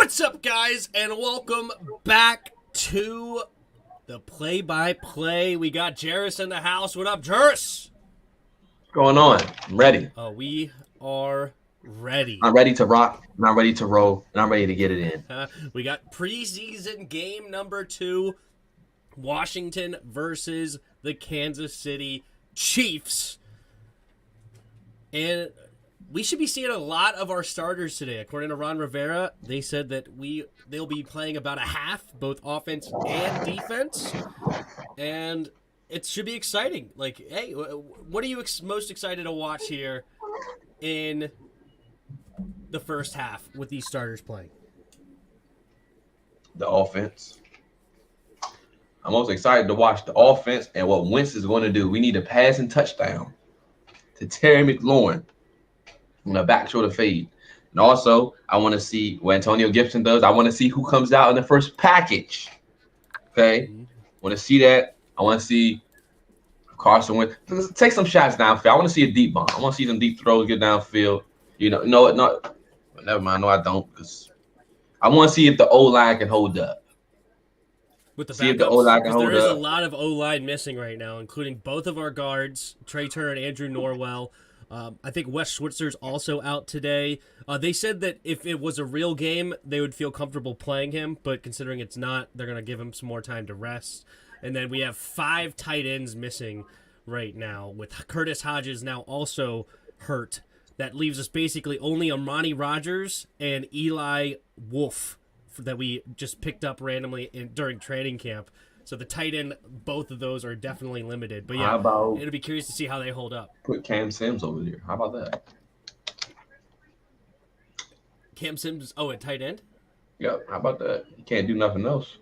What's up, guys, and welcome back to the Play-by-Play. We got Jairus in the house. What up, Jairus? What's going on? I'm ready. We are ready. I'm ready to rock, and I'm ready to roll, and I'm ready to get it in. We got preseason game number 2, Washington versus the Kansas City Chiefs. And we should be seeing a lot of our starters today. According to Ron Rivera, they said that they'll be playing about a half, both offense and defense. And it should be exciting. Like, hey, what are you most excited to watch here in the first half with these starters playing? The offense. I'm most excited to watch the offense and what Wentz is going to do. We need a passing touchdown to Terry McLaurin from the back shoulder fade. And also, I want to see what Antonio Gibson does. I want to see who comes out in the first package. Okay? Want to see that. I want to see Carson Wentz. Take some shots downfield. I want to see a deep bomb. I want to see some deep throws get downfield. Never mind. No, I don't. Because I want to see if the O-line can hold up. With the backups, because there is a lot of O-line missing right now, including both of our guards, Trey Turner and Andrew Norwell. I think Wes Schwitzer's also out today. They said that if it was a real game, they would feel comfortable playing him, but considering it's not, they're going to give him some more time to rest. And then we have 5 tight ends missing right now, with Curtis Hodges now also hurt. That leaves us basically only Amani Rodgers and Eli Wolf that we just picked up randomly during training camp. So the tight end, both of those are definitely limited. But yeah, it'll be curious to see how they hold up. Put Cam Sims over there. How about that? Cam Sims, at tight end? Yep, how about that? You can't do nothing else.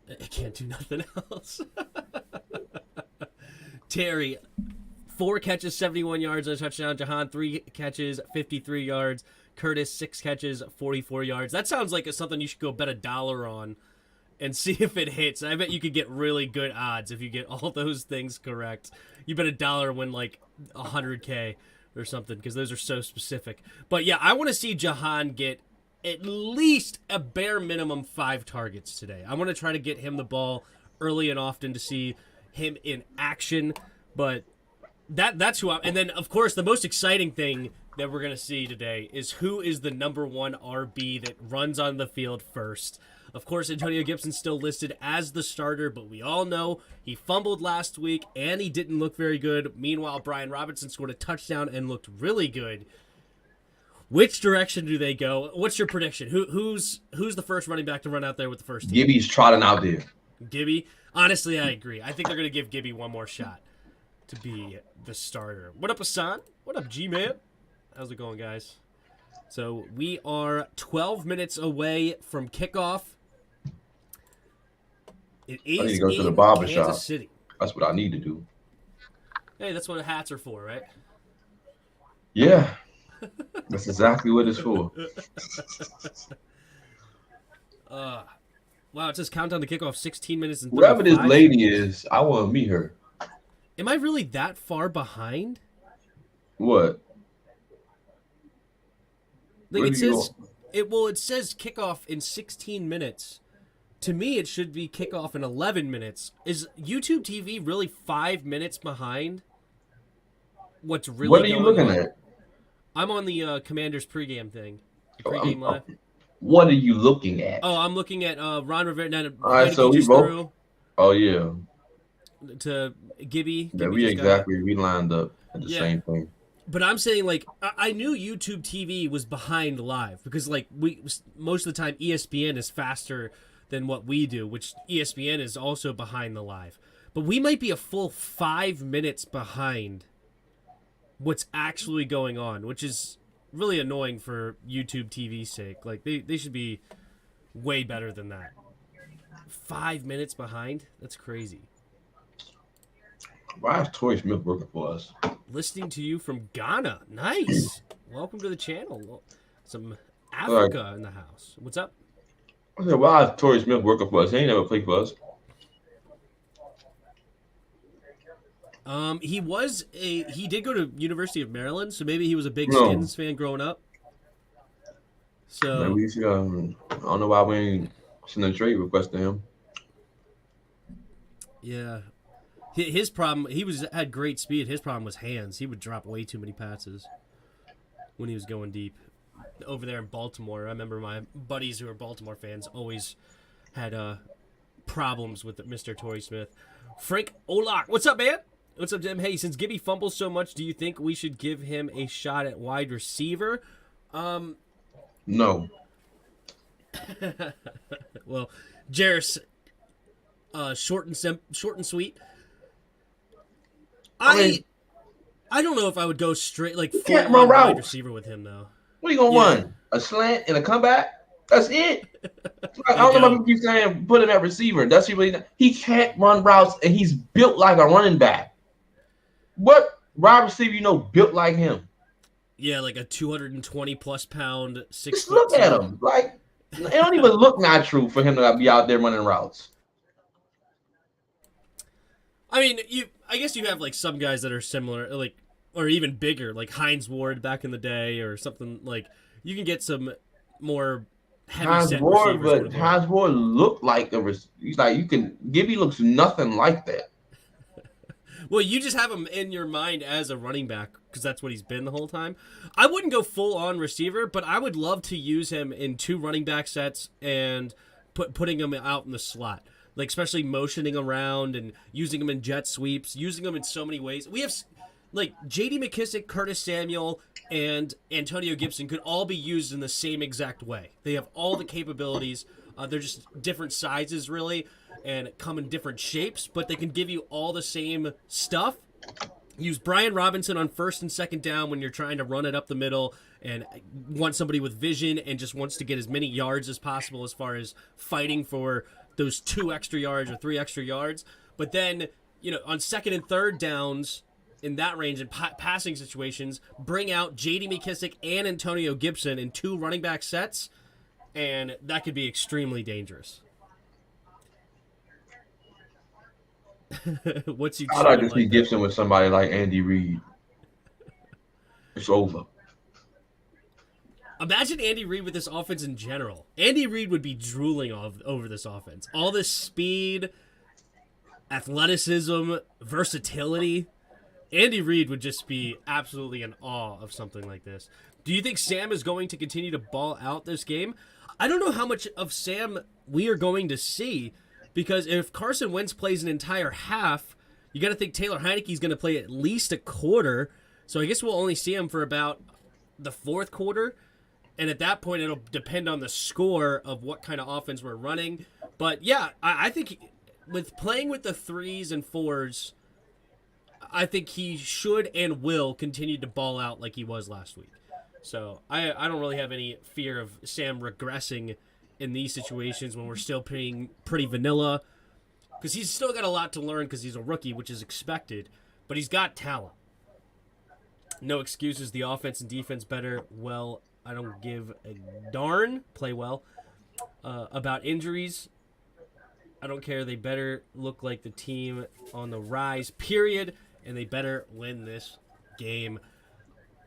I can't do nothing else. Terry, 4 catches, 71 yards on a touchdown. Jahan, 3 catches, 53 yards. Curtis, 6 catches, 44 yards. That sounds like something you should go bet $1 on and see if it hits. I bet you could get really good odds if you get all those things correct. You bet $1 win like $100K or something, because those are so specific. But yeah, I want to see Jahan get at least a bare minimum 5 targets today. I want to try to get him the ball early and often to see him in action. But that's who and then, of course, the most exciting thing that we're going to see today is who is the number 1 RB that runs on the field first. Of course, Antonio Gibson's still listed as the starter, but we all know he fumbled last week and he didn't look very good. Meanwhile, Brian Robinson scored a touchdown and looked really good. Which direction do they go? What's your prediction? Who's the first running back to run out there with the first team? Gibby's trotting out there. Gibby? Honestly, I agree. I think they're going to give Gibby one more shot to be the starter. What up, Hassan? What up, G-Man? How's it going, guys? So we are 12 minutes away from kickoff. It is I need to go to the barber Kansas shop. City. That's what I need to do. Hey, that's what hats are for, right? Yeah. That's exactly what it's for. Wow, it says countdown to kickoff 16 minutes and 35. Whoever this lady is, I want to meet her. Am I really that far behind? What? Like it says kickoff in 16 minutes. To me, it should be kickoff in 11 minutes. Is YouTube TV really 5 minutes behind what's really What are you looking on? at? I'm on the Commanders pregame thing. Pregame live. What are you looking at? Oh, I'm looking at Ron Rivera. All right, so we both. Oh yeah. To Gibby. Yeah, we lined up at the same thing. But I'm saying, like, I knew YouTube TV was behind live because, like, most of the time ESPN is faster than what we do, which ESPN is also behind the live. But we might be a full 5 minutes behind what's actually going on, which is really annoying for YouTube TV's sake. Like, they should be way better than that. 5 minutes behind? That's crazy. Why is Torrey Smith working for us? Listening to you from Ghana. Nice. Welcome to the channel. Some Africa in the house. What's up? I said, why is Torrey Smith working for us? He ain't never played for us. He did go to University of Maryland, so maybe he was a big Skins fan growing up. So Maybe I don't know why we ain't sending a trade request to him. yeah, his problem, had great speed. His problem was hands. He would drop way too many passes when he was going deep. Over there in Baltimore, I remember my buddies who are Baltimore fans always had problems with Mr. Torrey Smith. Frank Olak, what's up, man? What's up, Jim? Hey, since Gibby fumbles so much, do you think we should give him a shot at wide receiver? No. Well, Jarris, short and sweet. I don't know if I would go straight full can't run wide routes. receiver with him though. What are you gonna run? A slant and a comeback? That's it. I don't know why people keep saying put him at receiver. That's he can't run routes, and he's built like a running back. What wide receiver built like him? Yeah, like a 220+ pound 6 Just look at him. It don't even look natural for him to be out there running routes. I mean, I guess you have some guys that are similar, or even bigger, like Hines Ward back in the day, or something you can get some more heavy set receivers. But Hines Ward looked like Gibby looks nothing like that. Well, you just have him in your mind as a running back because that's what he's been the whole time. I wouldn't go full-on receiver, but I would love to use him in 2 running back sets and putting him out in the slot. Especially motioning around and using him in jet sweeps, using him in so many ways. We have, J.D. McKissic, Curtis Samuel, and Antonio Gibson could all be used in the same exact way. They have all the capabilities. They're just different sizes, really, and come in different shapes, but they can give you all the same stuff. Use Brian Robinson on first and second down when you're trying to run it up the middle and want somebody with vision and just wants to get as many yards as possible as far as fighting for those 2 extra yards or 3 extra yards. But then, on second and third downs in that range and passing situations, bring out J.D. McKissic and Antonio Gibson in 2 running back sets, and that could be extremely dangerous. What's you? I'd like to see Gibson with somebody like Andy Reid. It's over. Imagine Andy Reid with this offense in general. Andy Reid would be drooling over this offense. All this speed, athleticism, versatility. Andy Reid would just be absolutely in awe of something like this. Do you think Sam is going to continue to ball out this game? I don't know how much of Sam we are going to see, because if Carson Wentz plays an entire half, you got to think Taylor Heineke's going to play at least a quarter. So I guess we'll only see him for about the 4th quarter. And at that point, it'll depend on the score of what kind of offense we're running. But yeah, I think with playing with the 3s and 4s, I think he should and will continue to ball out like he was last week. So I don't really have any fear of Sam regressing in these situations when we're still playing pretty vanilla, because he's still got a lot to learn because he's a rookie, which is expected, but he's got talent. No excuses. The offense and defense better. Well, I don't give a darn. Play well. About injuries, I don't care. They better look like the team on the rise, period, and they better win this game.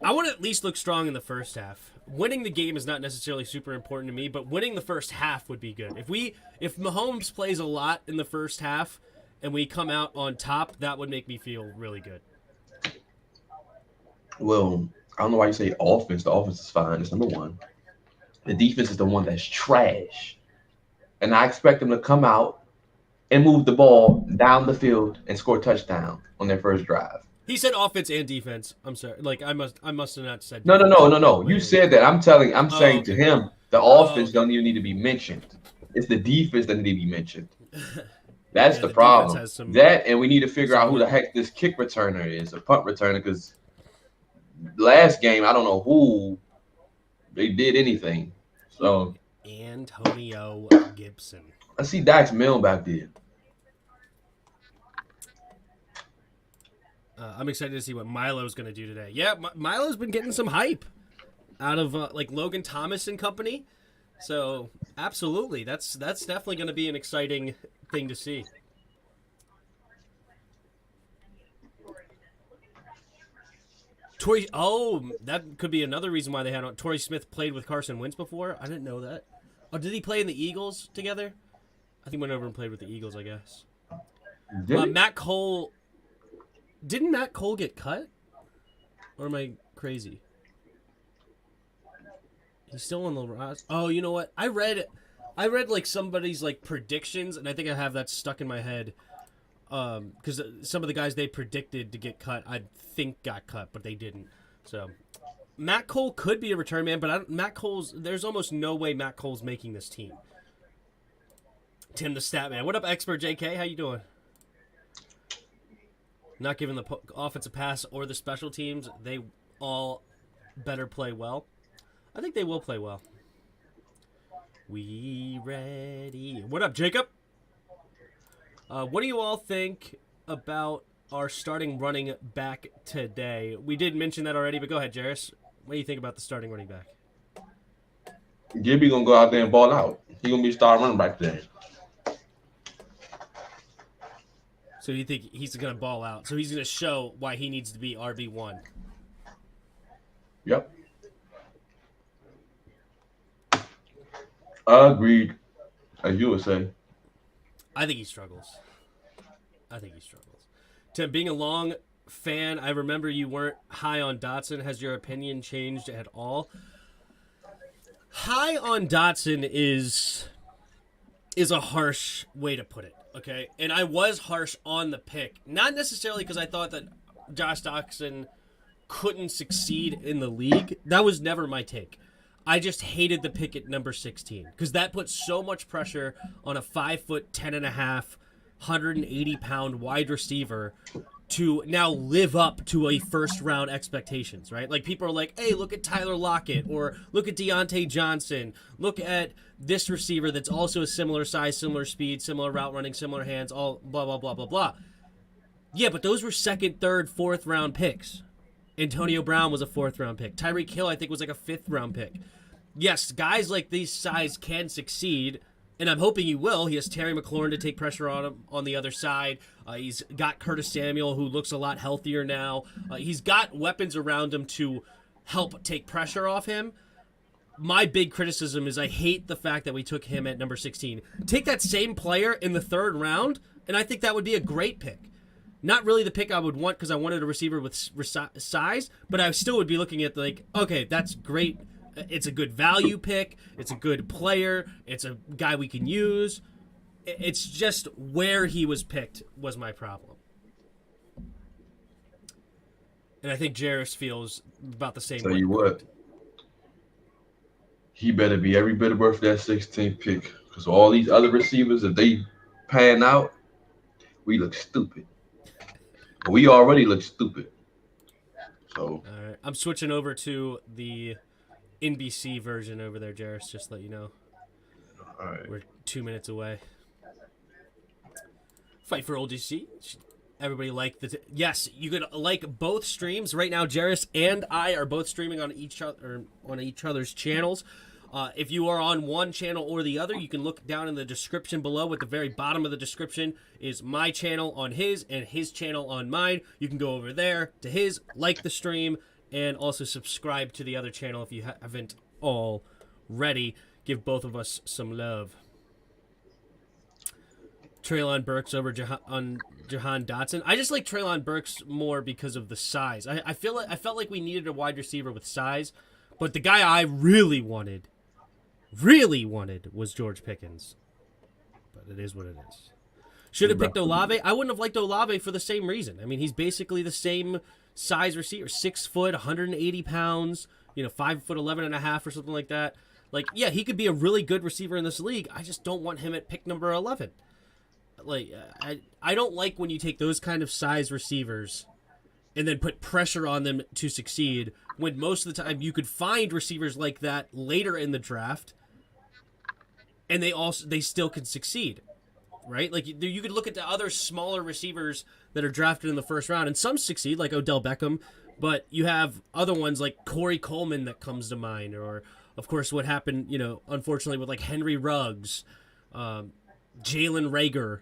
I want to at least look strong in the first half. Winning the game is not necessarily super important to me, but winning the first half would be good. If Mahomes plays a lot in the first half and we come out on top, that would make me feel really good. Well, I don't know why you say offense. The offense is fine. It's number one. The defense is the one that's trash. And I expect them to come out and move the ball down the field and score a touchdown on their first drive. He said offense and defense. I'm sorry. I must have not said No. You said that. I'm saying okay. to him, the offense don't even need to be mentioned. It's the defense that need to be mentioned. That's the problem. That, and we need to figure out who the heck this kick returner is, a punt returner, because last game, I don't know who they did anything. So Antonio Gibson. I see Dax Milne back there. I'm excited to see what Milo's going to do today. Yeah, Milo's been getting some hype out of Logan Thomas and company. So absolutely, that's definitely going to be an exciting thing to see. That could be another reason why they had on. Torrey Smith played with Carson Wentz before. I didn't know that. Oh, did he play in the Eagles together? I think he went over and played with the Eagles, I guess. Matt Cole. Didn't Matt Cole get cut? Or am I crazy? He's still on the roster. Oh, you know what? I read like somebody's like predictions, and I think I have that stuck in my head. Because some of the guys they predicted to get cut, I think got cut, but they didn't. So Matt Cole could be a return man, but there's almost no way Matt Cole's making this team. Tim the Stat Man. What up, expert JK? How you doing? Not giving the offensive pass or the special teams. They all better play well. I think they will play well. We ready. What up, Jacob? What do you all think about our starting running back today? We did mention that already, but go ahead, Jarris. What do you think about the starting running back? Gibby gonna go out there and ball out. He gonna be a star running back today. So you think he's gonna ball out? So he's gonna show why he needs to be RB1. Yep. Agreed. As you would say. I think he struggles. Tim, being a long fan, I remember you weren't high on Dotson. Has your opinion changed at all? High on Dotson is a harsh way to put it, okay? And I was harsh on the pick. Not necessarily because I thought that Josh Dotson couldn't succeed in the league. That was never my take. I just hated the pick at number 16 because that put so much pressure on a 5'10.5", 180-pound wide receiver to now live up to a first-round expectations, right? Like, people are like, hey, look at Tyler Lockett, or look at Deontay Johnson. Look at this receiver that's also a similar size, similar speed, similar route running, similar hands, all blah, blah, blah, blah, blah. Yeah, but those were second, third, fourth-round picks. Antonio Brown was a fourth-round pick. Tyreek Hill, I think, was like a fifth-round pick. Yes, guys like these size can succeed, and I'm hoping he will. He has Terry McLaurin to take pressure on him on the other side. He's got Curtis Samuel, who looks a lot healthier now. He's got weapons around him to help take pressure off him. My big criticism is I hate the fact that we took him at number 16. Take that same player in the third round, and I think that would be a great pick. Not really the pick I would want because I wanted a receiver with size, but I still would be looking at like, okay, that's great. It's a good value pick. It's a good player. It's a guy we can use. It's just where he was picked was my problem. And I think Jarris feels about the same way. Tell you what, he better be every bit worth that 16th pick because all these other receivers, if they pan out, we look stupid. We already look stupid. So all right. I'm switching over to the NBC version over there, Jarris, just to let you know. all right. We're 2 minutes away. Fight for Old GC. Everybody like yes, you could like both streams right now. Jarris and I are both streaming on each other's channels. If you are on one channel or the other, you can look down in the description below. At the very bottom of the description is my channel on his and his channel on mine. You can go over there to his, like the stream, and also subscribe to the other channel if you haven't already. Give both of us some love. Treylon Burks over Jahan Dotson. I just like Treylon Burks more because of the size. I felt like we needed a wide receiver with size, but the guy I really wanted was George Pickens. But it is what it is. Should have picked Olave. I wouldn't have liked Olave for the same reason. I mean, he's basically the same size receiver, 6 foot, 180 pounds, 5'11.5" or something like that. Like, yeah, he could be a really good receiver in this league. I just don't want him at pick number 11. Like, I don't like when you take those kind of size receivers and then put pressure on them to succeed when most of the time you could find receivers like that later in the draft and they still can succeed, right? Like, you could look at the other smaller receivers that are drafted in the first round, and some succeed, like Odell Beckham, but you have other ones like Corey Coleman that comes to mind, or, of course, what happened, unfortunately, with, like, Henry Ruggs, Jalen Reagor,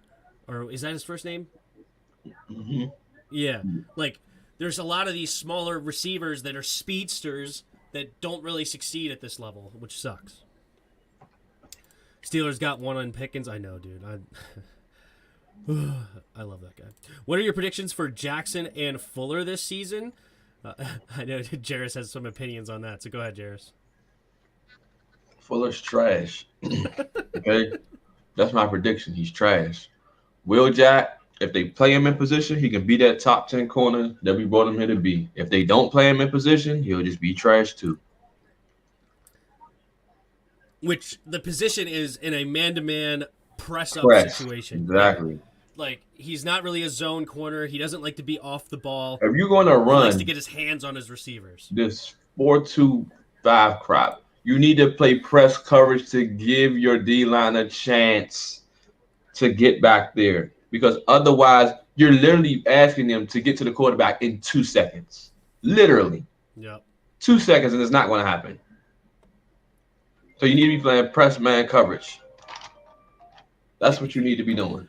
or is that his first name? Mm-hmm. Yeah. Like, there's a lot of these smaller receivers that are speedsters that don't really succeed at this level, which sucks. Steelers got one on Pickens. I know, dude. I love that guy. What are your predictions for Jackson and Fuller this season? I know Jarris has some opinions on that, so go ahead, Jarris. Fuller's trash. Okay? That's my prediction. He's trash. Will Jack, if they play him in position, he can be that top 10 corner that we brought him here to be. If they don't play him in position, he'll just be trash too. Which the position is in a man-to-man press-up situation. Exactly. Like, he's not really a zone corner. He doesn't like to be off the ball. If you're going to run, he likes to get his hands on his receivers. This 4-2-5 crap, you need to play press coverage to give your D-line a chance to get back there. Because otherwise, you're literally asking them to get to the quarterback in 2 seconds. Literally. Yep. 2 seconds, and it's not going to happen. So you need to be playing press man coverage. That's what you need to be doing.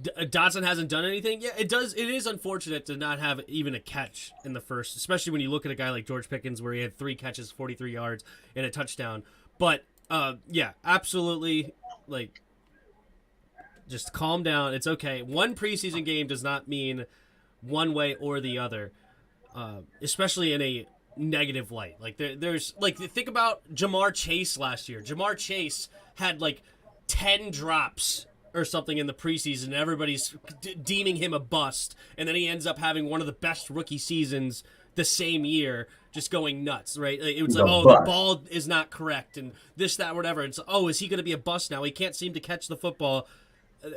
Dotson hasn't done anything. Yeah, it does. It is unfortunate to not have even a catch in the first, especially when you look at a guy like George Pickens, where he had 3 catches, 43 yards, and a touchdown. But yeah, absolutely. Like, just calm down. It's okay. One preseason game does not mean one way or the other, especially in a negative light. Like there's like, think about Jamar Chase last year. Jamar Chase had like 10 drops or something in the preseason. Everybody's deeming him a bust, and then he ends up having one of the best rookie seasons the same year, just going nuts, right? It was like, the ball is not correct, and this, that, whatever. It's, is he going to be a bust now? He can't seem to catch the football.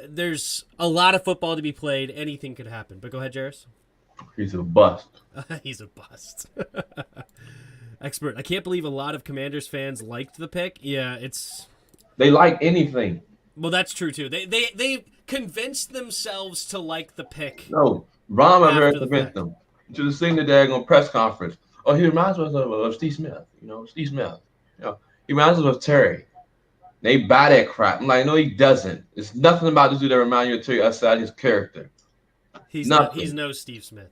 There's a lot of football to be played. Anything could happen. But go ahead, Jarris. He's a bust. He's a bust. Expert. I can't believe a lot of Commanders fans liked the pick. Yeah, they like anything. Well, that's true too. They convinced themselves to like the pick. No, Ron Rivera convinced them. You should have seen the daggone press conference. Oh, he reminds us of Steve Smith. Steve Smith. He reminds us of Terry. They buy that crap. I'm like, no, he doesn't. There's nothing about this dude that reminds you of Terry outside his character. He's no Steve Smith.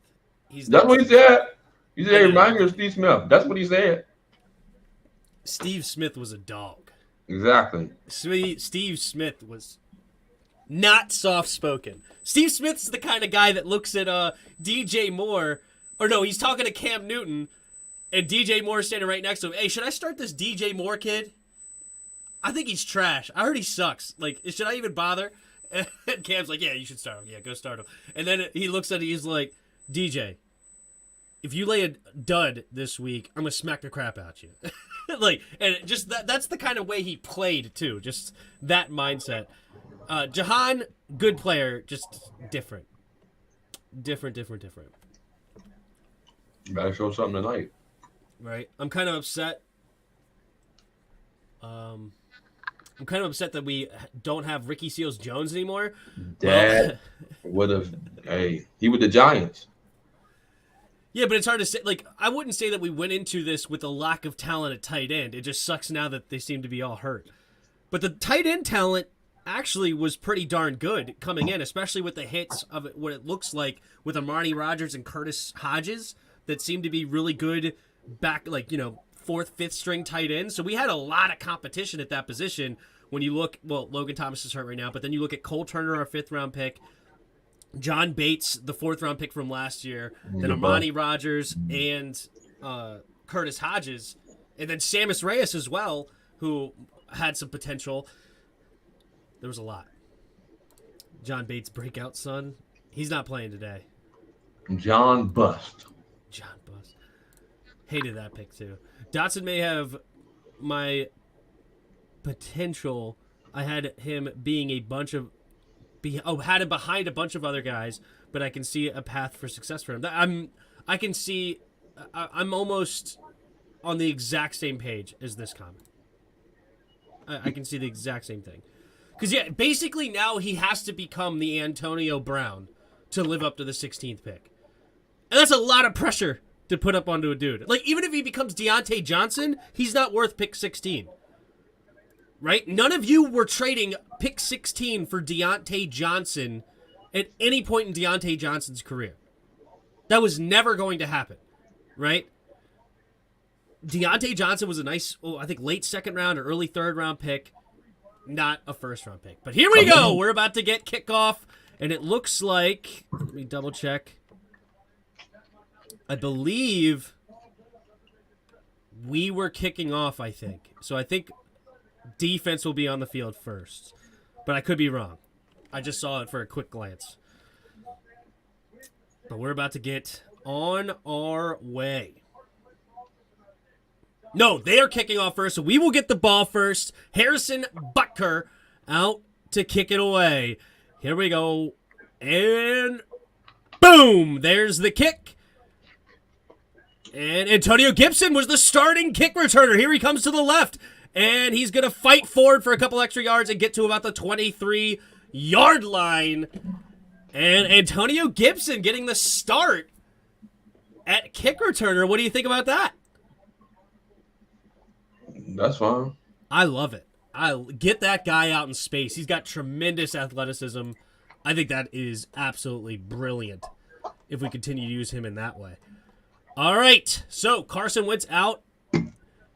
That's what he said. He said he reminds me of Steve Smith. That's what he said. Steve Smith was a dog. Exactly. Steve Smith was not soft-spoken. Steve Smith's the kind of guy that looks at DJ Moore, or no, he's talking to Cam Newton, and DJ Moore's standing right next to him. Hey, should I start this DJ Moore kid? I think he's trash. I heard he sucks. Like, should I even bother? And Cam's like, yeah, you should start him. Yeah, go start him. And then he looks at it, he's like, DJ, if you lay a dud this week, I'm going to smack the crap out you. Like, and just that's the kind of way he played, too. Just that mindset. Jahan, good player, just different. Different. You better show something tonight. Right. I'm kind of upset. That we don't have Ricky Seals-Jones anymore. Dad would have. Hey, he with the Giants. Yeah, but it's hard to say. Like, I wouldn't say that we went into this with a lack of talent at tight end. It just sucks now that they seem to be all hurt. But the tight end talent actually was pretty darn good coming in, especially with the hits of it, what it looks like with Amari Rodgers and Curtis Hodges that seem to be really good back, like, 4th, 5th string tight ends. So we had a lot of competition at that position. When you look, Logan Thomas is hurt right now, but then you look at Cole Turner, our 5th round pick, John Bates, the 4th round pick from last year, then Amani Rodgers and Curtis Hodges, and then Sammis Reyes as well, who had some potential. There was a lot. John Bates' breakout son, he's not playing today. John Bust. Hated that pick too. Dotson may have my potential. I had him being had him behind a bunch of other guys, but I can see a path for success for him. I'm almost on the exact same page as this comment. I can see the exact same thing. Because, yeah, basically now he has to become the Antonio Brown to live up to the 16th pick. And that's a lot of pressure to put up onto a dude. Like, even if he becomes Deontay Johnson, he's not worth pick 16. Right? None of you were trading pick 16 for Deontay Johnson at any point in Deontay Johnson's career. That was never going to happen, right? Deontay Johnson was a nice, I think, late second round or early third round pick, not a first round pick. But here we go. We're about to get kickoff, and it looks like, let me double check. I believe we were kicking off, I think. So I think defense will be on the field first. But I could be wrong. I just saw it for a quick glance. But we're about to get on our way. No, they are kicking off first, so we will get the ball first. Harrison Butker out to kick it away. Here we go. And boom! There's the kick. And Antonio Gibson was the starting kick returner. Here he comes to the left. And he's going to fight forward for a couple extra yards and get to about the 23-yard line. And Antonio Gibson getting the start at kick returner. What do you think about that? That's fine. I love it. I get that guy out in space. He's got tremendous athleticism. I think that is absolutely brilliant if we continue to use him in that way. All right, so Carson Wentz out,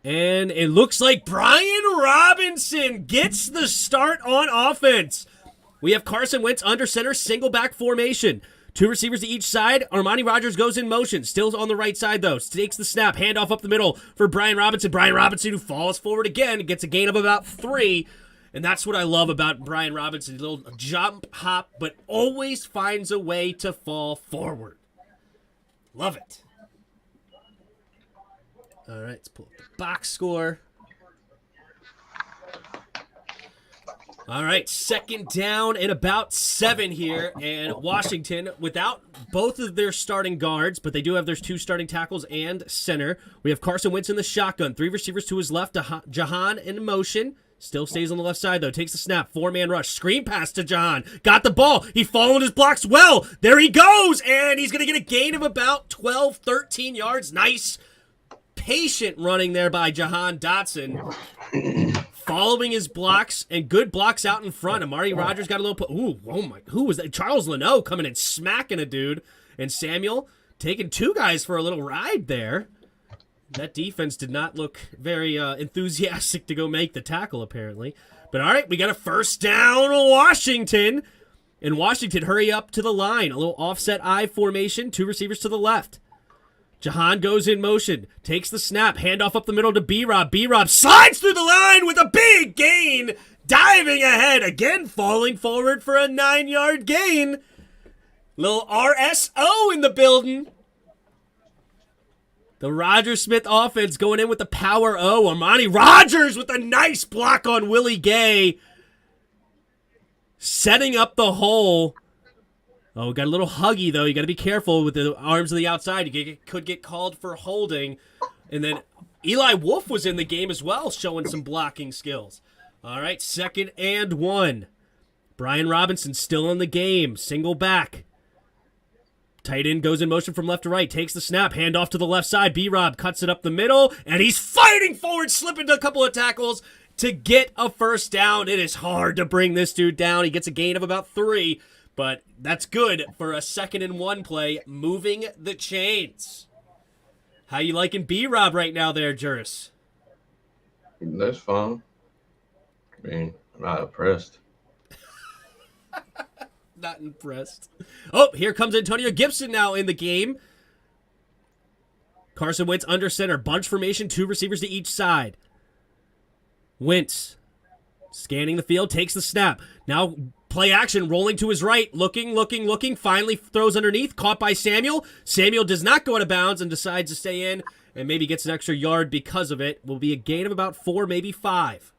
and it looks like Brian Robinson gets the start on offense. We have Carson Wentz under center, single back formation. 2 receivers to each side. Armani Rogers goes in motion. Still on the right side, though. Takes the snap. Handoff up the middle for Brian Robinson. Brian Robinson, who falls forward again, gets a gain of about 3. And that's what I love about Brian Robinson. A little jump, hop, but always finds a way to fall forward. Love it. All right, let's pull up the box score. All right, second down and about 7 here, and Washington, without both of their starting guards, but they do have their 2 starting tackles and center. We have Carson Wentz in the shotgun, 3 receivers to his left, Jahan in motion. Still stays on the left side, though. Takes the snap, 4-man rush, screen pass to Jahan. Got the ball. He followed his blocks well. There he goes, and he's going to get a gain of about 12, 13 yards. Nice, patient running there by Jahan Dotson. Following his blocks and good blocks out in front. Amari Rogers got a little... who was that? Charles Leno coming and smacking a dude. And Samuel taking 2 guys for a little ride there. That defense did not look very enthusiastic to go make the tackle, apparently. But all right, we got a first down, Washington. And Washington, hurry up to the line. A little offset I formation. 2 receivers to the left. Jahan goes in motion, takes the snap, handoff up the middle to B-Rob. B-Rob slides through the line with a big gain, diving ahead, again falling forward for a 9-yard gain. Little RSO in the building. The Roger Smith offense going in with the power O. Armani Rogers with a nice block on Willie Gay. Setting up the hole. Oh, got a little huggy, though. You got to be careful with the arms to the outside. You could get called for holding. And then Eli Wolf was in the game as well, showing some blocking skills. All right, 2nd and 1. Brian Robinson still in the game. Single back. Tight end goes in motion from left to right. Takes the snap. Handoff to the left side. B-Rob cuts it up the middle. And he's fighting forward, slipping to a couple of tackles to get a first down. It is hard to bring this dude down. He gets a gain of about 3. But that's good for a 2nd and 1 play, moving the chains. How you liking B-Rob right now there, Juris? That's fine. I mean, I'm not impressed. Not impressed. Oh, here comes Antonio Gibson now in the game. Carson Wentz under center. Bunch formation, 2 receivers to each side. Wentz scanning the field, takes the snap. Now play action, rolling to his right, looking, finally throws underneath, caught by Samuel. Samuel does not go out of bounds and decides to stay in and maybe gets an extra yard because of it. Will be a gain of about 4, maybe 5.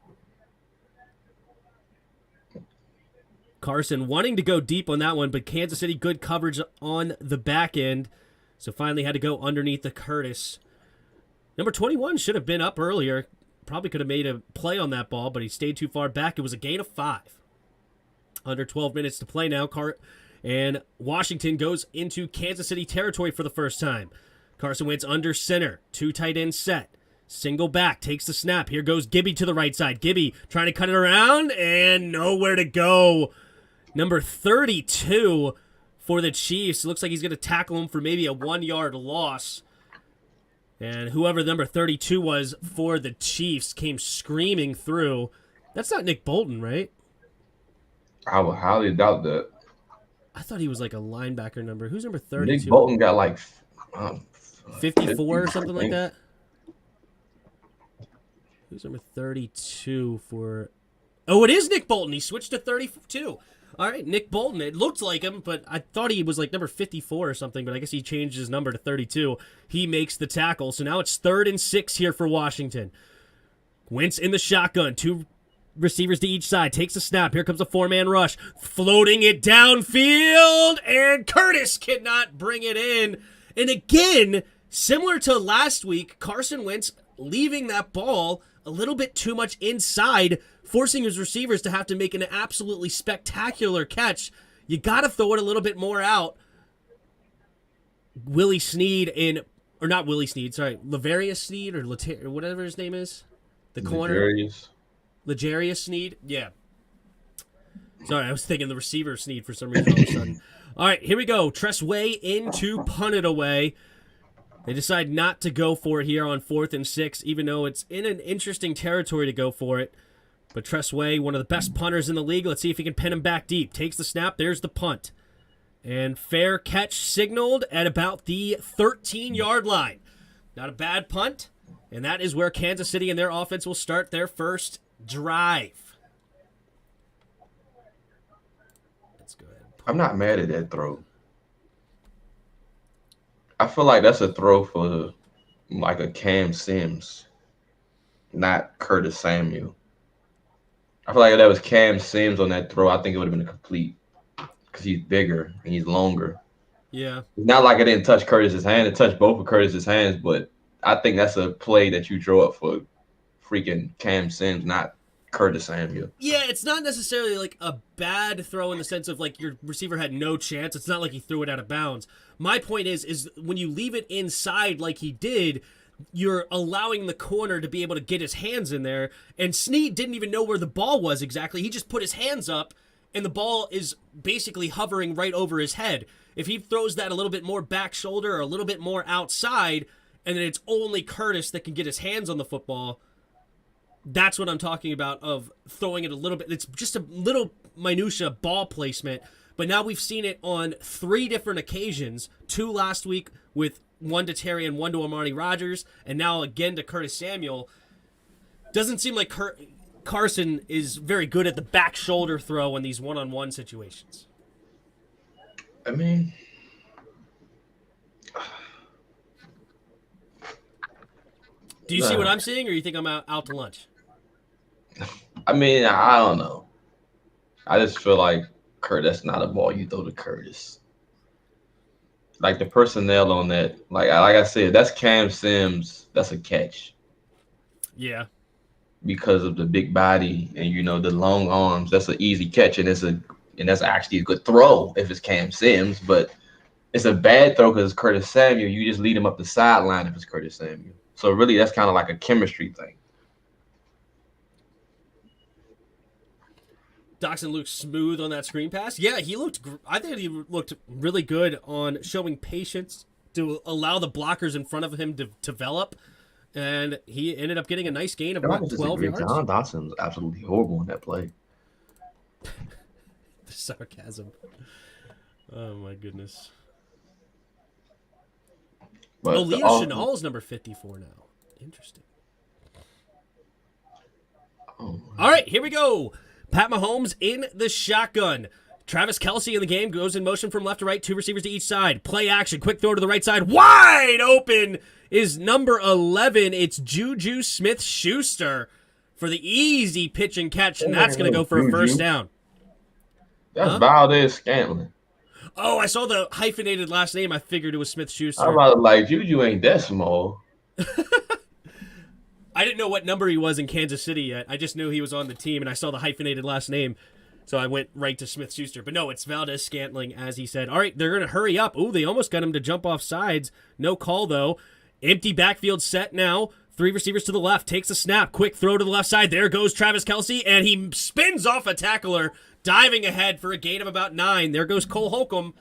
Carson wanting to go deep on that one, but Kansas City good coverage on the back end. So finally had to go underneath the Curtis. Number 21 should have been up earlier. Probably could have made a play on that ball, but he stayed too far back. It was a gain of 5. Under 12 minutes to play now. And Washington goes into Kansas City territory for the first time. Carson Wentz under center. 2 tight ends set. Single back. Takes the snap. Here goes Gibby to the right side. Gibby trying to cut it around and nowhere to go. Number 32 for the Chiefs. It looks like he's going to tackle him for maybe a 1-yard loss. And whoever number 32 was for the Chiefs came screaming through. That's not Nick Bolton, right? I would highly doubt that. I thought he was like a linebacker number. Who's number 32? Nick Bolton got like 54 or something like that? Who's number 32 for... Oh, it is Nick Bolton. He switched to 32. All right, Nick Bolton. It looked like him, but I thought he was like number 54 or something, but I guess he changed his number to 32. He makes the tackle. So now it's 3rd and 6 here for Washington. Wentz in the shotgun. 2 receivers to each side. Takes a snap. Here comes a 4-man rush. Floating it downfield, and Curtis cannot bring it in. And again, similar to last week, Carson Wentz leaving that ball a little bit too much inside, forcing his receivers to have to make an absolutely spectacular catch. You got to throw it a little bit more out. Willie Snead or not Willie Snead, sorry, Lavarius Snead or whatever his name is. The corner. L'Jarius Snead. Yeah. Sorry, I was thinking the receiver Snead for some reason all of a sudden. All right, here we go. Tress Way in to punt it away. They decide not to go for it here on 4th and 6, even though it's in an interesting territory to go for it. But Tress Way, one of the best punters in the league. Let's see if he can pin him back deep. Takes the snap. There's the punt. And fair catch signaled at about the 13-yard line. Not a bad punt. And that is where Kansas City and their offense will start their first drive. Let's go ahead. I'm not mad at that throw. I feel like that's a throw for like a Cam Sims, not Curtis Samuel. I feel like if that was Cam Sims on that throw, I think it would have been a complete because he's bigger and he's longer. Yeah. It's not like it didn't touch Curtis's hand. It touched both of Curtis's hands, but I think that's a play that you draw up for freaking Cam Sims, not Curtis Samuel. Yeah, it's not necessarily like a bad throw in the sense of like your receiver had no chance. It's not like he threw it out of bounds. My point is when you leave it inside like he did, you're allowing the corner to be able to get his hands in there. And Snead didn't even know where the ball was exactly. He just put his hands up, and the ball is basically hovering right over his head. If he throws that a little bit more back shoulder or a little bit more outside, and then it's only Curtis that can get his hands on the football, that's what I'm talking about of throwing it a little bit. It's just a little minutia ball placement. But now we've seen it on 3 different occasions. 2 last week with 1 to Terry and 1 to Amari Rodgers, and now again to Curtis Samuel. Doesn't seem like Carson is very good at the back shoulder throw in these one-on-one situations. I mean, do you see what I'm seeing, or you think I'm out to lunch? I mean, I don't know. I just feel like that's not a ball you throw to Curtis. Like the personnel on that, like I said, that's Cam Sims. That's a catch. Yeah. Because of the big body and the long arms, that's an easy catch, and that's actually a good throw if it's Cam Sims. But it's a bad throw because it's Curtis Samuel. You just lead him up the sideline if it's Curtis Samuel. So really, that's kind of like a chemistry thing. Dotson looked smooth on that screen pass. Yeah, I think he looked really good on showing patience to allow the blockers in front of him to develop. And he ended up getting a nice gain of 12 yards. Jahan Dotson was absolutely horrible in that play. The sarcasm. Oh, my goodness. But Leo Chenal is number 54 now. Interesting. All right, here we go. Pat Mahomes in the shotgun. Travis Kelce in the game, goes in motion from left to right, 2 receivers to each side. Play action, quick throw to the right side. Wide open is number 11. It's Juju Smith-Schuster for the easy pitch and catch, and that's going to go for a first down. That's Valdez-Scantling. Oh, I saw the hyphenated last name. I figured it was Smith-Schuster. I'm about to like, Juju ain't that small. I didn't know what number he was in Kansas City yet. I just knew he was on the team, and I saw the hyphenated last name. So I went right to Smith-Schuster. But no, it's Valdez-Scantling, as he said. All right, they're going to hurry up. Ooh, they almost got him to jump off sides. No call, though. Empty backfield set now. 3 receivers to the left. Takes a snap. Quick throw to the left side. There goes Travis Kelce, and he spins off a tackler, diving ahead for a gain of about 9. There goes Cole Holcomb.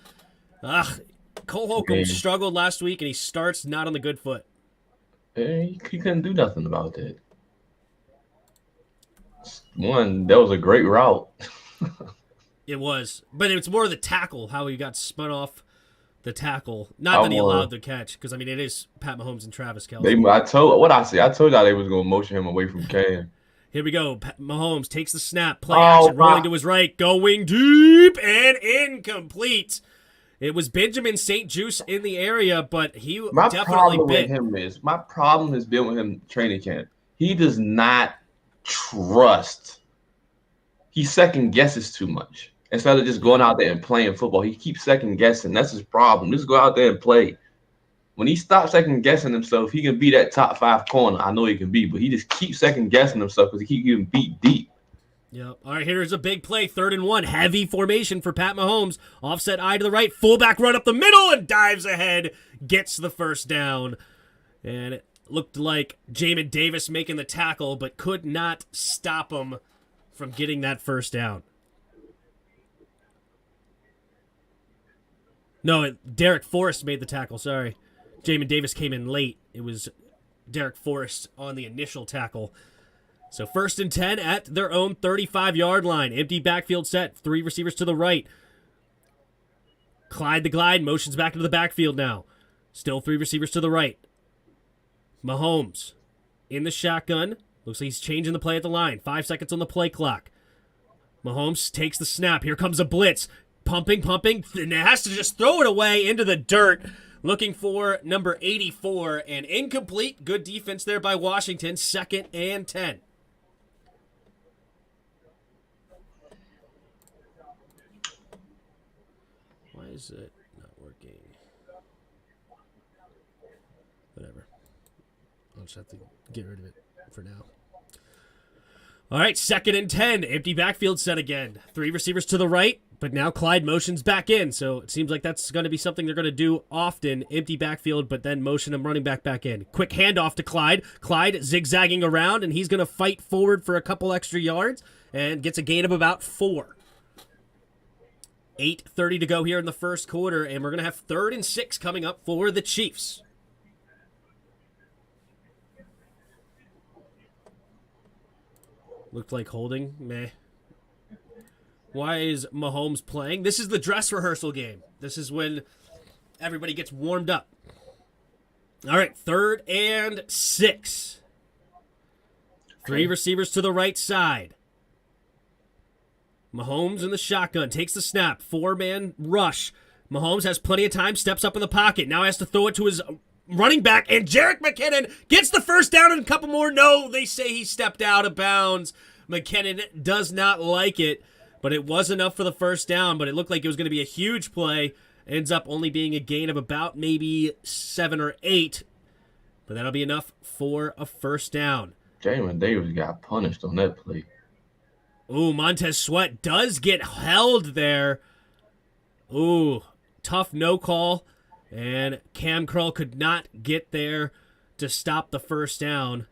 Cole Holcomb struggled last week, and he starts not on the good foot. He couldn't do nothing about that. One, that was a great route. It was, but it's more the tackle, how he got spun off the tackle. Not that he allowed the catch, because, I mean, it is Pat Mahomes and Travis Kelce. I told y'all they was going to motion him away from Cam. Here we go. Mahomes takes the snap, play action, rolling to his right, going deep, and incomplete. It was Benjamin St. Juice in the area, but he definitely bit. My problem has been with him training camp. He does not trust. He second guesses too much. Instead of just going out there and playing football, he keeps second guessing. That's his problem. Just go out there and play. When he stops second guessing himself, he can be that top 5 corner. I know he can be, but he just keeps second guessing himself because he keeps getting beat deep. Yep. All right, here's a big play. 3rd and 1. Heavy formation for Pat Mahomes. Offset eye to the right. Fullback run up the middle and dives ahead. Gets the first down. And it looked like Jamin Davis making the tackle, but could not stop him from getting that first down. No, Derek Forrest made the tackle, sorry. Jamin Davis came in late. It was Derek Forrest on the initial tackle. So 1st and 10 at their own 35-yard line. Empty backfield set. 3 receivers to the right. Clyde the Glide motions back into the backfield now. Still 3 receivers to the right. Mahomes in the shotgun. Looks like he's changing the play at the line. 5 seconds on the play clock. Mahomes takes the snap. Here comes a blitz. Pumping, and has to just throw it away into the dirt. Looking for number 84, and incomplete. Good defense there by Washington. 2nd and 10. Why is it not working? Whatever. I'll just have to get rid of it for now. All right, 2nd and 10. Empty backfield set again. 3 receivers to the right, but now Clyde motions back in. So it seems like that's going to be something they're going to do often. Empty backfield, but then motion him running back in. Quick handoff to Clyde. Clyde zigzagging around, and he's going to fight forward for a couple extra yards and gets a gain of about 4. 8:30 to go here in the first quarter, and we're going to have 3rd and 6 coming up for the Chiefs. Looked like holding. Meh. Why is Mahomes playing? This is the dress rehearsal game. This is when everybody gets warmed up. All right, 3rd and 6. 3 receivers to the right side. Mahomes in the shotgun. Takes the snap. 4-man rush. Mahomes has plenty of time. Steps up in the pocket. Now has to throw it to his running back, and Jerick McKinnon gets the first down and a couple more. No, they say he stepped out of bounds. McKinnon does not like it, but it was enough for the first down, but it looked like it was going to be a huge play. Ends up only being a gain of about maybe 7 or 8, but that'll be enough for a first down. Jamin Davis got punished on that play. Ooh, Montez Sweat does get held there. Ooh, tough no call. And Cam Curl could not get there to stop the first down.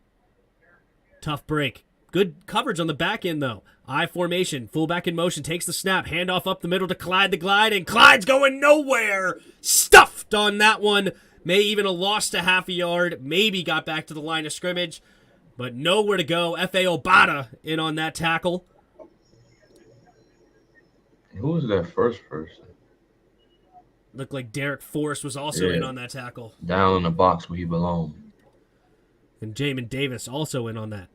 Tough break. Good coverage on the back end, though. I formation, fullback in motion, takes the snap, handoff up the middle to Clyde the Glide, and Clyde's going nowhere. Stuffed on that one. May even have lost a half a yard. Maybe got back to the line of scrimmage, but nowhere to go. F.A. Obata in on that tackle. Who was that first person? Looked like Derek Forrest was also in on that tackle. Down in the box where he belonged. And Jamin Davis also in on that.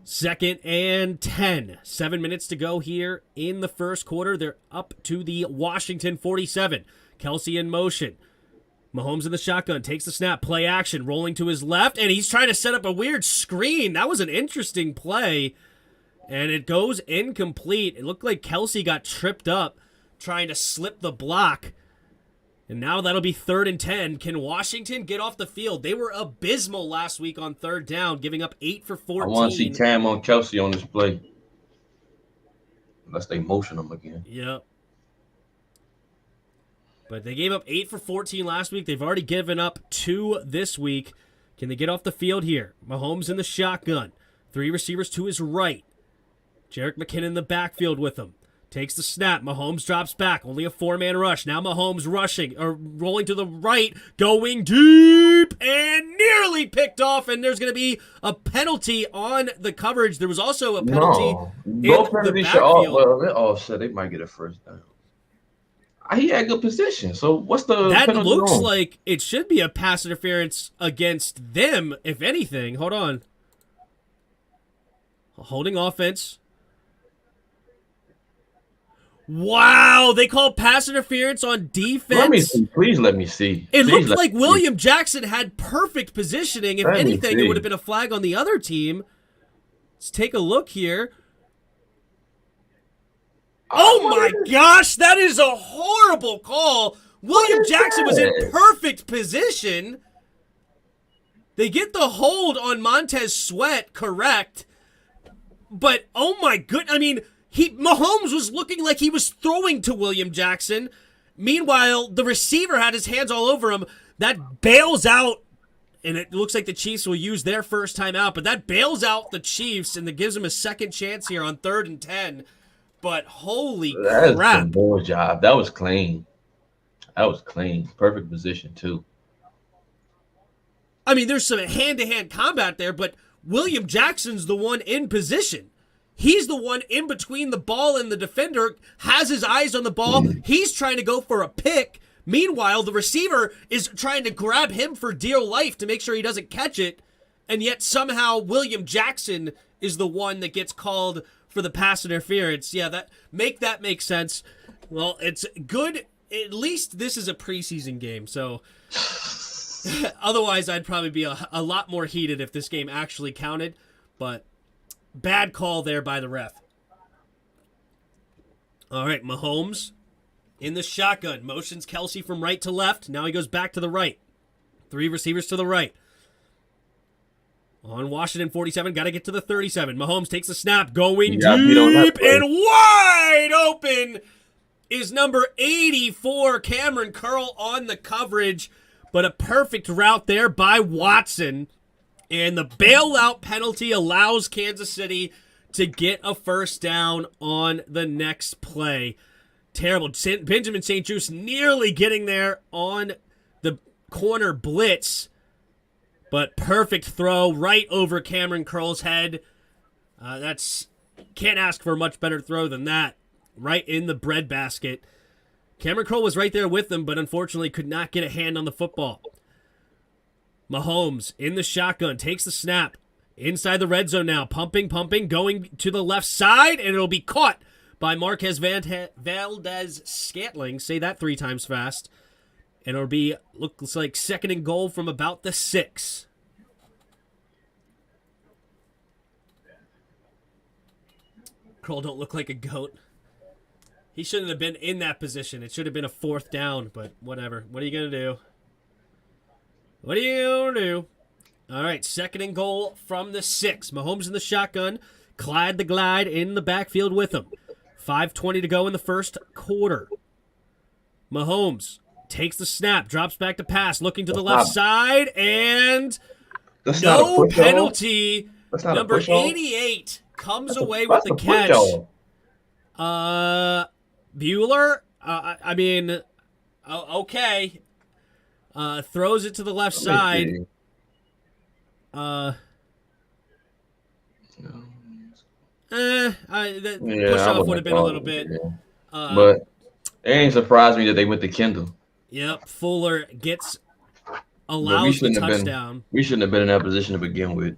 2nd and 10. 7 minutes to go here in the first quarter. They're up to the Washington 47. Kelce in motion. Mahomes in the shotgun. Takes the snap. Play action. Rolling to his left. And he's trying to set up a weird screen. That was an interesting play. And it goes incomplete. It looked like Kelce got tripped up trying to slip the block. And now that'll be 3rd and 10. Can Washington get off the field? They were abysmal last week on 3rd down, giving up 8 for 14. I want to see Cam on Kelce on this play. Unless they motion him again. Yep. But they gave up 8 for 14 last week. They've already given up 2 this week. Can they get off the field here? Mahomes in the shotgun. 3 receivers to his right. Jerick McKinnon in the backfield with him. takes the snap. Mahomes drops back. Only a 4-man rush. Now Mahomes rushing or rolling to the right, going deep and nearly picked off. And there's going to be a penalty on the coverage. There was also a penalty in the backfield. Well, they're offset. They might get a first down. He had good position. So what's the that penalty looks on? like it should be a pass interference against them, if anything. Hold on. Holding offense. Wow, they call pass interference on defense. Let me see. Please let me see. It looked like William Jackson had perfect positioning. If anything, it would have been a flag on the other team. Let's take a look here. Oh my gosh, that is a horrible call. William Jackson was in perfect position. They get the hold on Montez Sweat, correct. But, oh my goodness, I mean, Mahomes was looking like he was throwing to William Jackson. Meanwhile, the receiver had his hands all over him. That bails out, and it looks like the Chiefs will use their first time out, but that bails out the Chiefs, and that gives them a second chance here on 3rd and 10. But holy crap. That's a boy job. That was clean. That was clean. Perfect position, too. I mean, there's some hand-to-hand combat there, but William Jackson's the one in position. He's the one in between the ball and the defender, has his eyes on the ball. He's trying to go for a pick. Meanwhile, the receiver is trying to grab him for dear life to make sure he doesn't catch it. And yet somehow William Jackson is the one that gets called for the pass interference. Yeah, that make sense. Well, it's good. At least this is a preseason game, so otherwise I'd probably be a lot more heated if this game actually counted. But bad call there by the ref. All right, Mahomes in the shotgun. Motions Kelsey from right to left. Now he goes back to the right. 3 receivers to the right. On Washington 47, got to get to the 37. Mahomes takes the snap, going deep and wide open is number 84, Cameron Curl on the coverage, but a perfect route there by Watson. And the bailout penalty allows Kansas City to get a first down on the next play. Terrible. Benjamin St. Juste nearly getting there on the corner blitz. But perfect throw right over Cameron Curl's head. Can't ask for a much better throw than that. Right in the breadbasket. Cameron Curl was right there with them, but unfortunately could not get a hand on the football. Mahomes in the shotgun, takes the snap. Inside the red zone now, pumping, going to the left side, and it'll be caught by Marquez Valdez-Scantling. Say that 3 times fast. And it'll be, looks like 2nd and goal from about the 6. Curl don't look like a goat. He shouldn't have been in that position. It should have been a 4th down, but whatever. What are you going to do? What are you going to do? All right, 2nd and goal from the 6. Mahomes in the shotgun. Clyde the Glide in the backfield with him. 5:20 to go in the first quarter. Mahomes takes the snap, drops back to pass, looking to the left side, and no penalty. Number 88 comes away with the catch. Bueller, okay. Throws it to the left side. Push-off would have been a little bit. But it ain't surprised me that they went to Kendall. Yep, Fuller allows the touchdown. We shouldn't have been in that position to begin with.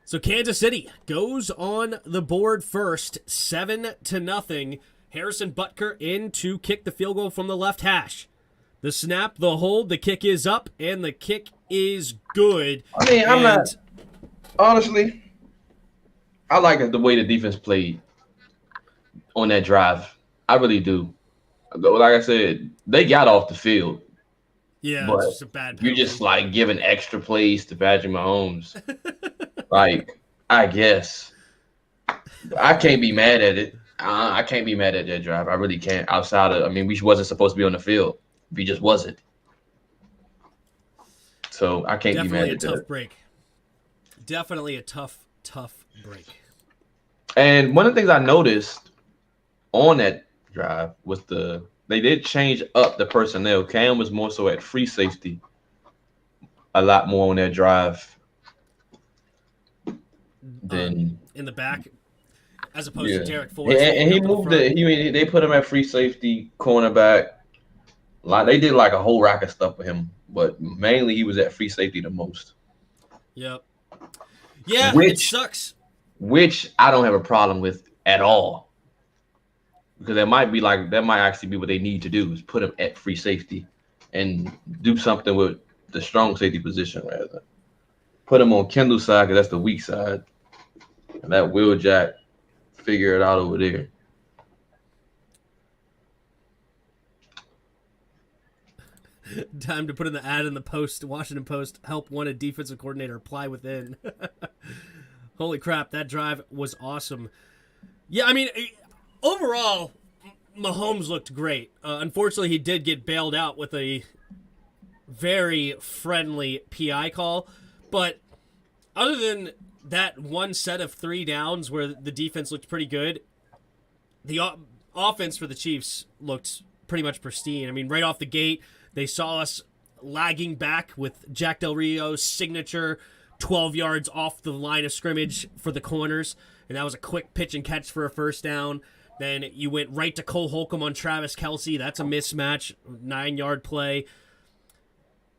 So Kansas City goes on the board first, 7-0. Harrison Butker in to kick the field goal from the left hash. The snap, the hold, the kick is up, and the kick is good. I mean, honestly, I like the way the defense played on that drive. I really do. Like I said, they got off the field. Yeah, but it's just a bad penalty. You're just like giving extra plays to Patrick Mahomes. Like, I guess. I can't be mad at it. I can't be mad at that drive. I really can't. We wasn't supposed to be on the field. We just wasn't. So I can't be mad at that. Definitely a tough break. Definitely a tough break. And one of the things I noticed on that drive was they did change up the personnel. Cam was more so at free safety, a lot more on that drive than in the back, as opposed yeah. to Derek Forrest. And he moved they put him at free safety, cornerback. Like they did like a whole rack of stuff with him, but mainly he was at free safety the most. Yep. Yeah, it sucks. Which I don't have a problem with at all. Because that might actually be what they need to do is put him at free safety and do something with the strong safety position rather. Put him on Kendall's side because that's the weak side. And that Will Jack figure it out over there. Time to put in the ad in the Post, Washington Post. Help wanted defensive coordinator apply within. Holy crap, that drive was awesome. Yeah, I mean, overall, Mahomes looked great. Unfortunately, he did get bailed out with a very friendly PI call. But other than that one set of 3 downs where the defense looked pretty good, the offense for the Chiefs looked pretty much pristine. I mean, right off the gate, they saw us lagging back with Jack Del Rio's signature 12 yards off the line of scrimmage for the corners, and that was a quick pitch and catch for a first down. Then you went right to Cole Holcomb on Travis Kelce. That's a mismatch, 9-yard play.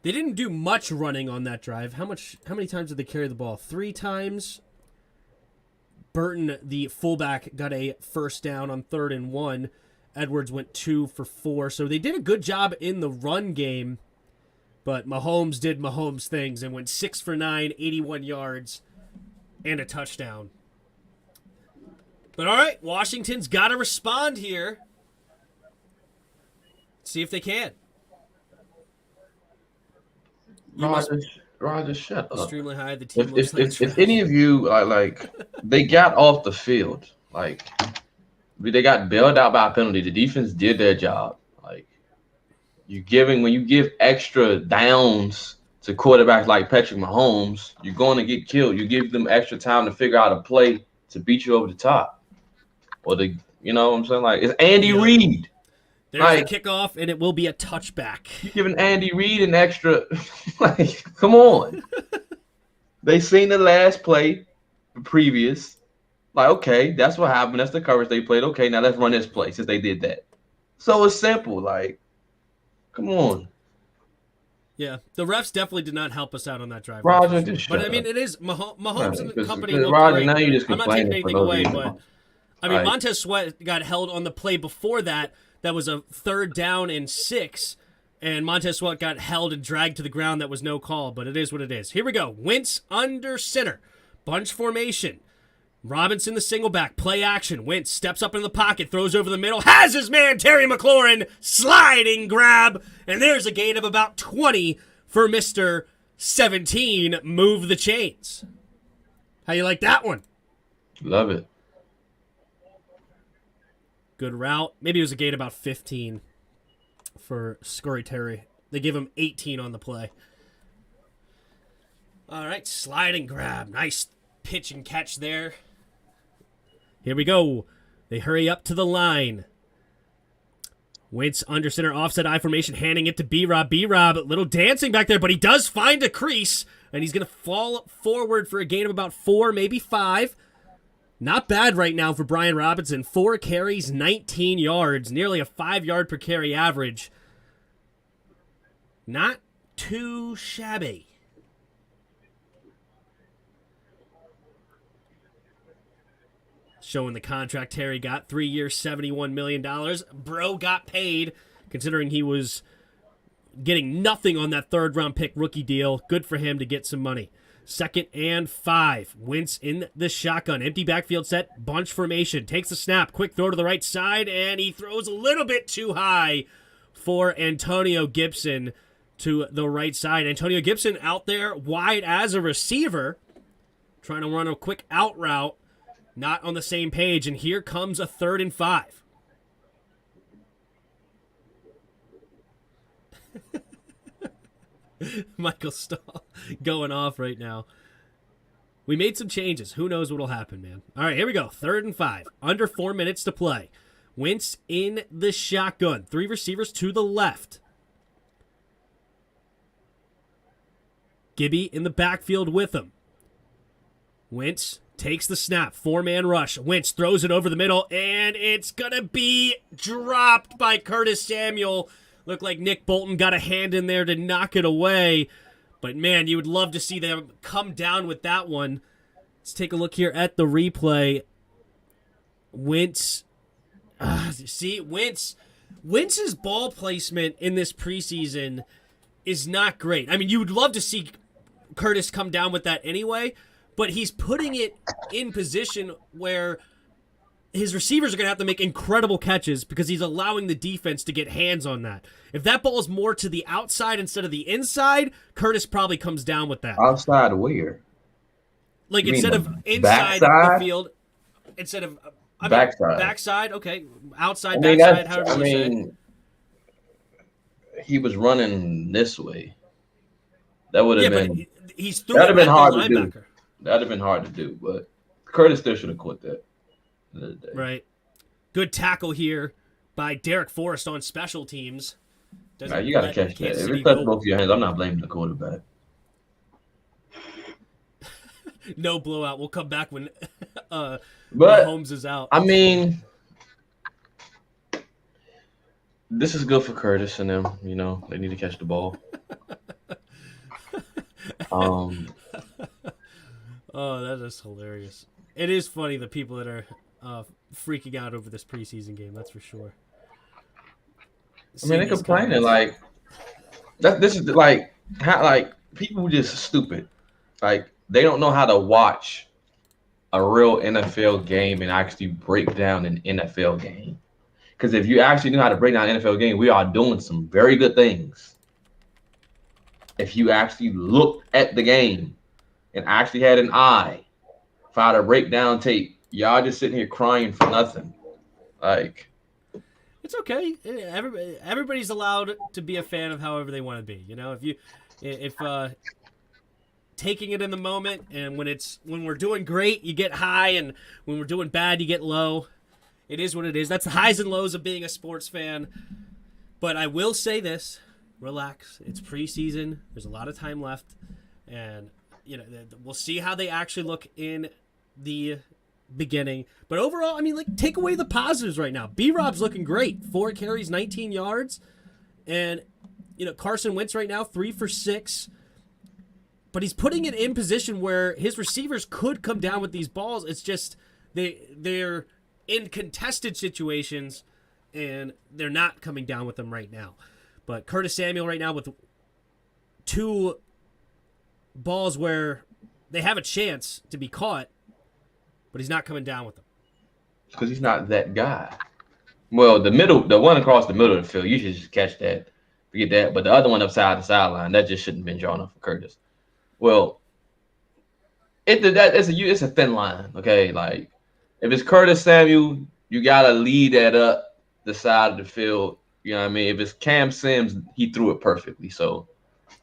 They didn't do much running on that drive. How many times did they carry the ball? 3 times. Burton, the fullback, got a first down on 3rd and 1. Edwards went 2 for 4. So they did a good job in the run game. But Mahomes did Mahomes things and went 6 for 9, 81 yards, and a touchdown. But all right, Washington's got to respond here. See if they can. Roger, shut up. Extremely high. The team if any of you are like, they got off the field, like they got bailed out by a penalty. The defense did their job. Like when you give extra downs to quarterbacks like Patrick Mahomes, you're going to get killed. You give them extra time to figure out a play to beat you over the top, or you know what I'm saying? Like it's Andy Reid. There's the kickoff, and it will be a touchback. You're giving Andy Reid an extra, like, come on. They seen the last play, the previous. Like, okay, that's what happened. That's the coverage they played. Okay, now let's run this play since they did that. So it's simple. Like, come on. Yeah, the refs definitely did not help us out on that drive. Roger, just shut But, I mean, up. it is Mahomes and the company. Roger, great. now you just I'm not taking anything away, reason. but, I mean, Montez Sweat got held on the play before that. That was a 3rd down and 6, and Montez Sweat got held and dragged to the ground. That was no call, but it is what it is. Here we go. Wentz under center. Bunch formation. Robinson the single back. Play action. Wentz steps up in the pocket, throws over the middle, has his man Terry McLaurin, sliding grab, and there's a gain of about 20 for Mr. 17. Move the chains. How you like that one? Love it. Good route. Maybe it was a gain about 15 for Scurry Terry. They give him 18 on the play. All right, sliding grab. Nice pitch and catch there. Here we go. They hurry up to the line. Wentz under center, offset I formation, handing it to B-Rob. B-Rob, little dancing back there, but he does find a crease, and he's going to fall forward for a gain of about 4, maybe 5. Not bad right now for Brian Robinson. 4 carries, 19 yards, nearly a 5-yard per carry average. Not too shabby. Showing the contract Terry got. 3 years, $71 million. Bro got paid, considering he was getting nothing on that 3rd-round pick rookie deal. Good for him to get some money. 2nd and 5. Wentz in the shotgun. Empty backfield set. Bunch formation. Takes the snap. Quick throw to the right side. And he throws a little bit too high for Antonio Gibson to the right side. Antonio Gibson out there wide as a receiver. Trying to run a quick out route. Not on the same page. And here comes a 3rd and 5. Michael Stahl going off right now. We made some changes. Who knows what will happen, man? All right, here we go. 3rd and 5. Under 4 minutes to play. Wentz in the shotgun. 3 receivers to the left. Gibby in the backfield with him. Wentz takes the snap. 4-man rush. Wentz throws it over the middle, and it's going to be dropped by Curtis Samuel. Looked like Nick Bolton got a hand in there to knock it away. But, man, you would love to see them come down with that one. Let's take a look here at the replay. Wentz. Wentz's ball placement in this preseason is not great. I mean, you would love to see Curtis come down with that anyway, but he's putting it in position where his receivers are going to have to make incredible catches because he's allowing the defense to get hands on that. If that ball is more to the outside instead of the inside, Curtis probably comes down with that. Outside where? Like You instead mean of inside backside? the field, instead of Backside. backside, okay, outside, I mean, backside, that's, however I you say it. mean, he was running this way. That would have been he's through it that'd have been at hard the to do. linebacker. That'd have been hard to do, but Curtis still should have quit that. The other day. Right. Good tackle here by Derek Forrest on special teams. Nah, you got to catch that. Kansas If City it touch go- both of your hands, I'm not blaming the quarterback. No blowout. We'll come back when But Mahomes is out. I mean, this is good for Curtis and them. You know, they need to catch the ball. Oh, that is hilarious. It is funny the people that are freaking out over this preseason game. That's for sure. I mean, they're complaining like that. This is like how like people just stupid. Like they don't know how to watch a real NFL game and actually break down an NFL game. Because if you actually knew how to break down an NFL game, we are doing some very good things. If you actually looked at the game and actually had an eye for how to break down tape, y'all just sitting here crying for nothing. Like, it's okay. Everybody's allowed to be a fan of however they want to be. You know, if taking it in the moment, and when we're doing great, you get high, and when we're doing bad, you get low. It is what it is. That's the highs and lows of being a sports fan. But I will say this: relax. It's preseason. There's a lot of time left, and you know we'll see how they actually look in the beginning. But overall, I mean, like, take away the positives right now. B-Rob's looking great. 4 carries, 19 yards. And, you know, Carson Wentz right now, 3 for 6. But he's putting it in position where his receivers could come down with these balls. It's just they're in contested situations, and they're not coming down with them right now. But Curtis Samuel right now with 2 balls where they have a chance to be caught, but he's not coming down with them. because he's not that guy. Well, the one across the middle of the field, you should just catch that. Forget that. But the other one upside the sideline, that just shouldn't have been drawn up for Curtis. Well, it's a thin line, okay? Like, if it's Curtis Samuel, you gotta lead that up the side of the field. You know what I mean? If it's Cam Sims, he threw it perfectly. So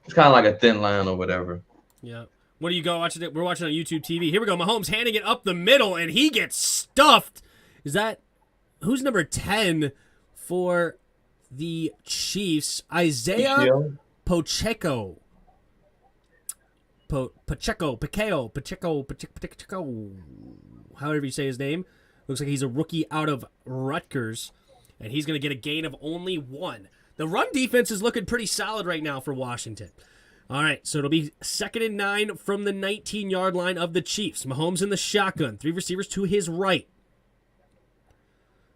it's kind of like a thin line or whatever. Yeah. What are you going watching it? We're watching on YouTube TV. Here we go. Mahomes handing it up the middle, and he gets stuffed. Is that who's number 10 for the Chiefs? Isaiah Pacheco. Pacheco. However you say his name. Looks like he's a rookie out of Rutgers, and he's going to get a gain of only 1. The run defense is looking pretty solid right now for Washington. All right, so it'll be 2nd and 9 from the 19-yard line of the Chiefs. Mahomes in the shotgun. 3 receivers to his right.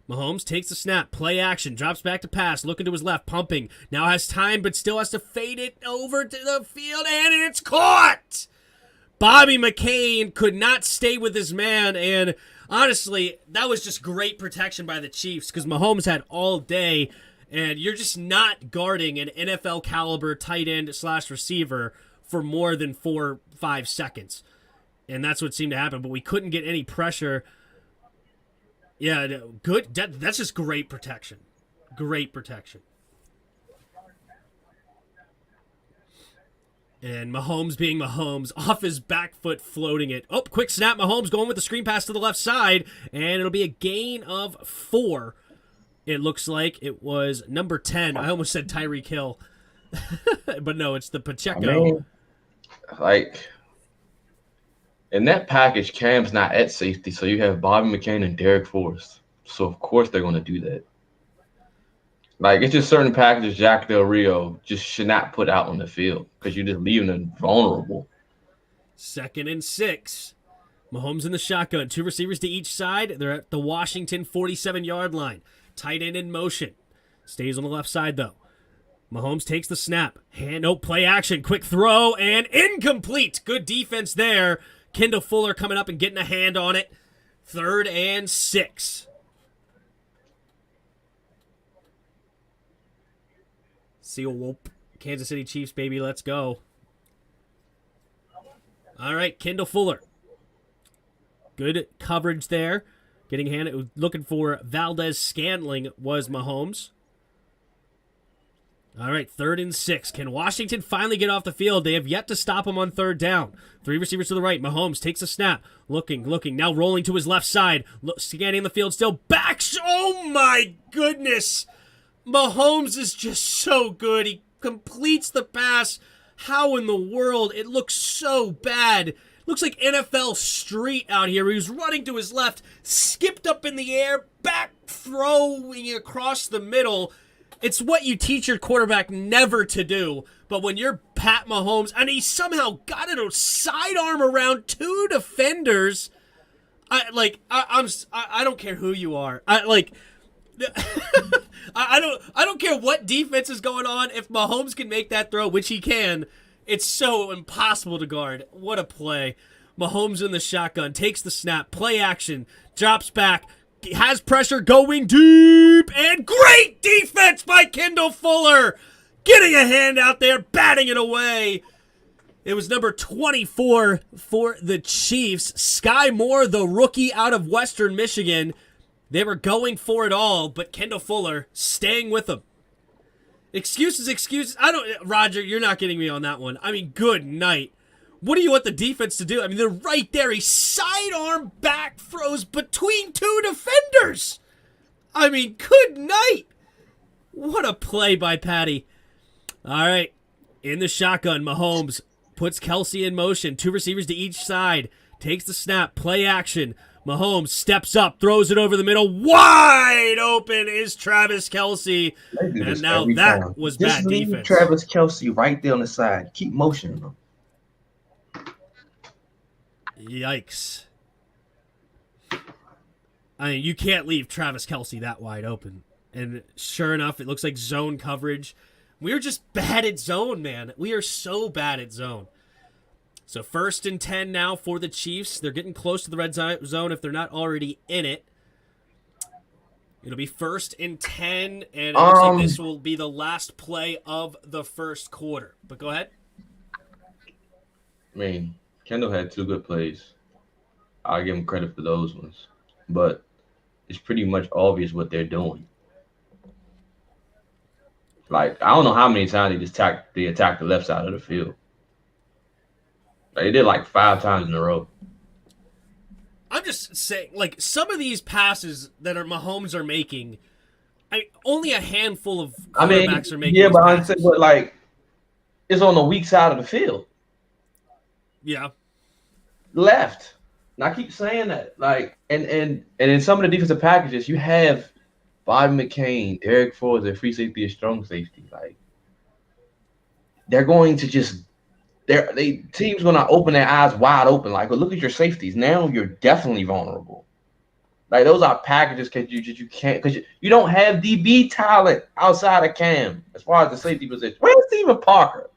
Mahomes takes the snap. Play action. Drops back to pass. Looking to his left. Pumping. Now has time, but still has to fade it over to the field, and it's caught! Bobby McCain could not stay with his man, and honestly, that was just great protection by the Chiefs because Mahomes had all day. And you're just not guarding an NFL caliber tight end / receiver for more than 4-5 seconds. And that's what seemed to happen. But we couldn't get any pressure. Yeah, good. That's just great protection. Great protection. And Mahomes being Mahomes, off his back foot, floating it. Oh, quick snap. Mahomes going with the screen pass to the left side. And it'll be a gain of 4 It looks like it was number 10. I almost said Tyreek Hill. But no, it's the Pacheco. I mean, like, in that package, Cam's not at safety, so you have Bobby McCain and Derek Forrest. So, of course, they're going to do that. Like, it's just certain packages Jack Del Rio just should not put out on the field because you're just leaving them vulnerable. 2nd and 6. Mahomes in the shotgun. 2 receivers to each side. They're at the Washington 47-yard line. Tight end in motion. Stays on the left side, though. Mahomes takes the snap. Play action. Quick throw and incomplete. Good defense there. Kendall Fuller coming up and getting a hand on it. 3rd and 6. Seal whoop. Kansas City Chiefs, baby. Let's go. All right, Kendall Fuller. Good coverage there. Getting hand, looking for Valdez Scantling was Mahomes. All right, 3rd and 6. Can Washington finally get off the field? They have yet to stop him on 3rd down. 3 receivers to the right. Mahomes takes a snap. Looking. Now rolling to his left side. Scanning the field still. Back. Oh, my goodness. Mahomes is just so good. He completes the pass. How in the world? It looks so bad. Looks like NFL Street out here. He was running to his left, skipped up in the air, back throwing across the middle. It's what you teach your quarterback never to do. But when you're Pat Mahomes, and he somehow got it a sidearm around 2 defenders, I don't care who you are. I don't care what defense is going on. If Mahomes can make that throw, which he can, it's so impossible to guard. What a play. Mahomes in the shotgun, takes the snap, play action, drops back, has pressure going deep, and great defense by Kendall Fuller. Getting a hand out there, batting it away. It was number 24 for the Chiefs. Sky Moore, the rookie out of Western Michigan. They were going for it all, but Kendall Fuller staying with them. Excuses. Roger, you're not getting me on that one. I mean, good night. What do you want the defense to do? I mean, they're right there. He sidearm back throws between 2 defenders. I mean, good night. What a play by Patty. All right. In the shotgun, Mahomes puts Kelsey in motion. 2 receivers to each side. Takes the snap. Play action. Mahomes steps up, throws it over the middle. Wide open is Travis Kelsey. And now that was bad defense. Travis Kelsey right there on the side. Keep motioning him. Yikes. I mean, you can't leave Travis Kelsey that wide open. And sure enough, it looks like zone coverage. We're just bad at zone, man. We are so bad at zone. So 1st and 10 now for the Chiefs. They're getting close to the red zone if they're not already in it. It'll be 1st and 10, and it looks like this will be the last play of the first quarter. But go ahead. I mean, Kendall had 2 good plays. I'll give him credit for those ones. But it's pretty much obvious what they're doing. Like, I don't know how many times they attacked the left side of the field. They did like 5 times in a row. I'm just saying, like, some of these passes that Mahomes are making, only a handful of quarterbacks are making. Yeah, but I'm saying, like, it's on the weak side of the field. Yeah. Left. And I keep saying that. Like, and in some of the defensive packages, you have Bobby McCain, Derek Forrest, and free safety, a strong safety. Like, they're going to just. Teams gonna open their eyes wide open. Like, well, look at your safeties. Now you're definitely vulnerable. Like, those are packages because you can't, because you don't have DB talent outside of Cam as far as the safety position. Where's Steven Parker?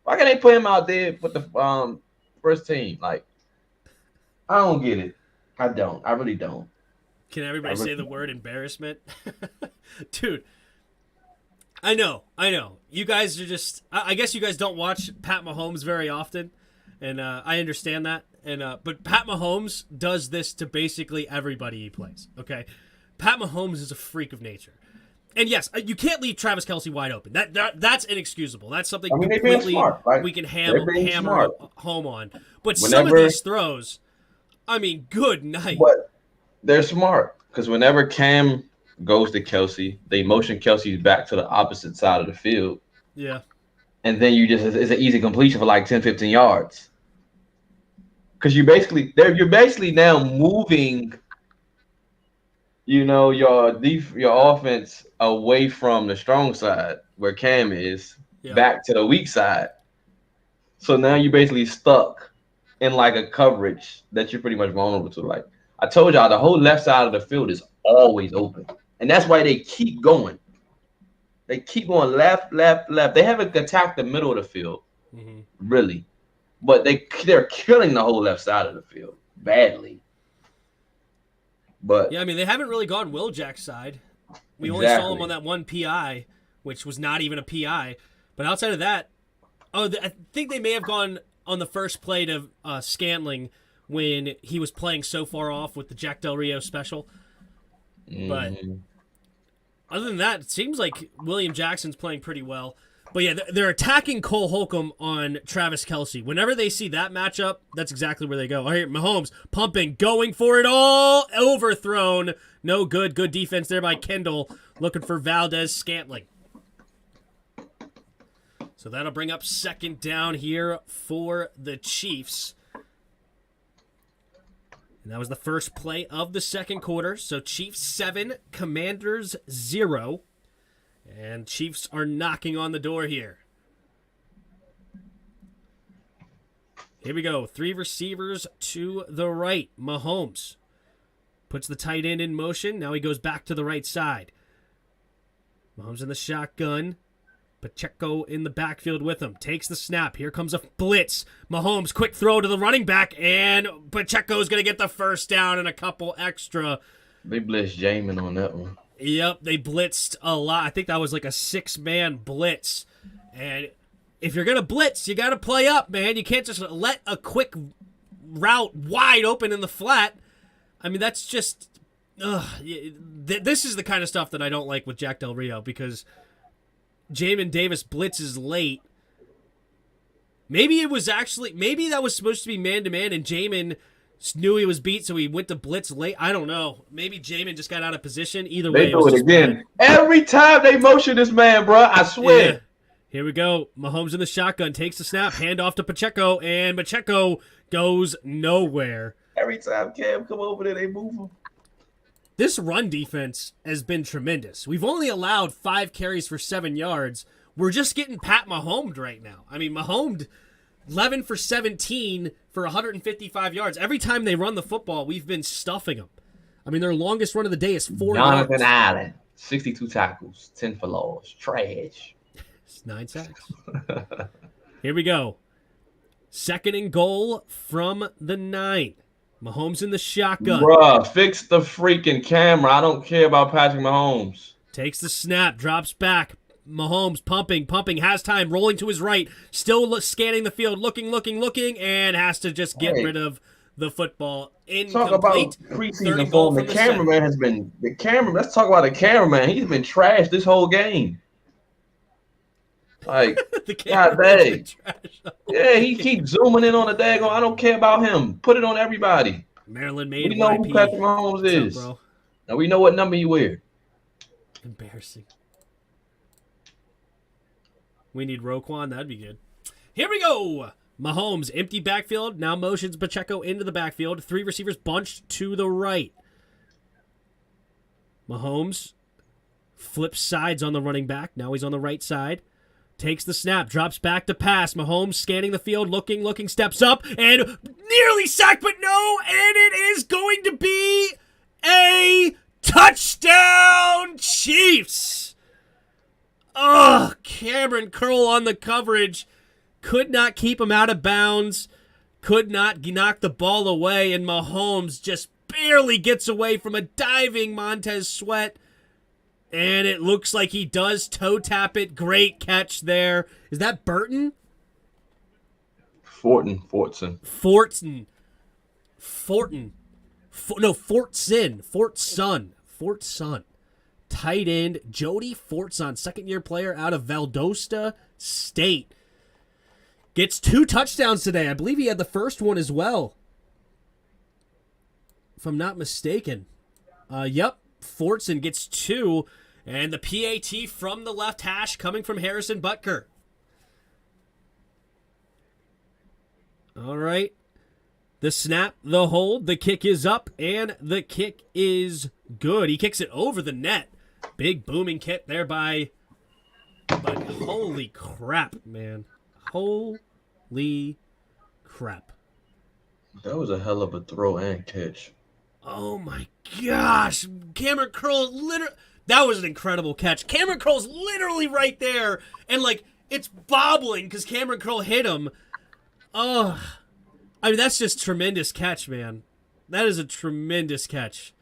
Why can't they put him out there with the first team? Like, I don't get it. I don't. I really don't. Can everybody say the word embarrassment? Dude. I know. You guys are just. I guess you guys don't watch Pat Mahomes very often, and I understand that. But Pat Mahomes does this to basically everybody he plays. Okay, Pat Mahomes is a freak of nature, and yes, you can't leave Travis Kelsey wide open. That's inexcusable. That's something completely we can hammer home on. But some of these throws, I mean, good night. But they're smart because whenever Cam goes to Kelsey. They motion Kelsey back to the opposite side of the field. Yeah. And then it's an easy completion for like 10, 15 yards. Because you're basically now moving, your offense away from the strong side where Cam is back to the weak side. So now you're basically stuck in like a coverage that you're pretty much vulnerable to. Like I told y'all, the whole left side of the field is always open. And that's why they keep going. They keep going left, left, left. They haven't attacked the middle of the field, really. But they're killing the whole left side of the field badly. But yeah, I mean, they haven't really gone Will-Jack's side. We only saw him on that one PI, which was not even a PI. But outside of that, I think they may have gone on the first play to Scantling when he was playing so far off with the Jack Del Rio special. But other than that, it seems like William Jackson's playing pretty well. But yeah, they're attacking Cole Holcomb on Travis Kelce. Whenever they see that matchup, that's exactly where they go. All right, Mahomes pumping, going for it all, overthrown. No good. Good defense there by Kendall, looking for Valdez Scantling. So that'll bring up second down here for the Chiefs. And that was the first play of the second quarter. So Chiefs 7, Commanders 0. And Chiefs are knocking on the door here. Here we go. 3 receivers to the right. Mahomes puts the tight end in motion. Now he goes back to the right side. Mahomes in the shotgun. Pacheco in the backfield with him. Takes the snap. Here comes a blitz. Mahomes, quick throw to the running back. And Pacheco's going to get the first down and a couple extra. They blitzed Jamin on that one. Yep, they blitzed a lot. I think that was like a 6-man blitz. And if you're going to blitz, you got to play up, man. You can't just let a quick route wide open in the flat. I mean, that's just... this is the kind of stuff that I don't like with Jack Del Rio because Jamin Davis blitzes late. Maybe that was supposed to be man-to-man and Jamin knew he was beat, so he went to blitz late. I don't know. Maybe Jamin just got out of position. Either way, they do it again. Every time they motion this man, bro, I swear. Yeah. Here we go. Mahomes in the shotgun, takes the snap, hand off to Pacheco, and Pacheco goes nowhere. Every time Cam come over there, they move him. This run defense has been tremendous. We've only allowed 5 carries for 7 yards. We're just getting Pat Mahomes right now. I mean, Mahomes 11 for 17 for 155 yards. Every time they run the football, we've been stuffing them. I mean, their longest run of the day is 4 yards. Jonathan Allen, 62 tackles, 10 for loss. Trash. It's 9 sacks. Here we go. 2nd and goal from the 9. Mahomes in the shotgun. Bruh, fix the freaking camera. I don't care about Patrick Mahomes. Takes the snap, drops back. Mahomes pumping, has time, rolling to his right, still scanning the field, looking, and has to just get rid of the football. Incomplete. Talk about preseason form. The cameraman has been let's talk about the cameraman. He's been trashed this whole game. Like, God dang. Yeah, he keeps zooming in on the daggone. I don't care about him. Put it on everybody. Maryland made We know who Patrick Mahomes is. Bro? Now we know what number you wear. Embarrassing. We need Roquan. That'd be good. Here we go. Mahomes, empty backfield. Now motions Pacheco into the backfield. 3 receivers bunched to the right. Mahomes flips sides on the running back. Now he's on the right side. Takes the snap, drops back to pass. Mahomes scanning the field, looking, steps up, and nearly sacked, but no, and it is going to be a touchdown, Chiefs! Ugh, Cameron Curl on the coverage. Could not keep him out of bounds. Could not knock the ball away, and Mahomes just barely gets away from a diving Montez Sweat. And it looks like he does toe tap it. Great catch there. Is that Burton? Fortson. Fortson. Tight end, Jody Fortson, second-year player out of Valdosta State. Gets 2 touchdowns today. I believe he had the first one as well, if I'm not mistaken. Yep. Fortson gets 2, and the PAT from the left hash coming from Harrison Butker. All right. The snap, the hold, the kick is up, and the kick is good. He kicks it over the net. Big booming kick there by holy crap, man. Holy crap. That was a hell of a throw and catch. Oh my gosh. Cameron Curl that was an incredible catch. Cameron Curl's literally right there, and like it's bobbling because Cameron Curl hit him. Oh, I mean, that's just tremendous catch, man. That is a tremendous catch.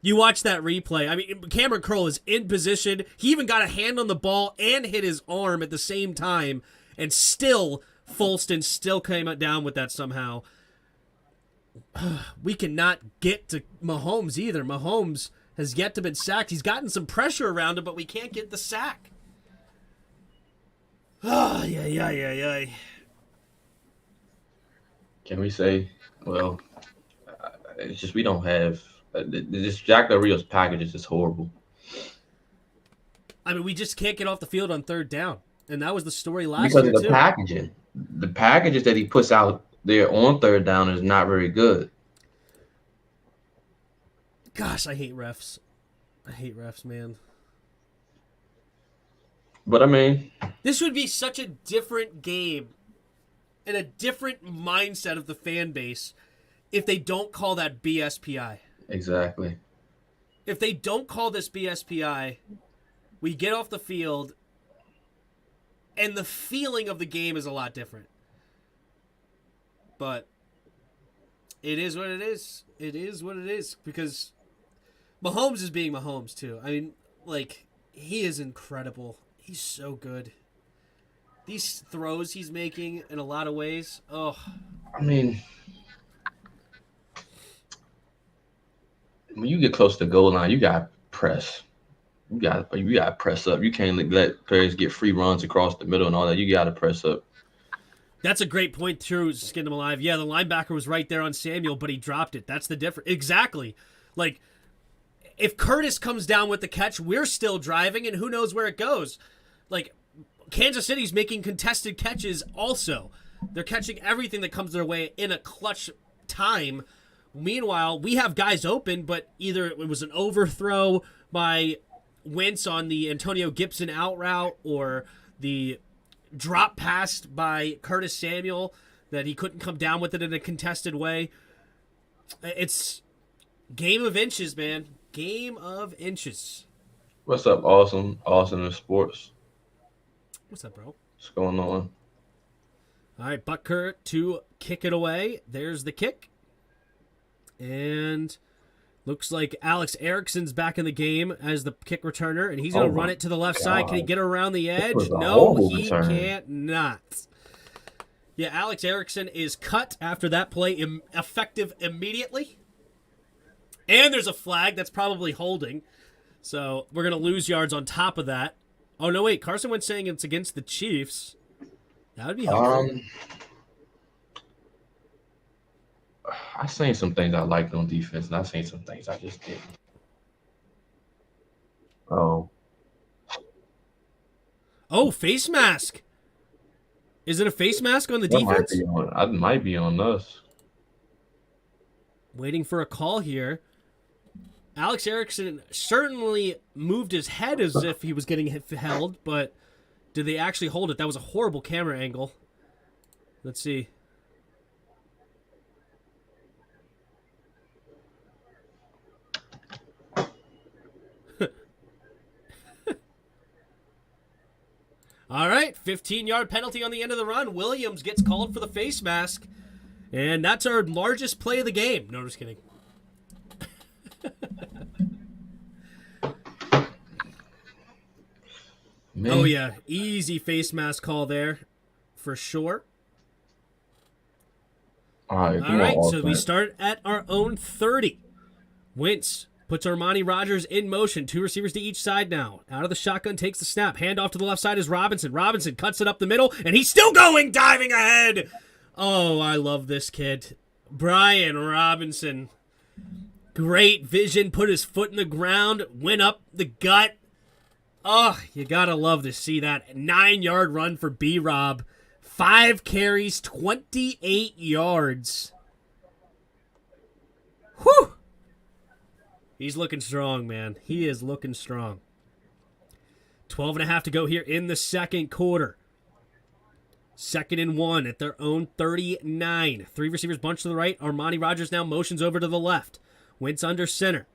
You watch that replay. I mean, Cameron Curl is in position. He even got a hand on the ball and hit his arm at the same time, and still, Folston still came down with that somehow. We cannot get to Mahomes either. Mahomes has yet to been sacked. He's gotten some pressure around him, but we can't get the sack. Oh, yeah. Can we say, well, it's just we don't have this Jack Del Rio's package is just horrible. I mean, we just can't get off the field on third down, and that was the story last because year of the too. packaging. The packages that he puts out there on third down is not very good. Gosh, I hate refs. I hate refs, man. But I mean, this would be such a different game and a different mindset of the fan base if they don't call that BSPI. Exactly. If they don't call this BSPI, we get off the field and the feeling of the game is a lot different. But it is what it is. It is what it is because Mahomes is being Mahomes too. I mean, like, he is incredible. He's so good. These throws he's making in a lot of ways. Oh, I mean, when you get close to the goal line, you got press. You got to press up. You can't let players get free runs across the middle and all that. You got to press up. That's a great point too. Skinned him alive. Yeah, the linebacker was right there on Samuel, but he dropped it. That's the difference. Exactly. Like, if Curtis comes down with the catch, we're still driving, and who knows where it goes. Like, Kansas City's making contested catches also. They're catching everything that comes their way in a clutch time. Meanwhile, we have guys open, but either it was an overthrow by Wentz on the Antonio Gibson out route or the drop pass by Curtis Samuel that he couldn't come down with it in a contested way. It's game of inches, man. Game of inches. What's up, Awesome in Sports? What's up, bro? What's going on? All right, Butker to kick it away. There's the kick. And looks like Alex Erickson's back in the game as the kick returner, and he's going to run it to the left side. Can he get around the edge? No, he can't not. Yeah, Alex Erickson is cut after that play, effective immediately. And there's a flag that's probably holding. So we're going to lose yards on top of that. Oh, no, wait. Carson Wentz saying it's against the Chiefs. That would be helpful. I've seen some things I liked on defense, and I've seen some things I just didn't. Oh, face mask. Is it a face mask on the defense? It might be on us. Waiting for a call here. Alex Erickson certainly moved his head as if he was getting held, but did they actually hold it? That was a horrible camera angle. Let's see. All right, 15-yard penalty on the end of the run. Williams gets called for the face mask, and that's our largest play of the game. No, just kidding. Oh, yeah, easy face mask call there for sure. All right, so we start at our own 30. Wentz puts Armani Rogers in motion. 2 receivers to each side now. Out of the shotgun, takes the snap. Hand off to the left side is Robinson. Robinson cuts it up the middle, and he's still going, diving ahead. Oh, I love this kid. Brian Robinson. Great vision, put his foot in the ground, went up the gut. Oh, you gotta love to see that 9-yard run for B-Rob. 5 carries, 28 yards. Whew! He's looking strong, man. He is looking strong. 12.5 to go here in the second quarter. 2nd and 1 at their own 39. 3 receivers bunched to the right. Armani Rogers now motions over to the left. Wentz under center.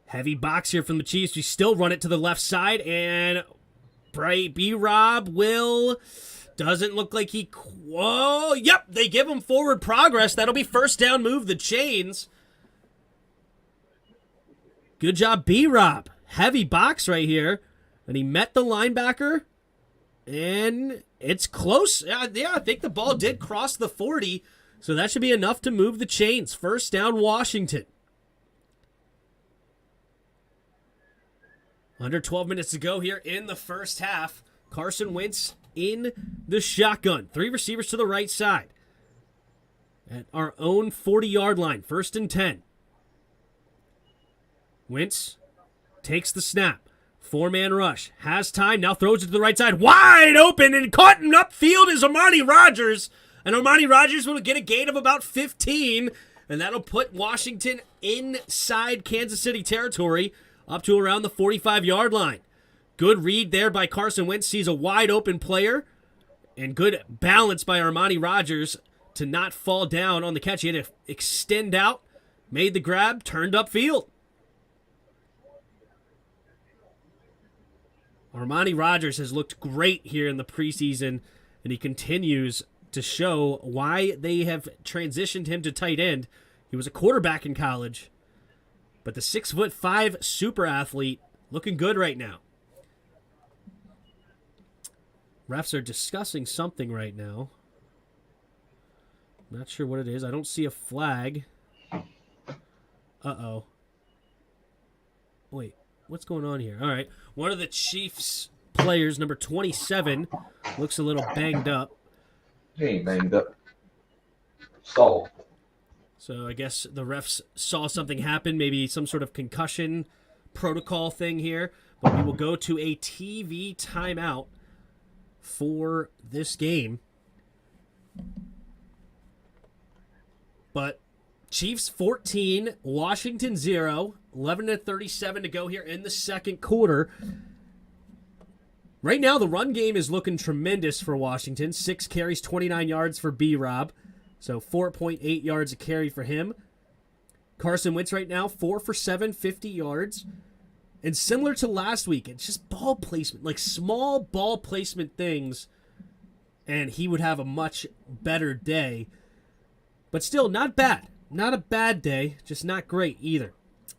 Heavy box here from the Chiefs. We still run it to the left side, and B-Rob doesn't look like he... Whoa, yep, they give him forward progress. That'll be first down, move the chains. Good job, B-Rob. Heavy box right here, and he met the linebacker, and it's close. Yeah, I think the ball did cross the 40, so that should be enough to move the chains. First down, Washington. Under 12 minutes to go here in the first half. Carson Wentz in the shotgun. 3 receivers to the right side. At our own 40-yard line. 1st and 10. Wentz takes the snap. 4-man rush. Has time. Now throws it to the right side. Wide open, and caught him upfield is Armani Rogers. And Armani Rogers will get a gain of about 15. And that'll put Washington inside Kansas City territory up to around the 45-yard line. Good read there by Carson Wentz. Sees a wide open player. And good balance by Armani Rogers to not fall down on the catch. He had to extend out. Made the grab. Turned upfield. Armani Rogers has looked great here in the preseason, and he continues to show why they have transitioned him to tight end. He was a quarterback in college, but the 6'5" super athlete looking good right now. Refs are discussing something right now. Not sure what it is. I don't see a flag. Uh-oh. Wait. What's going on here? All right. One of the Chiefs players, number 27, looks a little banged up. He ain't banged up. So I guess the refs saw something happen, maybe some sort of concussion protocol thing here. But we will go to a TV timeout for this game. But Chiefs 14, Washington 0, 11:37 to go here in the second quarter. Right now, the run game is looking tremendous for Washington. 6 carries, 29 yards for B-Rob. So 4.8 yards a carry for him. Carson Wentz right now, 4 for 7, 50 yards. And similar to last week, it's just ball placement, like small ball placement things, and he would have a much better day. But still, not bad. Not a bad day, just not great either.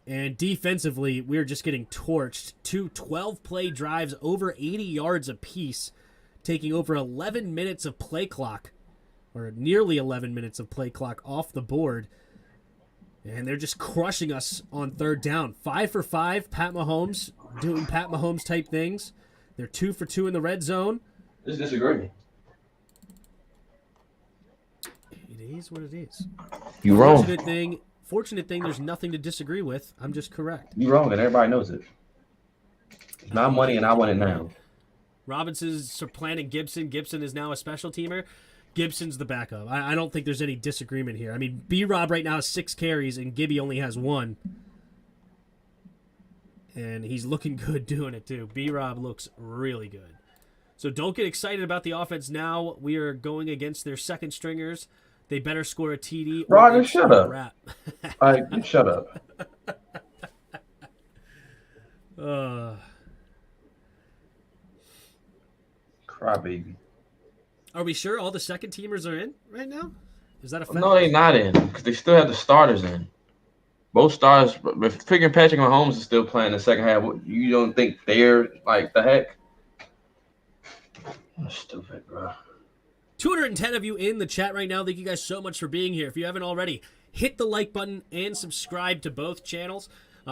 And defensively, we're just getting torched. 2 12-play drives, over 80 yards apiece, taking over 11 minutes of play clock, or nearly 11 minutes of play clock off the board. And they're just crushing us on third down. 5 for 5, Pat Mahomes, doing Pat Mahomes type things. They're 2 for 2 in the red zone. this is disagreement. It is what it is. You wrong. Fortunate thing, there's nothing to disagree with. I'm just correct. You wrong, and everybody knows it. It's not money, and I want it now. Robinson's supplanting Gibson. Gibson is now a special teamer. Gibson's the backup. I don't think there's any disagreement here. I mean, B-Rob right now has 6 carries, and Gibby only has 1. And he's looking good doing it, too. B-Rob looks really good. So don't get excited about the offense now. We are going against their second stringers. They better score a TD. Roger, shut up. All right, you shut up. Crybaby. Are we sure all the second teamers are in right now? Is that a fact? No, they're not in because they still have the starters in. Both starters, if figuring Patrick Mahomes is still playing the second half, you don't think they're like the heck? That's stupid, bro. 210 of you in the chat right now. Thank you guys so much for being here. If you haven't already, hit the like button and subscribe to both channels.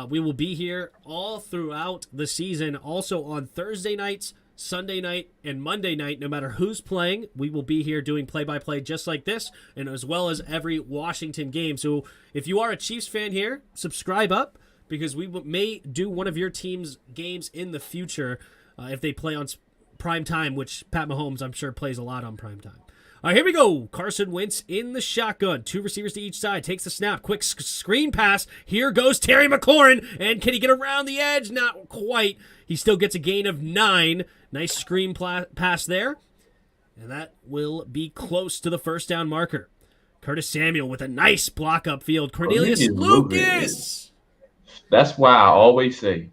We will be here all throughout the season. Also on Thursday nights, Sunday night and Monday night, no matter who's playing, we will be here doing play-by-play just like this, and as well as every Washington game. So if you are a Chiefs fan here, subscribe up, because we may do one of your team's games in the future if they play on prime time, which Pat Mahomes, I'm sure, plays a lot on prime time. All right, here we go. Carson Wentz in the shotgun. 2 receivers to each side. Takes the snap. Quick screen pass. Here goes Terry McLaurin. And can he get around the edge? Not quite. He still gets a gain of 9. Nice screen pass there. And that will be close to the first down marker. Curtis Samuel with a nice block upfield. Cornelius Lucas. That's why I always say,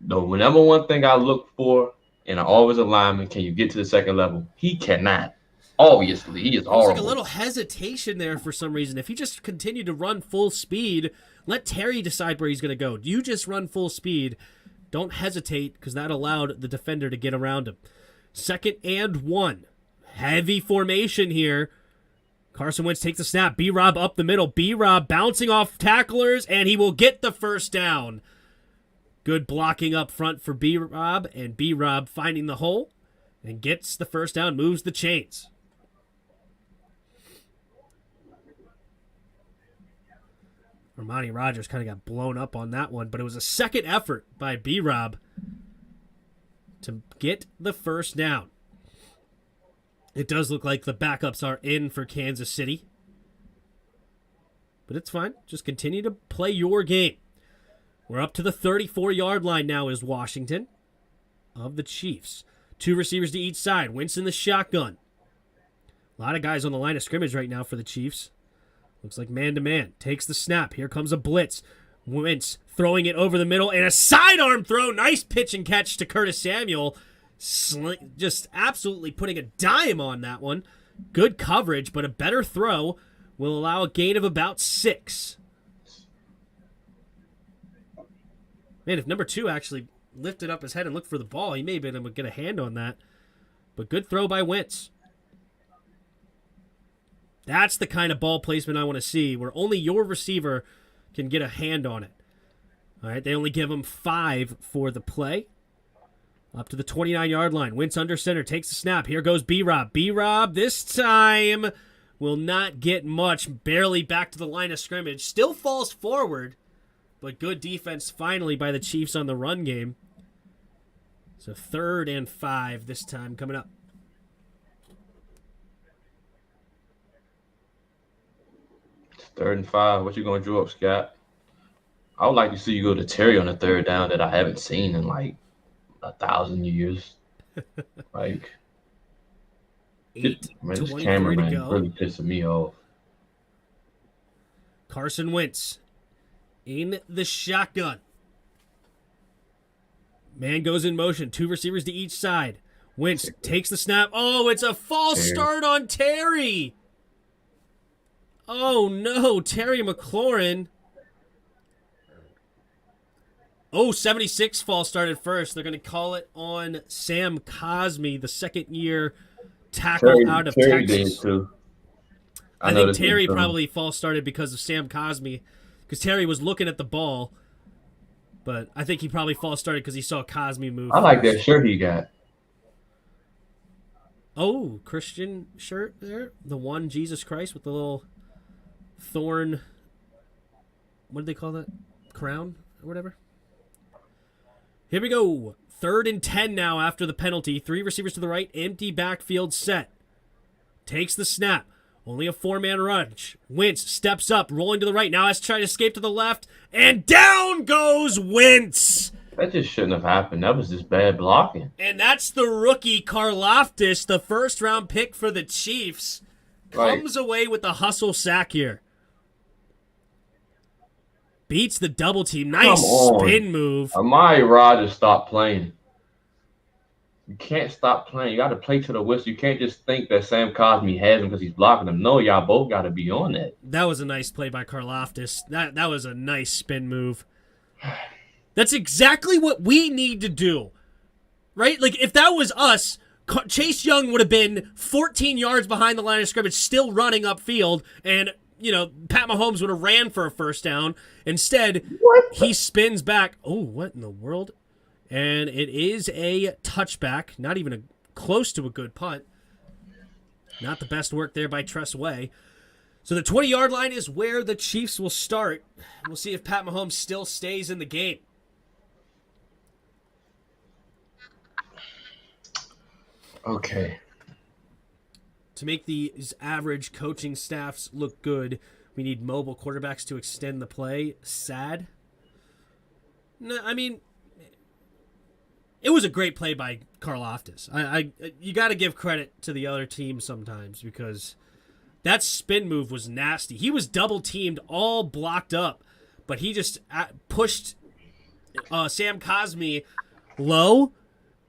the number one thing I look for in an offensive lineman, can you get to the second level? He cannot. Obviously, he is horrible. There's like a little hesitation there for some reason. If he just continued to run full speed, let Terry decide where he's going to go. You just run full speed. Don't hesitate, because that allowed the defender to get around him. 2nd and 1. Heavy formation here. Carson Wentz takes the snap. B-Rob up the middle. B-Rob bouncing off tacklers, and he will get the first down. Good blocking up front for B-Rob, and B-Rob finding the hole and gets the first down, moves the chains. Armani Rogers kind of got blown up on that one, but it was a second effort by B-Rob to get the first down. It does look like the backups are in for Kansas City, but it's fine. Just continue to play your game. We're up to the 34-yard line now is Washington of the Chiefs. 2 receivers to each side. Wentz in the shotgun. A lot of guys on the line of scrimmage right now for the Chiefs. Looks like man-to-man. Takes the snap. Here comes a blitz. Wentz throwing it over the middle, and a sidearm throw. Nice pitch and catch to Curtis Samuel. Just absolutely putting a dime on that one. Good coverage, but a better throw will allow a gain of about 6. Man, if number 2 actually lifted up his head and looked for the ball, he may have been able to get a hand on that. But good throw by Wentz. That's the kind of ball placement I want to see, where only your receiver can get a hand on it. All right, they only give him 5 for the play. Up to the 29-yard line. Wentz under center, takes the snap. Here goes B-Rob. B-Rob this time will not get much. Barely back to the line of scrimmage. Still falls forward, but good defense finally by the Chiefs on the run game. So 3rd and 5 this time coming up. It's 3rd and 5. What you going to draw up, Scott? I would like to see you go to Terry on the 3rd down that I haven't seen in like 1,000 years. Like, this cameraman really pissing me off. Carson Wentz in the shotgun. Man goes in motion. 2 receivers to each side. Wentz takes the snap. Oh, it's a false start on Terry. Oh, no. Terry McLaurin. Oh, 76 false started first. They're going to call it on Sam Cosmi, the second-year tackle out of Texas. Too. I think Terry probably false started because of Sam Cosmi, because Terry was looking at the ball, but I think he probably false started because he saw Cosmi move. I like that shirt he got. Oh, Christian shirt there. The one, Jesus Christ, with the little thorn. What did they call that? Crown or whatever? Here we go. 3rd and 10 now after the penalty. 3 receivers to the right. Empty backfield set. Takes the snap. Only a 4-man rush. Wentz steps up, rolling to the right. Now has to try to escape to the left. And down goes Wentz. That just shouldn't have happened. That was just bad blocking. And that's the rookie Karlaftis, the first-round pick for the Chiefs. Comes away with the hustle sack here. Beats the double team. Nice spin move. Amari Rogers stopped playing. You can't stop playing. You got to play to the whistle. You can't just think that Sam Cosmi has him because he's blocking him. No, y'all both got to be on that. That was a nice play by Karlaftis. That was a nice spin move. That's exactly what we need to do, right? Like, if that was us, Chase Young would have been 14 yards behind the line of scrimmage, still running upfield, and Pat Mahomes would have ran for a first down. Instead, he spins back. Oh, what in the world? And it is a touchback, not even close to a good punt. Not the best work there by Tress Way. So the 20-yard line is where the Chiefs will start. We'll see if Pat Mahomes still stays in the game. Okay. To make these average coaching staffs look good, we need mobile quarterbacks to extend the play. Sad. No, I mean, it was a great play by Karlaftis. You got to give credit to the other team sometimes because that spin move was nasty. He was double teamed, all blocked up, but he just pushed Sam Cosmi low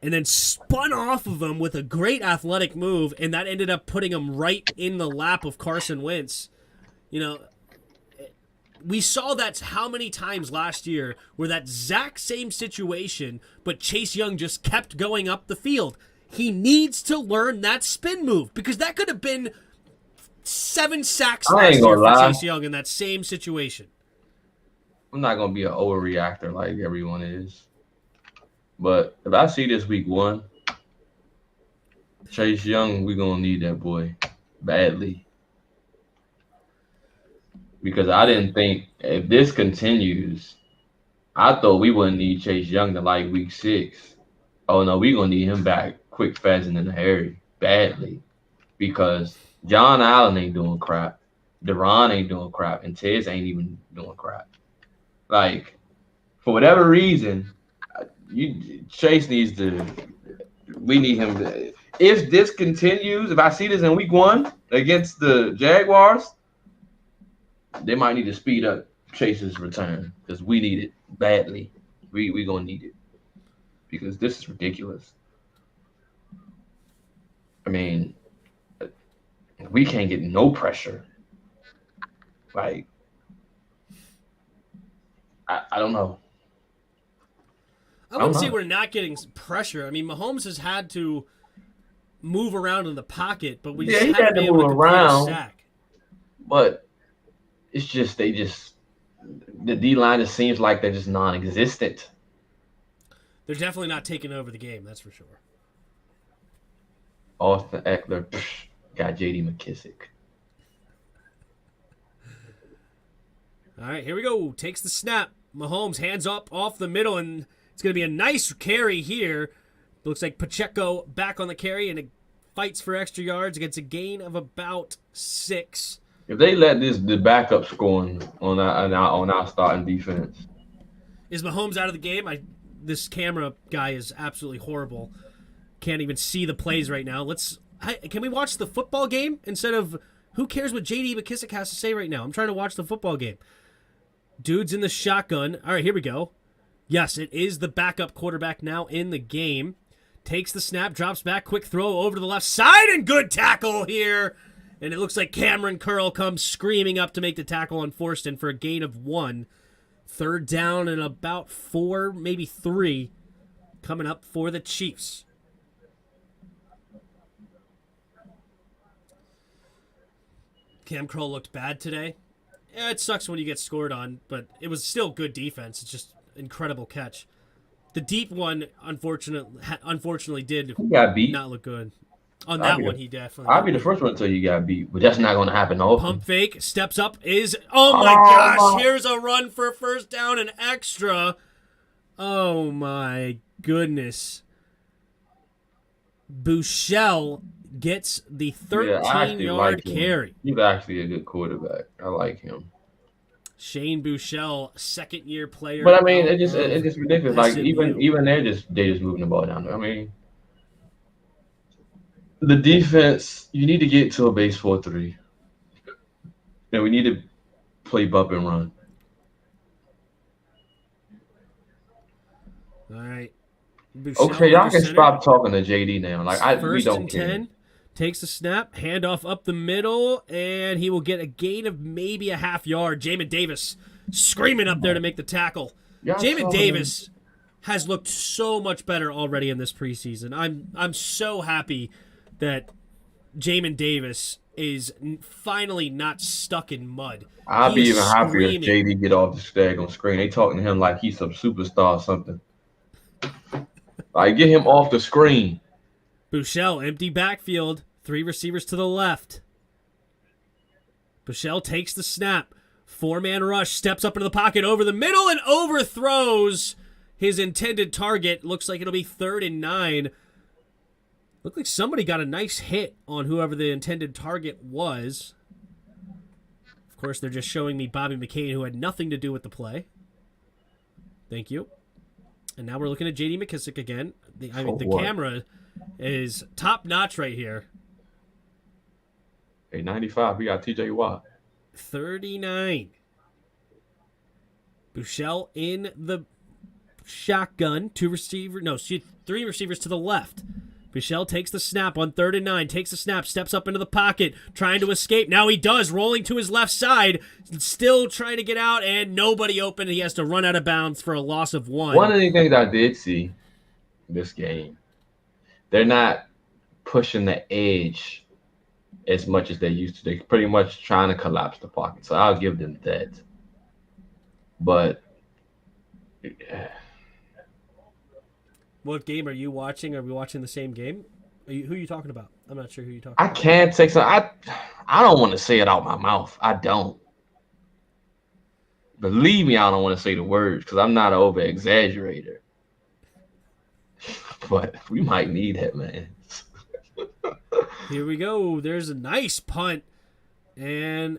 and then spun off of him with a great athletic move, and that ended up putting him right in the lap of Carson Wentz. You know, we saw that how many times last year where that exact same situation, but Chase Young just kept going up the field. He needs to learn that spin move because that could have been 7 sacks last year for Chase Young in that same situation. I'm not going to be an overreactor like everyone is. But if I see this week 1, Chase Young, we're going to need that boy badly. Because I didn't think if this continues, I thought we wouldn't need Chase Young to like week 6. Oh, no, we're going to need him back quick, fast, and in a hurry badly. Because John Allen ain't doing crap. Deron ain't doing crap. And Tez ain't even doing crap. Like, for whatever reason, Chase needs to – we need him to – if this continues, if I see this in week 1 against the Jaguars, they might need to speed up Chase's return because we need it badly. We going to need it because this is ridiculous. I mean, we can't get no pressure. Like, I don't know. I wouldn't say we're not getting pressure. I mean, Mahomes has had to move around in the pocket, but we just haven't been able to complete a sack. But it's just the D-line just seems like they're just non-existent. They're definitely not taking over the game, that's for sure. Austin Eckler got J.D. McKissick. All right, here we go. Takes the snap. Mahomes hands up off the middle, and it's going to be a nice carry here. Looks like Pacheco back on the carry, and it fights for extra yards against a gain of about 6. If they let the backup scoring on our starting defense. Is Mahomes out of the game? This camera guy is absolutely horrible. Can't even see the plays right now. Can we watch the football game instead of who cares what J.D. McKissick has to say right now? I'm trying to watch the football game. Dude's in the shotgun. All right, here we go. Yes, it is the backup quarterback now in the game. Takes the snap, drops back, quick throw over to the left side, and good tackle here. And it looks like Cameron Curl comes screaming up to make the tackle on Forston for a gain of 1. 3rd down and about 4, maybe 3, coming up for the Chiefs. Cam Curl looked bad today. Yeah, it sucks when you get scored on, but it was still good defense. It's just incredible catch. The deep one, unfortunately, did not look good. On that one, he definitely. I'll be the first one to tell you got beat, but that's not going to happen often. Pump fake, steps up, oh my gosh, here's a run for 1st down and extra. Oh my goodness. Bouchel gets the 13-yard carry. He's actually a good quarterback. I like him. Shane Bouchel, 2nd-year player. But I mean, it's just ridiculous. Like even they're just moving the ball down there. I mean, the defense, you need to get to a base 4-3. And we need to play bump and run. All right. Bouchel, okay, y'all can stop talking to JD now. Like we don't care. 10, takes the snap, handoff up the middle, and he will get a gain of maybe a half yard. Jamin Davis screaming up there to make the tackle. Jamin Davis has looked so much better already in this preseason. I'm so happy that Jamin Davis is finally not stuck in mud. I'd be even happier if JD get off the stag on screen. They talking to him like he's some superstar or something. Like, get him off the screen. Buechele, empty backfield. 3 receivers to the left. Buechele takes the snap. 4-man rush, steps up into the pocket over the middle and overthrows his intended target. Looks like it'll be 3rd and 9. Looked like somebody got a nice hit on whoever the intended target was. Of course, they're just showing me Bobby McCain, who had nothing to do with the play. Thank you. And now we're looking at J.D. McKissick again. The camera is top-notch right here. Hey, 95, we got T.J. Watt. 39. Buechele in the shotgun. 3 receivers to the left. Buechele takes the snap on 3rd and 9. Takes the snap, steps up into the pocket, trying to escape. Now he does, rolling to his left side. Still trying to get out, and nobody open. He has to run out of bounds for a loss of 1. One of the things I did see this game, they're not pushing the edge as much as they used to. They're pretty much trying to collapse the pocket. So I'll give them that. But what game are you watching? Are we watching the same game? Who are you talking about? I'm not sure who you're talking I about. can't take some. I don't want to say it out my mouth. I don't. Believe me, I don't want to say the words because I'm not an over exaggerator. But we might need it, man. Here we go. There's a nice punt. And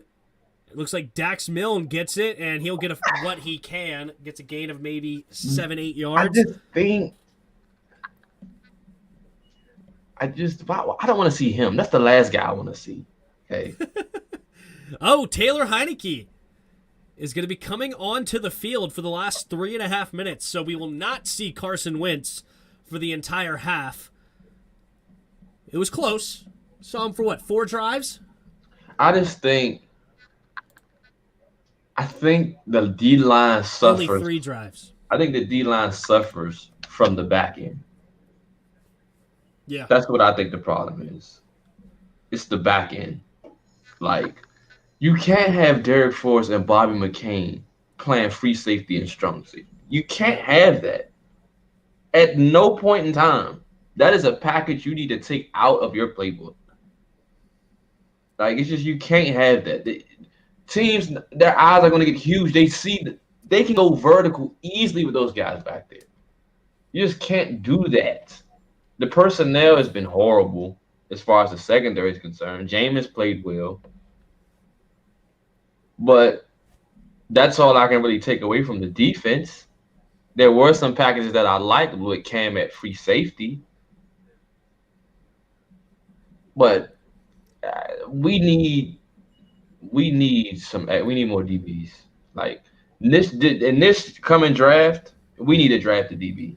it looks like Dax Milne gets it, and he'll get what he can. Gets a gain of maybe 7-8 yards. I don't want to see him. That's the last guy I want to see. Okay. Oh, Taylor Heineke is going to be coming onto the field for the last 3.5 minutes, so we will not see Carson Wentz for the entire half. It was close. Saw him for what, 4 drives? I think the D-line suffers. Only 3 drives. I think the D-line suffers from the back end. Yeah. That's what I think the problem is. It's the back end. Like, you can't have Derek Forrest and Bobby McCain playing free safety and strong safety. You can't have that. At no point in time. That is a package you need to take out of your playbook. Like, it's just, you can't have that. Teams, their eyes are going to get huge. They can go vertical easily with those guys back there. You just can't do that. The personnel has been horrible as far as the secondary is concerned. Jameis played well. But that's all I can really take away from the defense. There were some packages that I liked with Cam at free safety. But we need more DBs. Like in this coming draft, we need to draft a DB.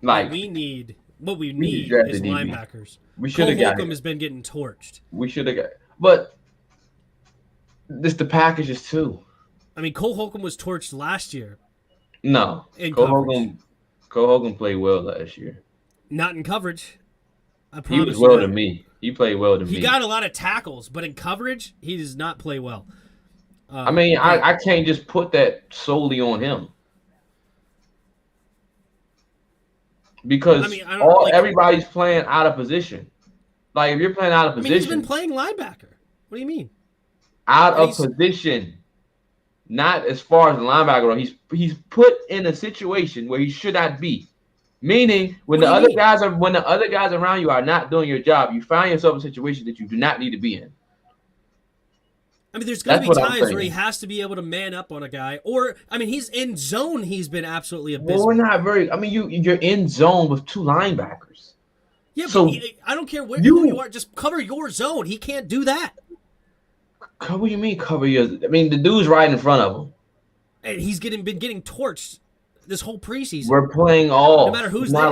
Like what we need is linebackers. We should have got. Holcomb has been getting torched. We should have got, but this the packages too. I mean, Cole Holcomb was torched last year. No, Cole Holcomb played well last year. Not in coverage. I promise. He was well to me. He played well to me. He got a lot of tackles, but in coverage, he does not play well. I can't just put that solely on him. Because everybody's playing out of position. Like, if you're playing out of position. He's been playing linebacker. What do you mean? Out of position. Not as far as the linebacker. He's put in a situation where he should not be. Meaning, when the other guys around you are not doing your job, you find yourself in a situation that you do not need to be in. I mean, there's going to be times where he has to be able to man up on a guy. Or, he's in zone. He's been absolutely abysmal. Well, we're not very – you're in zone with 2 linebackers. Yeah, so, but I don't care who you are. Just cover your zone. He can't do that. What do you mean cover your – the dude's right in front of him. And he's been getting torched this whole preseason. We're playing all. No matter who's there.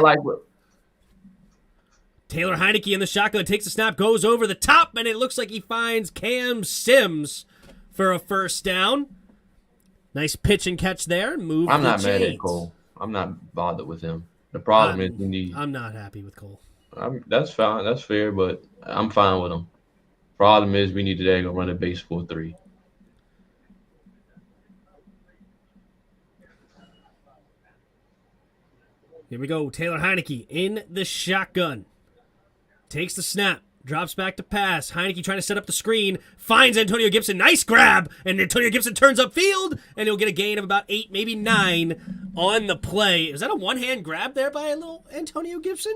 Taylor Heineke in the shotgun takes a snap, goes over the top, and it looks like he finds Cam Sims for a first down. Nice pitch and catch there. I'm not mad at Cole. I'm not bothered with him. The problem is we need. I'm not happy with Cole. That's fine. That's fair, but I'm fine with him. Problem is we need today to run a base 4-3. Here we go. Taylor Heineke in the shotgun. Takes the snap. Drops back to pass. Heineke trying to set up the screen. Finds Antonio Gibson. Nice grab. And Antonio Gibson turns upfield. And he'll get a gain of about 8, maybe 9 on the play. Is that a one-hand grab there by a little Antonio Gibson?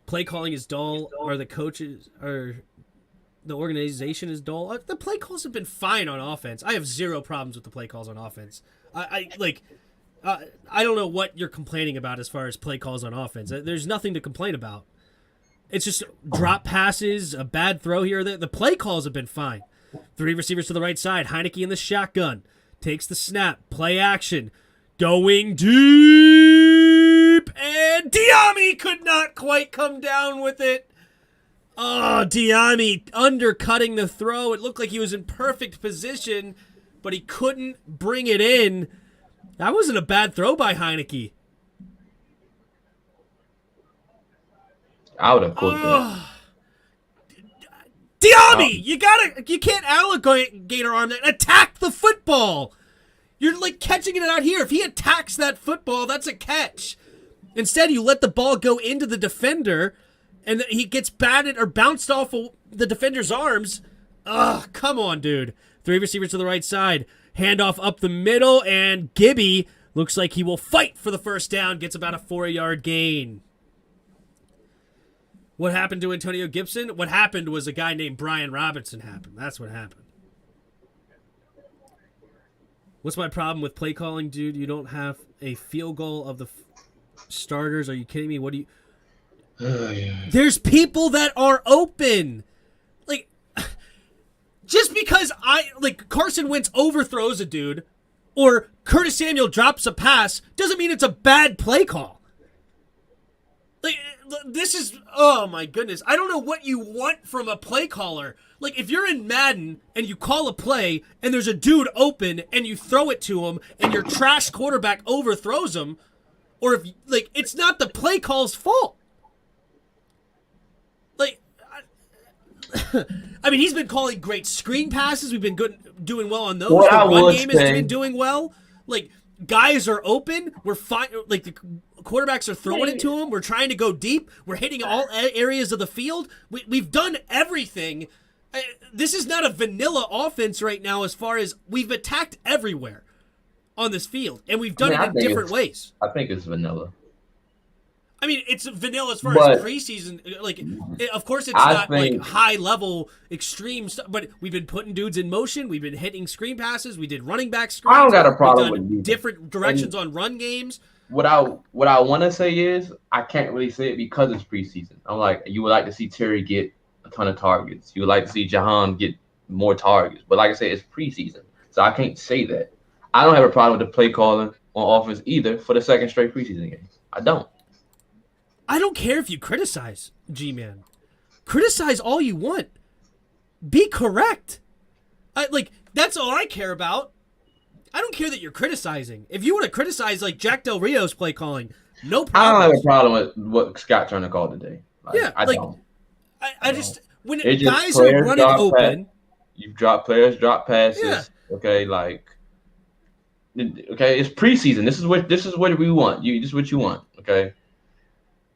Play calling is dull. Or the coaches... or the organization is dull. The play calls have been fine on offense. I have zero problems with the play calls on offense. I don't know what you're complaining about as far as play calls on offense. There's nothing to complain about. It's just drop passes, a bad throw here or there. The play calls have been fine. 3 receivers to the right side. Heineke in the shotgun. Takes the snap. Play action. Going deep. And Diami could not quite come down with it. Oh, Diami undercutting the throw. It looked like he was in perfect position, but he couldn't bring it in. That wasn't a bad throw by Heineke. I would have caught that. Diami, you can't alligator arm that. Attack the football. You're like catching it out here. If he attacks that football, that's a catch. Instead, you let the ball go into the defender, and he gets batted or bounced off of the defender's arms. Ugh, come on, dude. 3 receivers to the right side. Handoff up the middle, and Gibby looks like he will fight for the first down. Gets about a 4-yard gain. What happened to Antonio Gibson? What happened was a guy named Brian Robinson happened. That's what happened. What's my problem with play calling, dude? You don't have a field goal of the starters. Are you kidding me? What do you... Yeah. There's people that are open. Like, just because Carson Wentz overthrows a dude or Curtis Samuel drops a pass doesn't mean it's a bad play call. Like, this is, oh my goodness. I don't know what you want from a play caller. Like, if you're in Madden and you call a play and there's a dude open and you throw it to him and your trash quarterback overthrows him, or if, like, it's not the play call's fault. Like, I mean, he's been calling great screen passes. We've been doing well on those. The run game has been doing well. Like, guys are open. We're fine. Like, the quarterbacks are throwing it to him. We're trying to go deep. We're hitting all areas of the field. We've done everything. This is not a vanilla offense right now as far as we've attacked everywhere on this field, and we've done it in different ways. I think it's vanilla. I mean, it's vanilla as far as preseason. Like, of course, it's not like high-level, extreme stuff, but we've been putting dudes in motion. We've been hitting screen passes. We did running back screens. I don't got a problem with different directions on run games. What I want to say is I can't really say it because it's preseason. I'm like, you would like to see Terry get a ton of targets. You would like to see Jahan get more targets. But like I said, it's preseason, so I can't say that. I don't have a problem with the play calling on offense either for the second straight preseason game. I don't. I don't care if you criticize, G-Man. Criticize all you want. Be correct. That's all I care about. I don't care that you're criticizing. If you want to criticize, like, Jack Del Rio's play calling, no problem. I don't have a problem with what Scott Turner called today. I don't. I just, when guys are running open. You've dropped players, drop passes. Yeah. Okay, it's preseason. This is what we want. This is what you want, okay?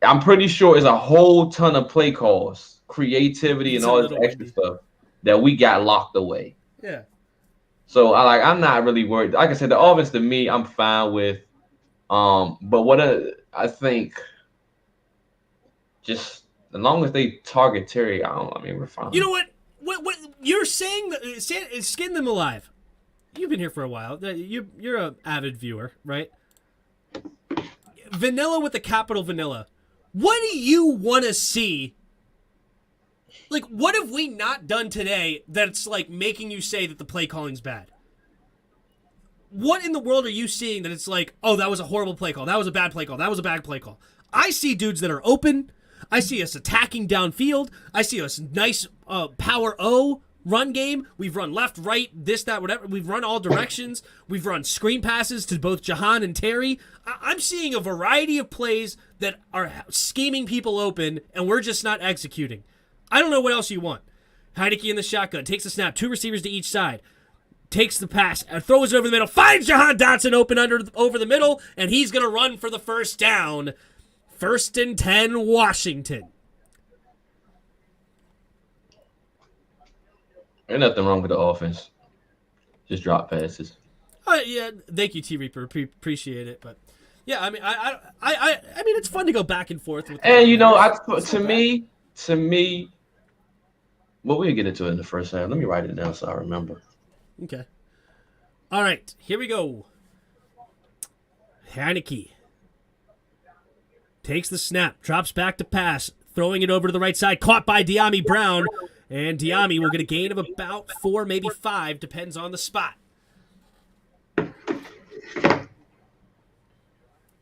I'm pretty sure it's a whole ton of play calls, creativity, and all this extra stuff that we got locked away. Yeah. So I'm not really worried. Like I said, the offense to me, I'm fine with. But what I think, just as long as they target Terry, we're fine. You know what? What you're saying? Skin them alive. You've been here for a while. You're an avid viewer, right? Vanilla with the capital vanilla. What do you want to see? Like, what have we not done today that's, like, making you say that the play calling's bad? What in the world are you seeing that it's like, oh, that was a horrible play call. That was a bad play call. That was a bad play call. I see dudes that are open. I see us attacking downfield. I see us nice power O run game. We've run left, right, this, that, whatever. We've run all directions. We've run screen passes to both Jahan and Terry. I'm seeing a variety of plays that are scheming people open, and we're just not executing. I don't know what else you want. Heineke in the shotgun. Takes a snap. 2 receivers to each side. takes the pass, throws it over the middle, finds Jahan Dotson open over the middle, and he's going to run for the first down. 1st and 10, Washington. Ain't nothing wrong with the offense. Just drop passes. Yeah, thank you, T Reaper. Appreciate it, but yeah, I mean, I mean, it's fun to go back and forth with. And to me, well, we'll get into it in the first half. Let me write it down so I remember. Okay. All right, here we go. Heineke takes the snap, drops back to pass, throwing it over to the right side, caught by Dyami Brown, and Dyami will get a gain of about 4, maybe 5, depends on the spot.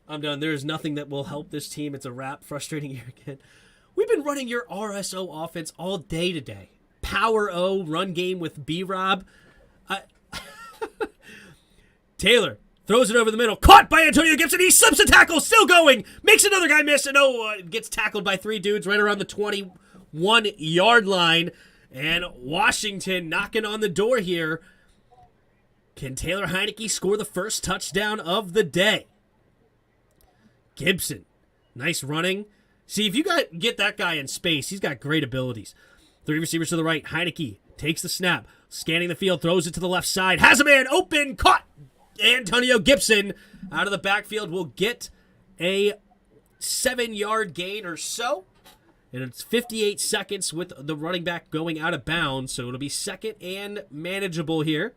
I'm done. There is nothing that will help this team. It's a wrap. Frustrating year again. We've been running your RSO offense all day today. Power O, run game with B-Rob. Taylor throws it over the middle. Caught by Antonio Gibson. He slips a tackle. Still going. Makes another guy miss. And gets tackled by 3 dudes right around the 21-yard line. And Washington knocking on the door here. Can Taylor Heineke score the first touchdown of the day? Gibson. Nice running. See, if you get that guy in space, he's got great abilities. 3 receivers to the right. Heineke takes the snap. Scanning the field. Throws it to the left side. Has a man open. Caught. Antonio Gibson out of the backfield will get a 7-yard gain or so. And it's 58 seconds with the running back going out of bounds. So it'll be 2nd and manageable here.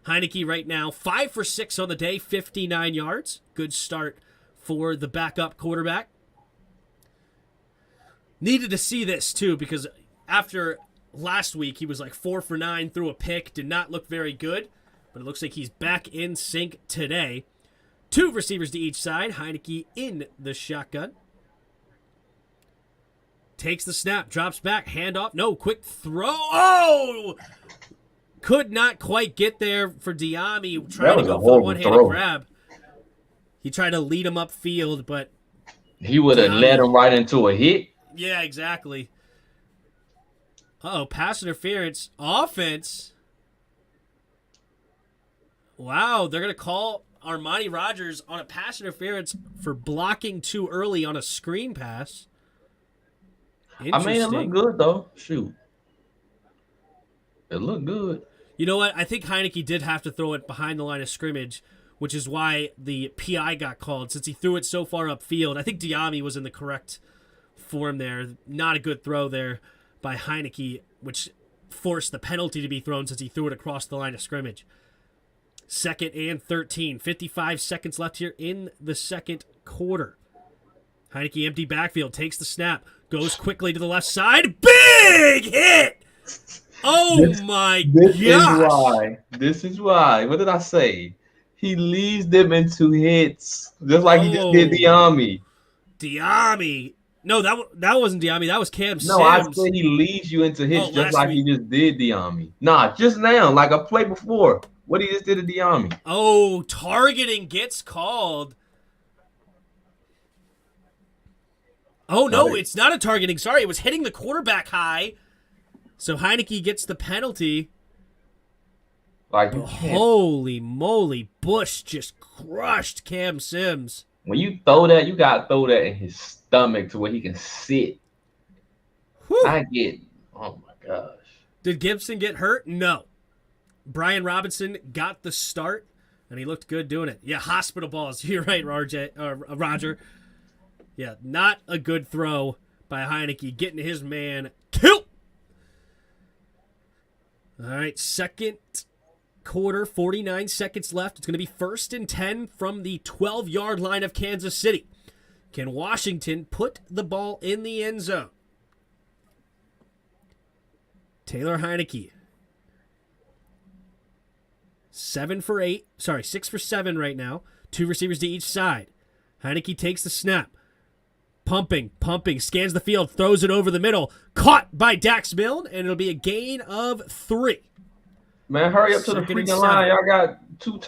Heineke right now 5 for 6 on the day. 59 yards. Good start for the backup quarterback. Needed to see this too, because after last week he was like 4 for 9, threw a pick, did not look very good, but it looks like he's back in sync today. 2 receivers to each side. Heineke in the shotgun. Takes the snap, drops back, handoff. No, quick throw. Oh! Could not quite get there for Dyami. Trying to go for a one-handed grab. He tried to lead him upfield, but he would have led him right into a hit. Yeah, exactly. Pass interference. Offense. Wow, they're going to call Armani Rogers on a pass interference for blocking too early on a screen pass. I mean, it looked good, though. Shoot. It looked good. You know what? I think Heineke did have to throw it behind the line of scrimmage, which is why the PI got called, since he threw it so far upfield. I think Dyami was in the correct form there. Not a good throw there by Heineke, which forced the penalty to be thrown since he threw it across the line of scrimmage. 2nd and 13. 55 seconds left here in the second quarter. Heineke empty backfield, takes the snap, goes quickly to the left side. Big hit! Oh my gosh! This is why. What did I say? He leads them into hits, just like he just did Dyami. Dyami. No, that wasn't Dyami. That was Cam Sims. No, I said he leads you into hits just like he just did Dyami. Nah, just now, like a play before. What he just did to Dyami. Oh, targeting gets called. Oh, no, it's not a targeting. Sorry, it was hitting the quarterback high. So Heineke gets the penalty. Like, holy moly, Bush just crushed Cam Sims. When you throw that, you got to throw that in his stomach to where he can sit. Whew. Oh my gosh. Did Gibson get hurt? No. Brian Robinson got the start, and he looked good doing it. Yeah, hospital balls. You're right, Roger. Yeah, not a good throw by Heineke, getting his man killed. All right, second quarter, 49 seconds left. It's going to be 1st and 10 from the 12-yard line of Kansas City. Can Washington put the ball in the end zone? Taylor Heineke. 6 for 7 right now. 2 receivers to each side. Heineke takes the snap. Pumping, scans the field, throws it over the middle. Caught by Dax Milne, and it'll be a gain of 3. Man, hurry up to the freaking line. Y'all got 3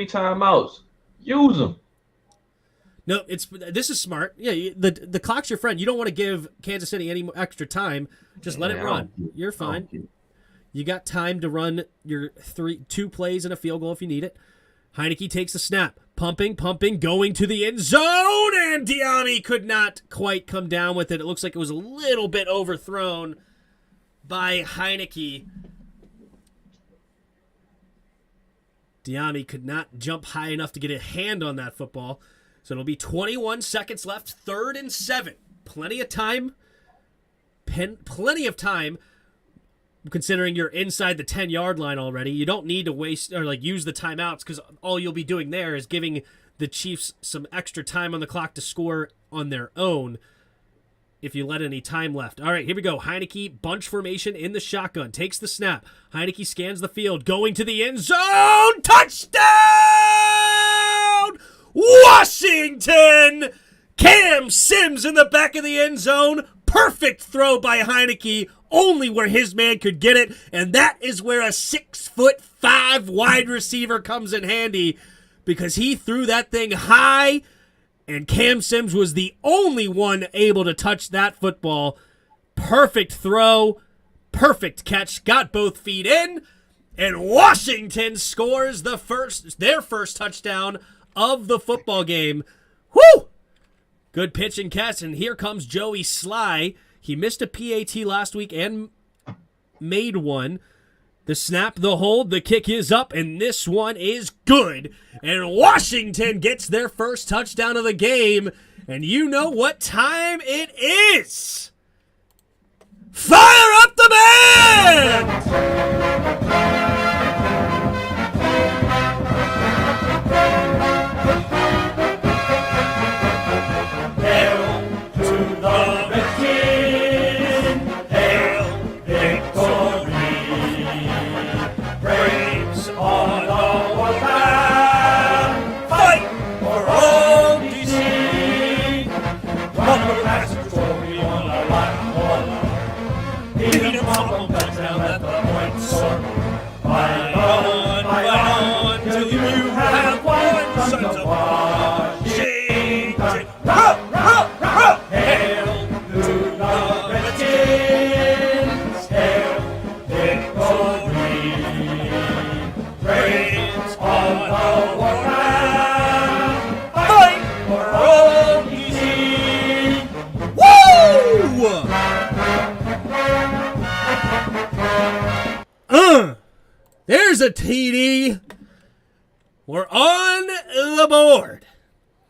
timeouts. Use them. No, this is smart. Yeah, the clock's your friend. You don't want to give Kansas City any extra time. Just let it run. You're fine. You got time to run your 2 plays and a field goal if you need it. Heineke takes the snap. Pumping, going to the end zone, and Diami could not quite come down with it. It looks like it was a little bit overthrown by Heineke. Diami could not jump high enough to get a hand on that football. So it'll be 21 seconds left, 3rd and 7. Plenty of time. Plenty of time. Considering you're inside the 10-yard line already, you don't need to waste or use the timeouts, because all you'll be doing there is giving the Chiefs some extra time on the clock to score on their own if you let any time left. All right, here we go. Heineke, bunch formation in the shotgun, takes the snap. Heineke scans the field, going to the end zone. Touchdown! Washington! Cam Sims in the back of the end zone. Perfect throw by Heineke, only where his man could get it, and that is where a 6'5" wide receiver comes in handy, because he threw that thing high, and Cam Sims was the only one able to touch that football. Perfect throw, perfect catch, got both feet in, and Washington scores their first touchdown of the football game. Woo! Good pitch and catch, and here comes Joey Sly. He missed a PAT last week and made one. The snap, the hold, the kick is up, and this one is good. And Washington gets their first touchdown of the game, and you know what time it is. Fire up the band! There's a TD. We're on the board.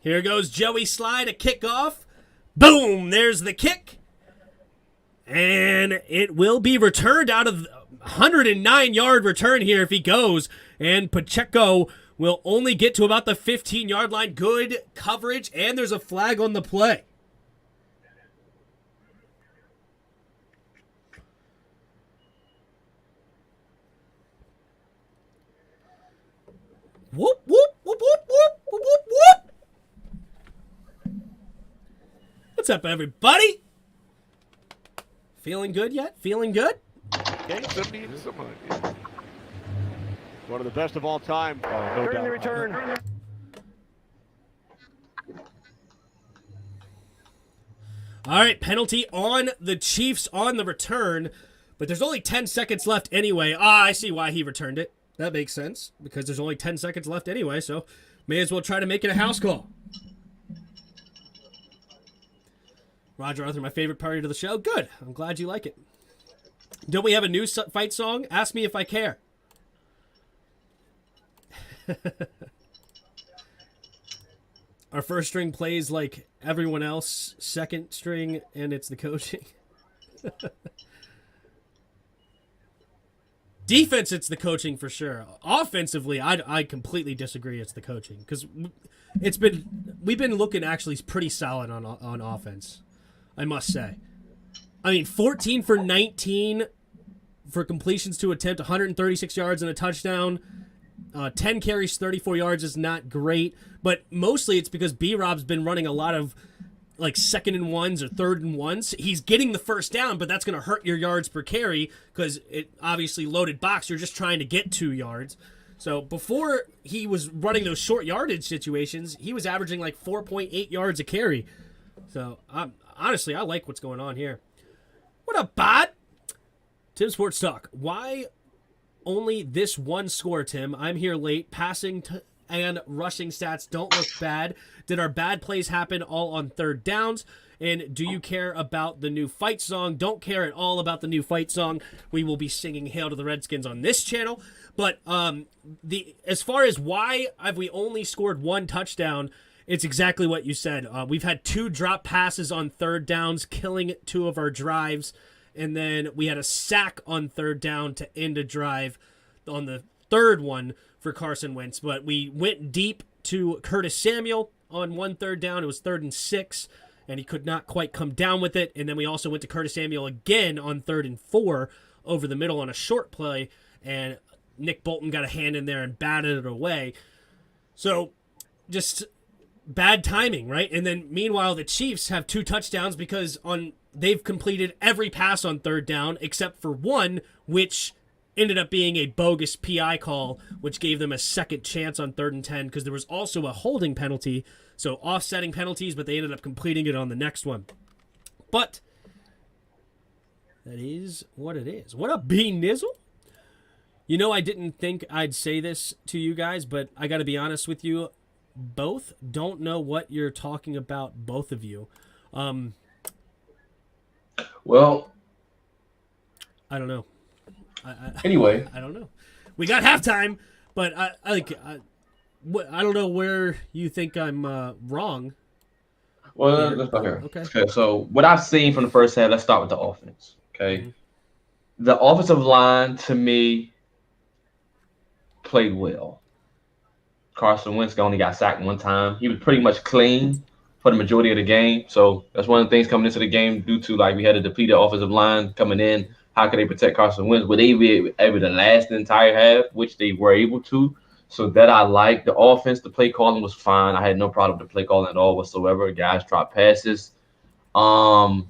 Here goes Joey Sly to kick off. Boom, there's the kick. And it will be returned out of 109-yard return here if he goes. And Pacheco will only get to about the 15-yard line. Good coverage, and there's a flag on the play. Whoop, whoop, whoop, whoop, whoop, whoop, whoop, whoop. What's up, everybody? Feeling good yet? Feeling good? Game 70 some yeah. One of the best of all time. No doubt. The return. All right, penalty on the Chiefs on the return, but there's only 10 seconds left anyway. I see why he returned it. That makes sense, because there's only 10 seconds left anyway, so may as well try to make it a house call. Roger Arthur, my favorite party to the show. Good. I'm glad you like it. Don't we have a new fight song? Ask me if I care. Our first string plays like everyone else, second string, and it's the coaching. Defense, it's the coaching for sure. Offensively, I completely disagree. It's the coaching, because we've been looking actually pretty solid on offense, I must say. I mean, 14 for 19 for completions to attempt, 136 yards and a touchdown. 10 carries, 34 yards is not great, but mostly it's because B-Rob's been running a lot of like 2nd and 1s or 3rd and 1s. He's getting the first down, but that's going to hurt your yards per carry because it obviously loaded box. You're just trying to get 2 yards. So before he was running those short yardage situations, he was averaging like 4.8 yards a carry. So honestly, I like what's going on here. What up, bot? Tim Sports Talk. Why only this one score, Tim? I'm here late. Passing and rushing stats don't look bad. Did our bad plays happen all on third downs? And do you care about the new fight song? Don't care at all about the new fight song. We will be singing Hail to the Redskins on this channel. But as far as why have we only scored one touchdown, it's exactly what you said. We've had 2 drop passes on third downs, killing 2 of our drives. And then we had a sack on third down to end a drive on the third one for Carson Wentz. But we went deep to Curtis Samuel on 1 third down. It was 3rd and 6, and he could not quite come down with it. And then we also went to Curtis Samuel again on 3rd and 4 over the middle on a short play, and Nick Bolton got a hand in there and batted it away. So just bad timing, right? And then meanwhile, the Chiefs have 2 touchdowns because they've completed every pass on third down except for one, which ended up being a bogus PI call, which gave them a second chance on 3rd and 10 because there was also a holding penalty, so offsetting penalties, but they ended up completing it on the next one. But that is what it is. What up, B Nizzle? You know, I didn't think I'd say this to you guys, but I got to be honest with you. Both don't know what you're talking about, both of you. Well, I don't know. anyway, I don't know. We got halftime, but I don't know where you think I'm wrong. well, let's go here. Okay. So what I've seen from the first half, let's start with the offense. Okay. Mm-hmm. The offensive line, to me, played well. Carson Wentz only got sacked 1 time. He was pretty much clean for the majority of the game. So that's one of the things coming into the game due to, like, we had a depleted offensive line coming in. How could they protect Carson Wentz? Would they be able to last the entire half, which they were able to? So that I like. The offense, the play calling was fine. I had no problem with the play calling at all whatsoever. Guys dropped passes. Like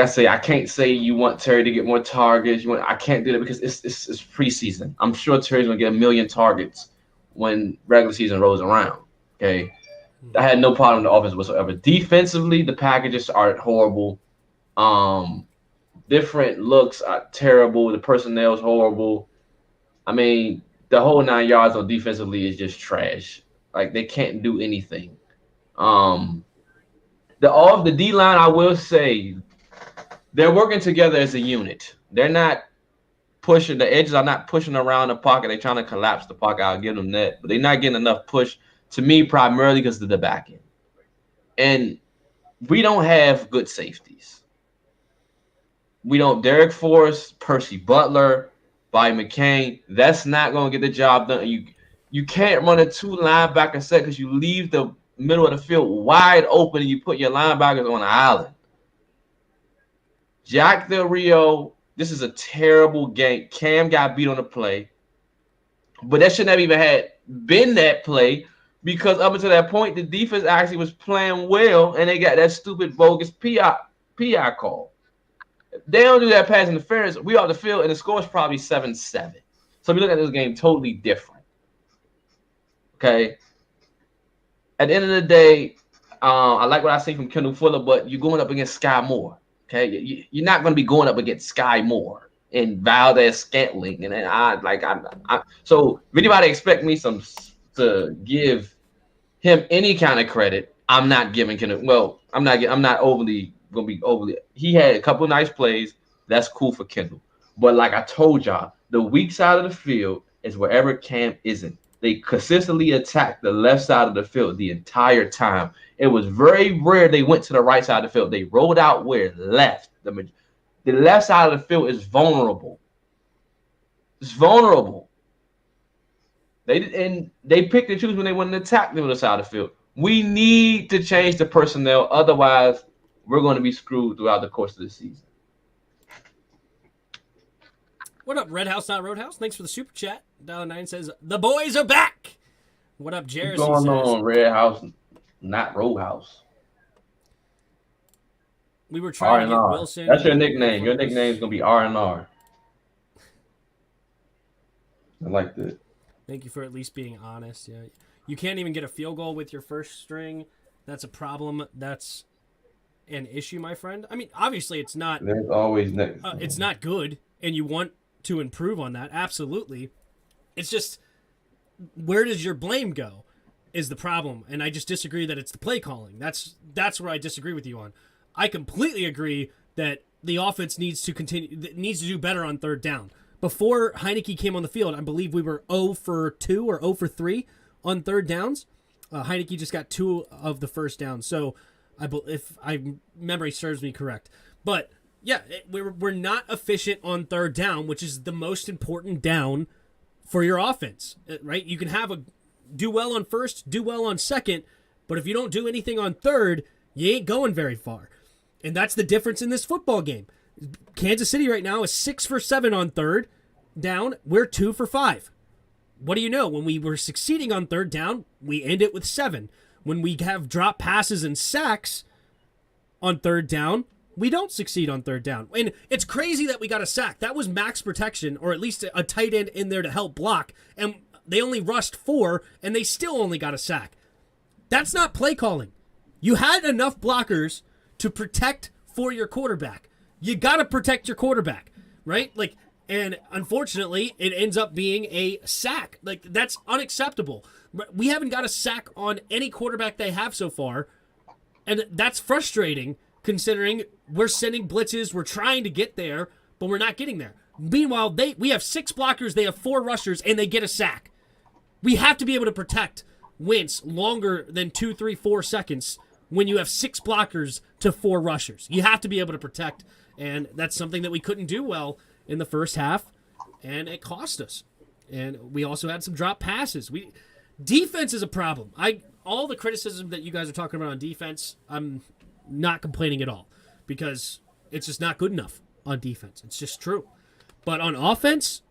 I say, I can't say you want Terry to get more targets. I can't do that because it's preseason. I'm sure Terry's going to get 1 million targets when regular season rolls around. Okay. I had no problem with the offense whatsoever. Defensively, the packages are horrible. Different looks are terrible. The personnel is horrible. I mean, the whole 9 yards on defensively is just trash. Like, they can't do anything. The D-line, I will say, they're working together as a unit. They're not pushing. The edges are not pushing around the pocket. They're trying to collapse the pocket. I'll give them that. But they're not getting enough push, to me, primarily because of the back end. And we don't have good safeties. We don't. Derek Forrest, Percy Butler, Bobby McCain. That's not going to get the job done. You can't run a 2 linebacker set because you leave the middle of the field wide open and you put your linebackers on an island. Jack Del Rio, this is a terrible game. Cam got beat on the play. But that shouldn't have even been that play because up until that point, the defense actually was playing well and they got that stupid bogus PI call. If they don't do that pass interference, we off the field and the score is probably 7-7. So we look at this game totally different. Okay. At the end of the day, I like what I see from Kendall Fuller, but you're going up against Sky Moore. Okay, you're not going to be going up against Sky Moore and Valdez Scantling, and so if anybody expect me to give him any kind of credit, I'm not giving Kendall. Well, I'm not overly going to be overly. He had a couple of nice plays. That's cool for Kendall, but like I told y'all, the weak side of the field is wherever Cam isn't. They consistently attacked the left side of the field the entire time. It was very rare they went to the right side of the field. They rolled out where left. The left side of the field is vulnerable. It's vulnerable. They picked and choose when they went and attacked the other side of the field. We need to change the personnel. Otherwise, we're going to be screwed throughout the course of the season. What up, Red House, not Roadhouse? Thanks for the super chat. $9 says, the boys are back. What up, Jared? What's going on, Red House, not Roadhouse? We were trying to get R&R. Wilson. That's your nickname. Your nickname is going to be R&R. I like that. Thank you for at least being honest. Yeah, you can't even get a field goal with your first string. That's a problem. That's an issue, my friend. I mean, obviously it's not There's always next. it's not good, and you want to improve on that. Absolutely. It's just, where does your blame go is the problem. And I just disagree that it's the play calling. That's where I disagree with you on. I completely agree that the offense needs to do better on third down. Before Heineke came on the field, I believe we were 0 for 2 or 0 for 3 on third downs. Heineke just got 2 of the first down. So if memory serves me correct. But yeah, we're not efficient on third down, which is the most important down for your offense, right? You can do well on first, do well on second, but if you don't do anything on third, you ain't going very far. And that's the difference in this football game. Kansas City right now is 6 for 7 on third down. We're 2 for 5. What do you know? When we were succeeding on third down, we end it with 7. When we have drop passes and sacks on third down, we don't succeed on third down. And it's crazy that we got a sack. That was max protection, or at least a tight end in there to help block. And they only rushed 4, and they still only got a sack. That's not play calling. You had enough blockers to protect for your quarterback. You got to protect your quarterback, right? And unfortunately, it ends up being a sack. That's unacceptable. We haven't got a sack on any quarterback they have so far, and that's frustrating considering we're sending blitzes, we're trying to get there, but we're not getting there. Meanwhile, we have 6 blockers, they have 4 rushers, and they get a sack. We have to be able to protect Wentz longer than 2, 3, 4 seconds when you have 6 blockers to 4 rushers. You have to be able to protect, and that's something that we couldn't do well in the first half, and it cost us. And we also had some drop passes. Defense is a problem. All the criticism that you guys are talking about on defense, I'm not complaining at all, because it's just not good enough on defense. It's just true. But on offense,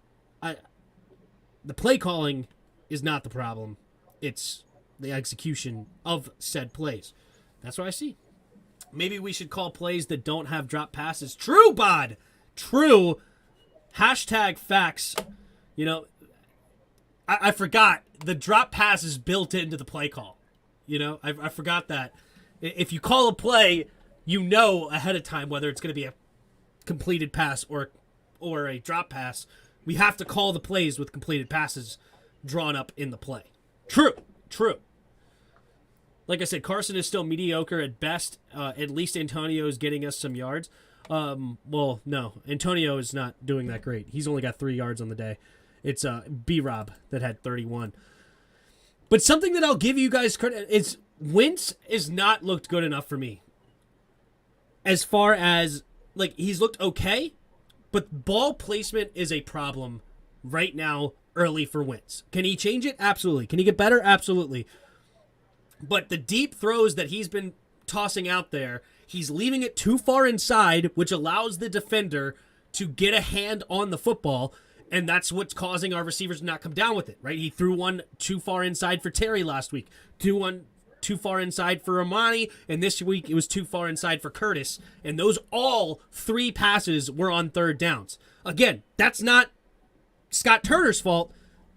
the play calling is not the problem. It's the execution of said plays. That's what I see. Maybe we should call plays that don't have drop passes. True, Bod. True. Hashtag facts. You know, I forgot the drop pass is built into the play call. You know, I forgot that. If you call a play, you know ahead of time whether it's going to be a completed pass or a drop pass. We have to call the plays with completed passes drawn up in the play. True. Like I said, Carson is still mediocre at best. At least Antonio is getting us some yards. Well, no. Antonio is not doing that great. He's only got 3 yards on the day. It's B-Rob that had 31. But something that I'll give you guys credit is Wentz is not looked good enough for me. As far as, he's looked okay, but ball placement is a problem right now early for Wentz. Can he change it? Absolutely. Can he get better? Absolutely. But the deep throws that he's been tossing out there, he's leaving it too far inside, which allows the defender to get a hand on the football, and that's what's causing our receivers to not come down with it, right? He threw one too far inside for Terry last week, one too far inside for Amani, and this week it was too far inside for Curtis, and those all 3 passes were on third downs. Again, that's not Scott Turner's fault.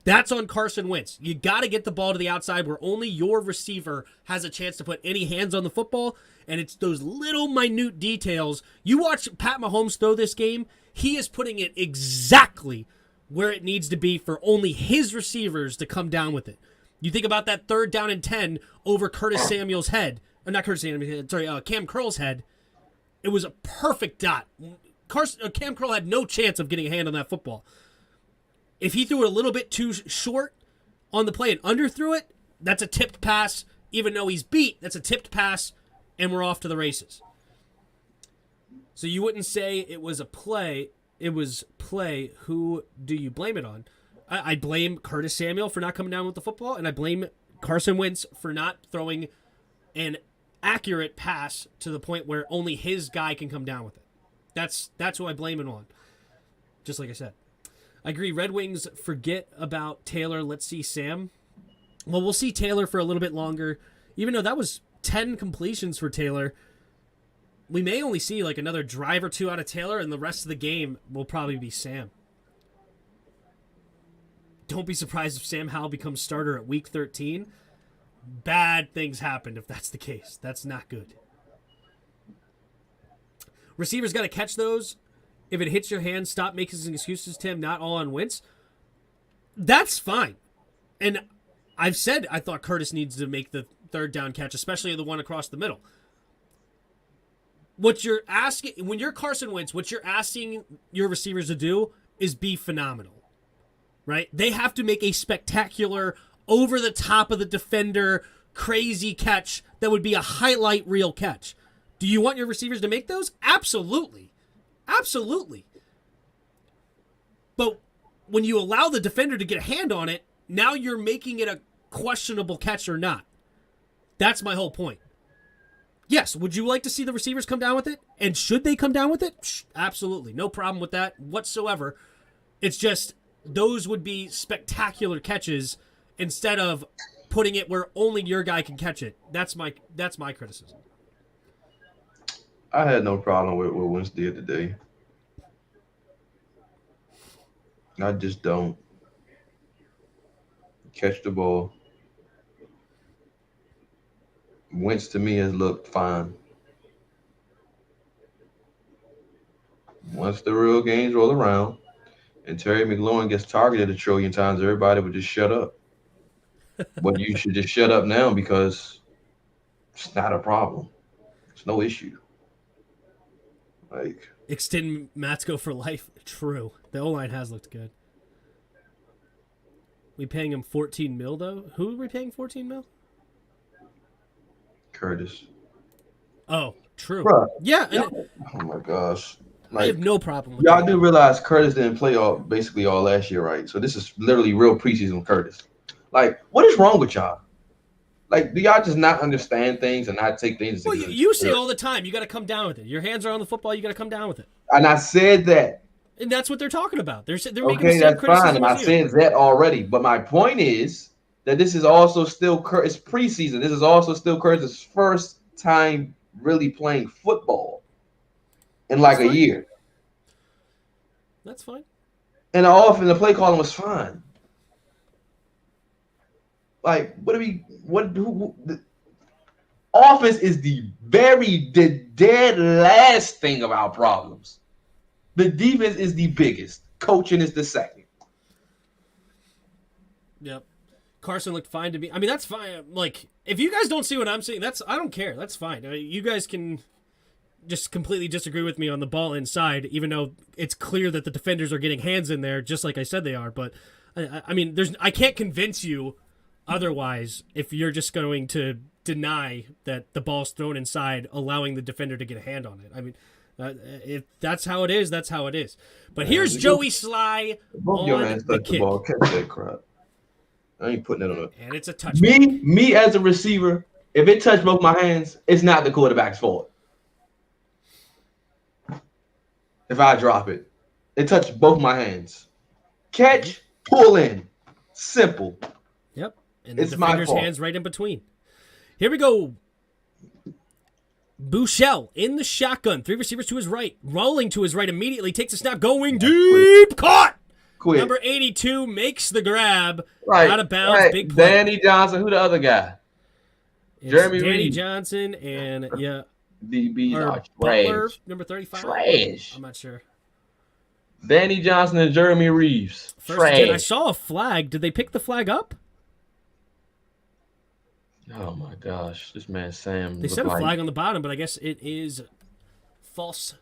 That's on Carson Wentz. You got to get the ball to the outside where only your receiver has a chance to put any hands on the football, and it's those little minute details. You watch Pat Mahomes throw this game, he is putting it exactly where it needs to be for only his receivers to come down with it. You think about that 3rd down and 10 over Curtis Samuel's head. Or not Curtis Samuel's head, sorry, Cam Curl's head. It was a perfect dot. Cam Curl had no chance of getting a hand on that football. If he threw it a little bit too short on the play and underthrew it, that's a tipped pass. Even though he's beat, that's a tipped pass, and we're off to the races. So you wouldn't say it was a play. It was play. Who do you blame it on? I blame Curtis Samuel for not coming down with the football, and I blame Carson Wentz for not throwing an accurate pass to the point where only his guy can come down with it. That's who I blame it on. Just like I said. I agree. Red Wings, forget about Taylor. Let's see Sam. Well, we'll see Taylor for a little bit longer. Even though that was 10 completions for Taylor, we may only see another drive or 2 out of Taylor, and the rest of the game will probably be Sam. Don't be surprised if Sam Howell becomes starter at week 13. Bad things happened if that's the case. That's not good. Receivers got to catch those. If it hits your hand, stop making some excuses, Tim, not all on Wentz. That's fine. And I've said I thought Curtis needs to make the third down catch, especially the one across the middle. What you're asking, when you're Carson Wentz, what you're asking your receivers to do is be phenomenal, right? They have to make a spectacular, over the top of the defender, crazy catch that would be a highlight reel catch. Do you want your receivers to make those? Absolutely. Absolutely. But when you allow the defender to get a hand on it, now you're making it a questionable catch or not. That's my whole point. Yes, would you like to see the receivers come down with it? And should they come down with it? Absolutely. No problem with that whatsoever. It's just those would be spectacular catches instead of putting it where only your guy can catch it. That's my criticism. I had no problem with what Wentz did today. I just don't. Catch the ball. Wentz to me has looked fine. Once the real games roll around and Terry McLaurin gets targeted a trillion times, everybody would just shut up. But you should just shut up now because it's not a problem. It's no issue. Like, extend Matsko for life. True. The O-line has looked good. We paying him $14 million though? Who are we paying $14 million? Curtis. Oh, true. Bruh. Yeah. Oh my gosh. I have no problem with y'all that. do realize Curtis didn't play basically all last year, right? So this is literally real preseason Curtis. Like, what is wrong with y'all? Like, do y'all just not understand things and not take things? Well, you say all the time, you got to come down with it. Your hands are on the football, you got to come down with it. And I said that. And that's what they're talking about. They're making Okay, the same that's criticism fine. And I as you. said that already. But my point is that this is also still Curtis preseason. This is also still Curtis' first time really playing football in like a year. That's fine. And the play calling was fine. Like, the offense is the dead last thing of our problems. The defense is the biggest. Coaching is the second. Yep. Carson looked fine to me. I mean, that's fine. Like, if you guys don't see what I'm seeing, I don't care. That's fine. You guys can just completely disagree with me on the ball inside, even though it's clear that the defenders are getting hands in there, just like I said they are. But I mean, I can't convince you otherwise if you're just going to deny that the ball's thrown inside, allowing the defender to get a hand on it. I mean, if that's how it is, that's how it is. But here's Joey Sly Both your on hands the touch the kick. ball. Catch that crap. I ain't putting it on it. And it's a touchback. Me as a receiver, if it touched both my hands, it's not the quarterback's fault. If I drop it, it touched both my hands. Catch, pull in. Simple. Yep. And the It's my defender's fault. hands right in between. Here we go. Bouchel in the shotgun. 3 receivers to his right. Rolling to his right immediately. Takes a snap. Going deep. Caught. Quick. Number 82 makes the grab. Right. Out of bounds. Right. Big play. Danny Johnson. Who the other guy? It's Jeremy Danny Reed. Johnson and DBs or are Butler, trash. number 35. Trash. I'm not sure. Danny Johnson and Jeremy Reeves. First and 10. I Trash. saw a flag. Did they pick the flag up? Oh my gosh, this man Sam. They set a flag on the bottom, but I guess it is false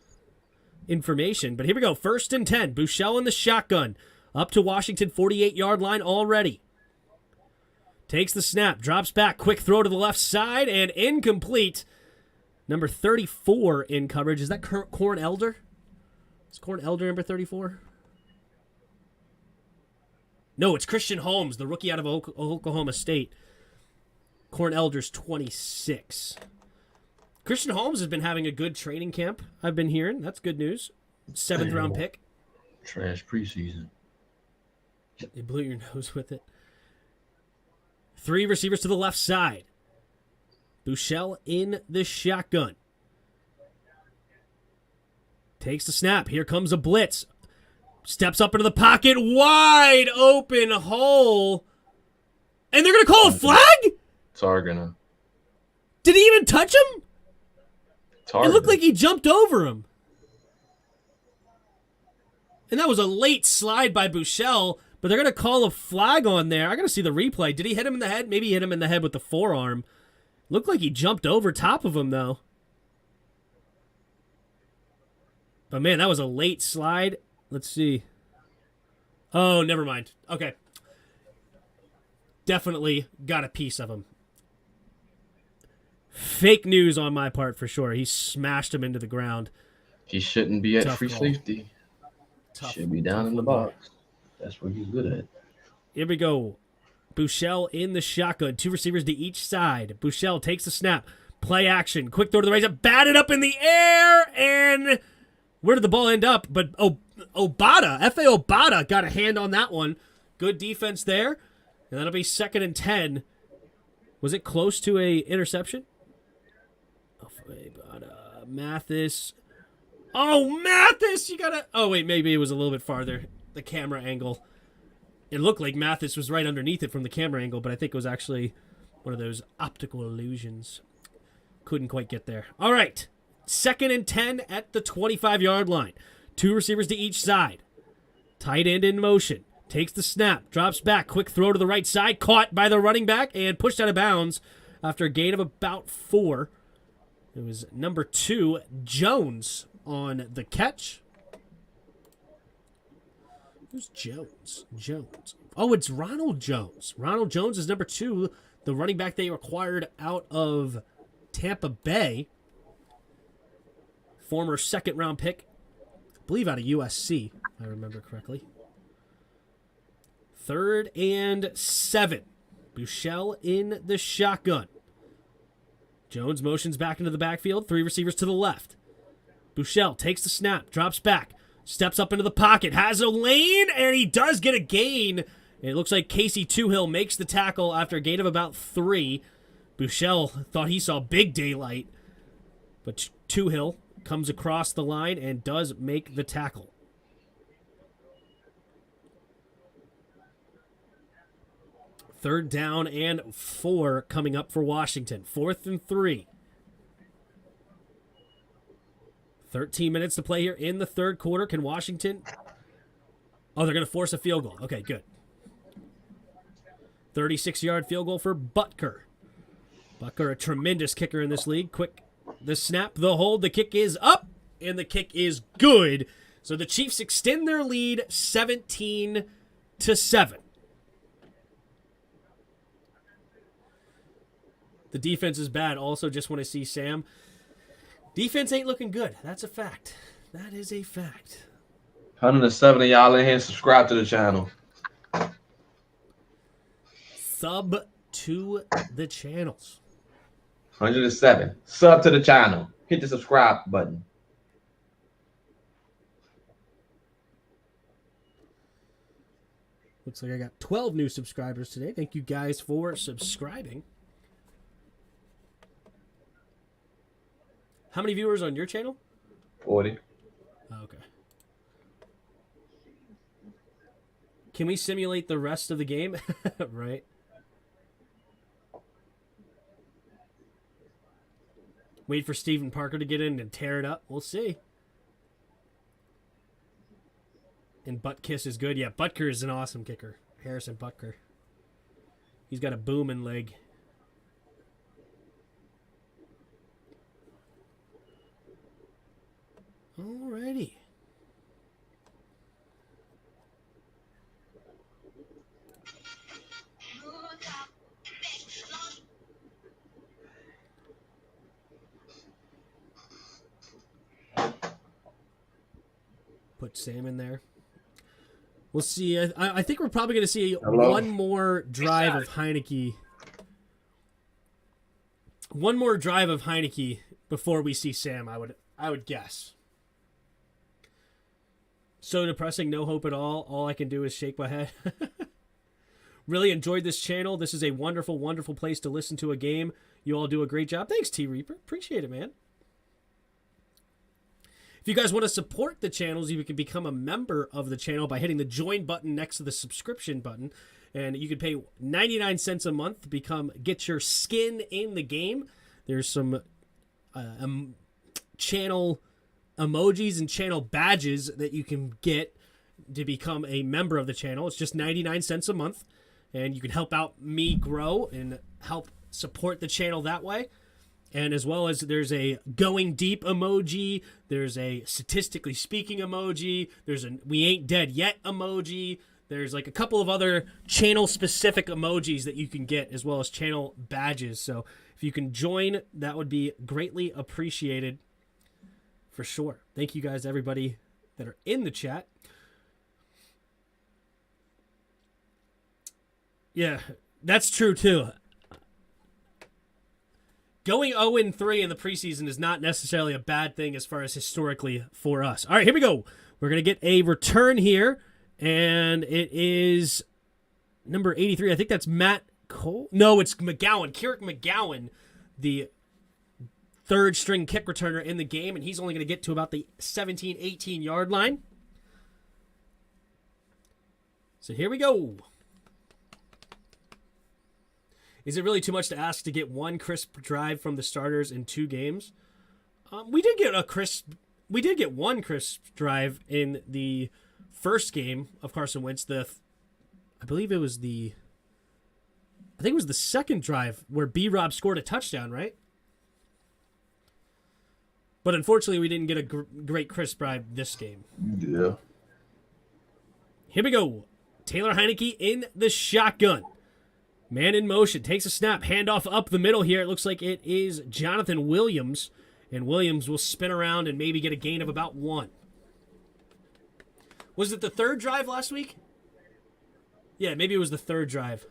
information. But here we go. 1st and 10. Bouchel in the shotgun. Up to Washington, 48-yard line already. Takes the snap. Drops back. Quick throw to the left side and incomplete. Number 34 in coverage. Is that Corn Elder? Is Corn Elder number 34? No, it's Christian Holmes, the rookie out of Oklahoma State. Corn Elder's 26. Christian Holmes has been having a good training camp, I've been hearing. That's good news. 7th round pick. Trash preseason. You blew your nose with it. 3 receivers to the left side. Bouchel in the shotgun. Takes the snap. Here comes a blitz. Steps up into the pocket. Wide open hole. And they're going to call a flag? Targana. Did he even touch him? Targana. It looked like he jumped over him. And that was a late slide by Buechele, but they're going to call a flag on there. I got to see the replay. Did he hit him in the head? Maybe he hit him in the head with the forearm. Looked like he jumped over top of him, though. But, man, that was a late slide. Let's see. Oh, never mind. Okay. Definitely got a piece of him. Fake news on my part for sure. He smashed him into the ground. He shouldn't be at Tough free call. safety. Should be down in the box. That's where he's good at. Here we go. Buechele in the shotgun. 2 receivers to each side. Buechele takes the snap. Play action. Quick throw to the right side. Batted up in the air. And where did the ball end up? But Obata, F.A. Obata got a hand on that one. Good defense there. And that'll be 2nd and 10. Was it close to a interception? Mathis. Oh, Mathis! You gotta... Oh, wait, maybe it was a little bit farther. The camera angle. It looked like Mathis was right underneath it from the camera angle, but I think it was actually one of those optical illusions. Couldn't quite get there. All right. 2nd and 10 at the 25-yard line. 2 receivers to each side. Tight end in motion. Takes the snap. Drops back. Quick throw to the right side. Caught by the running back and pushed out of bounds after a gain of about 4. It was number 2, Jones, on the catch. Who's Jones? Jones. Oh, it's Ronald Jones. Ronald Jones is number 2, the running back they acquired out of Tampa Bay. Former 2nd-round pick. I believe out of USC, if I remember correctly. 3rd and 7. Buechele in the shotgun. Jones motions back into the backfield. 3 receivers to the left. Buechele takes the snap, drops back, steps up into the pocket, has a lane, and he does get a gain. It looks like Casey Toohill makes the tackle after a gain of about 3. Buechele thought he saw big daylight, but Toohill comes across the line and does make the tackle. Third down and 4 coming up for Washington. 4th and 3. 13 minutes to play here in the third quarter. Can Washington... Oh, they're going to force a field goal. Okay, good. 36-yard field goal for Butker. Butker, a tremendous kicker in this league. Quick, the snap, the hold, the kick is up, and the kick is good. So the Chiefs extend their lead 17-7. The defense is bad. Also, just want to see Sam. Defense ain't looking good. That's a fact. That is a fact. 107 of y'all in here. Subscribe to the channel. Sub to the channels. 107. Sub to the channel. Hit the subscribe button. Looks like I got 12 new subscribers today. Thank you guys for subscribing. How many viewers on your channel? 40. Oh, okay. Can we simulate the rest of the game? Right. Wait for Stephen Parker to get in and tear it up. We'll see. And Buttkiss is good. Yeah, Butker is an awesome kicker. Harrison Butker. He's got a booming leg. Alrighty. Put Sam in there. We'll see. I think we're probably going to see one more drive of Heineke. One more drive of Heineke before we see Sam, I would guess. So depressing, no hope at all. All I can do is shake my head. Really enjoyed this channel. This is a wonderful, wonderful place to listen to a game. You all do a great job. Thanks, T-Reaper. Appreciate it, man. If you guys want to support the channels, you can become a member of the channel by hitting the join button next to the subscription button. And you can pay 99 cents a month to get your skin in the game. There's some channel emojis and channel badges that you can get. to become a member of the channel. It's just 99 cents a month, and you can help out me grow and help support the channel that way. And as well as there's a going deep emoji, there's a statistically speaking emoji, there's a we ain't dead yet emoji, there's like a couple of other channel specific emojis that you can get, as well as channel badges. So if you can join, that would be greatly appreciated for sure. Thank you guys, everybody that are in the chat. Yeah, that's true too. Going 0-3 in the preseason is not necessarily a bad thing as far as historically for us. All right, here we go. We're going to get a return here, and it is number 83. I think that's Matt Cole. No, it's McGowan. Kierick McGowan, the third-string kick returner in the game, and he's only going to get to about the 17, 18-yard line. So here we go. Is it really too much to ask to get one crisp drive from the starters in 2 games? We did get one crisp drive in the first game of Carson Wentz. I think it was the second drive where B-Rob scored a touchdown, right? But unfortunately, we didn't get a great crisp drive this game. Yeah. Here we go. Taylor Heineke in the shotgun. Man in motion, takes a snap, handoff up the middle here. It looks like it is Jonathan Williams, and Williams will spin around and maybe get a gain of about 1. Was it the third drive last week? Yeah, maybe it was the third drive.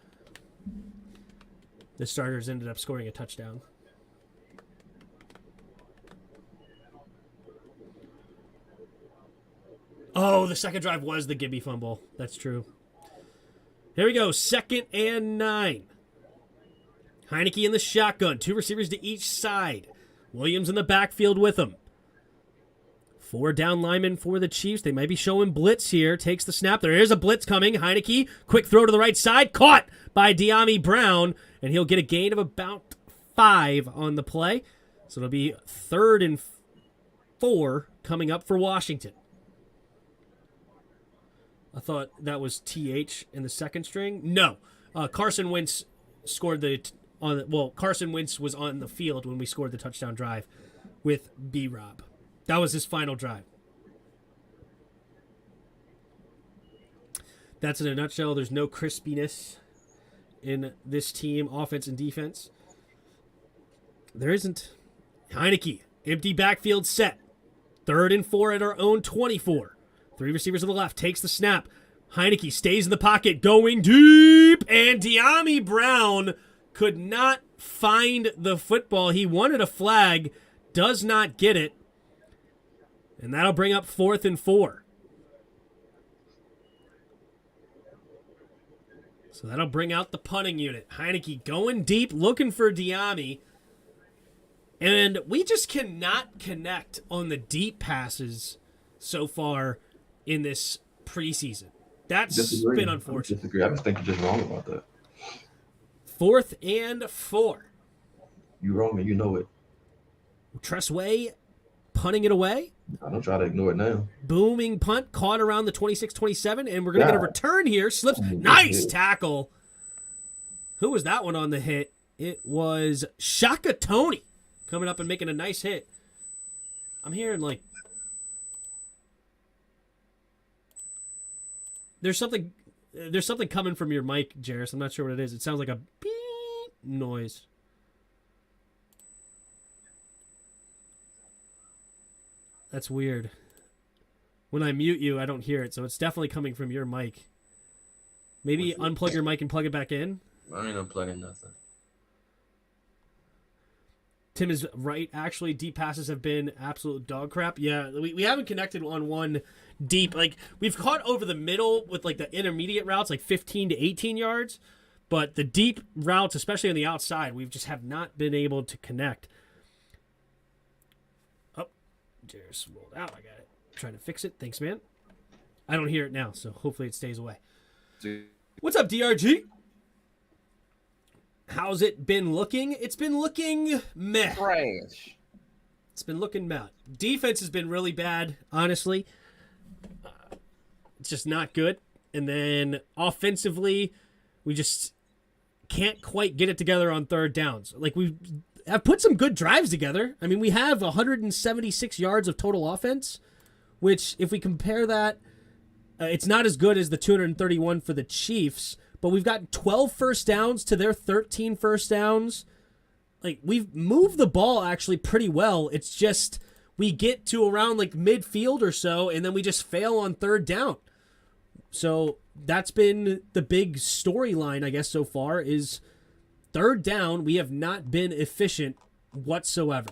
The starters ended up scoring a touchdown. Oh, the second drive was the Gibby fumble. That's true. Here we go, 2nd and 9. Heineke in the shotgun. 2 receivers to each side. Williams in the backfield with him. 4 down linemen for the Chiefs. They might be showing blitz here. Takes the snap. There is a blitz coming. Heineke, quick throw to the right side. Caught by De'Ami Brown. And he'll get a gain of about 5 on the play. So it'll be 3rd and 4 coming up for Washington. I thought that was TH in the second string. No, Carson Wentz scored Carson Wentz was on the field when we scored the touchdown drive with B-Rob. That was his final drive. That's in a nutshell. There's no crispiness in this team, offense and defense. There isn't. Heineke, empty backfield set. 3rd and 4 at our own 24. 3 receivers to the left, takes the snap. Heineke stays in the pocket, going deep, and De'Ami Brown could not find the football. He wanted a flag, does not get it, and that'll bring up 4th and 4. So that'll bring out the punting unit. Heineke going deep, looking for De'Ami, and we just cannot connect on the deep passes so far in this preseason. That's been unfortunate. I disagree. I just think you're just wrong about that. 4th and 4. You're wrong and you know it. Tressway punting it away. I don't try to ignore it now. Booming punt caught around the 26-27, and we're going to get a return here. Slips. Nice tackle. Who was that one on the hit? It was Shaka Tony coming up and making a nice hit. I'm hearing like There's something coming from your mic, Jairus. I'm not sure what it is. It sounds like a beep noise. That's weird. When I mute you, I don't hear it, so it's definitely coming from your mic. Maybe unplug your mic and plug it back in. I ain't unplugging nothing. Tim is right. Actually, deep passes have been absolute dog crap. Yeah, we haven't connected on one deep. Like, we've caught over the middle with, like, the intermediate routes, like 15 to 18 yards. But the deep routes, especially on the outside, we just have not been able to connect. Oh, Jairus rolled out. I got it. Trying to fix it. Thanks, man. I don't hear it now, so hopefully it stays away. What's up, DRG? How's it been looking? It's been looking meh. Trash. It's been looking meh. Defense has been really bad, honestly. It's just not good. And then offensively, we just can't quite get it together on third downs. Like, we have put some good drives together. I mean, we have 176 yards of total offense, which if we compare that, it's not as good as the 231 for the Chiefs, but we've got 12 first downs to their 13 first downs. Like, we've moved the ball actually pretty well. It's just we get to around like midfield or so, and then we just fail on third down. So that's been the big storyline, I guess, so far is third down. We have not been efficient whatsoever.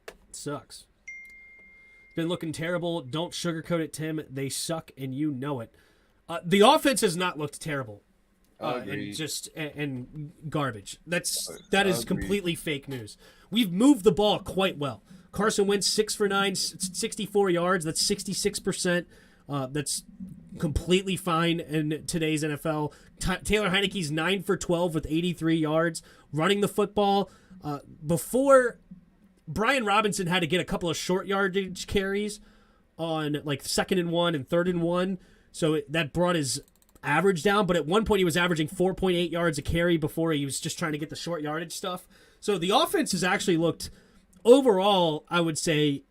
It sucks. It's been looking terrible. Don't sugarcoat it, Tim. They suck, and you know it. The offense has not looked terrible. And garbage. That is completely fake news. We've moved the ball quite well. Carson Wentz 6 for 9, 64 yards. That's 66%. That's completely fine in today's NFL. Taylor Heineke's 9 for 12 with 83 yards. Running the football. Before, Brian Robinson had to get a couple of short yardage carries on like 2nd and 1 and 3rd and 1. So that brought his average down. But at one point he was averaging 4.8 yards a carry before he was just trying to get the short yardage stuff. So the offense has actually looked overall, I would say,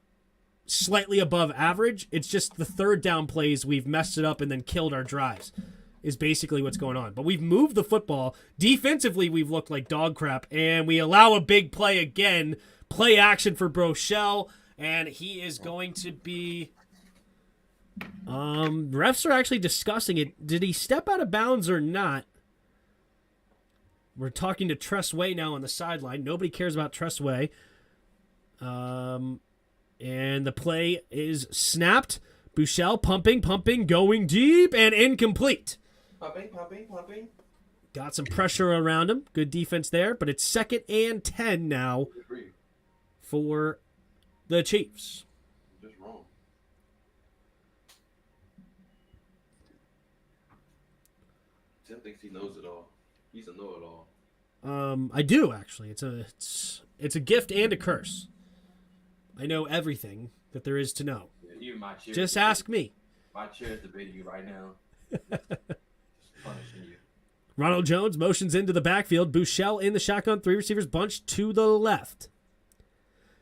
slightly above average. It's just the third down plays we've messed it up and then killed our drives is basically what's going on. But we've moved the football. Defensively, we've looked like dog crap, and we allow a big play again. Play action for Brochelle, and he is going to be... refs are actually discussing it. Did he step out of bounds or not? We're talking to Tressway now on the sideline. Nobody cares about Tressway. And the play is snapped. Bouchel pumping, going deep, and incomplete. Pumping. Got some pressure around him. Good defense there, but it's 2nd and 10 now for the Chiefs. Just wrong. Tim thinks he knows it all. He's a know-it-all. I do actually. It's a gift and a curse. I know everything that there is to know. Even my chair. Just ask me. My chair is debating you right now. Just punishing you. Ronald Jones motions into the backfield. Bouchel in the shotgun. 3 receivers bunched to the left.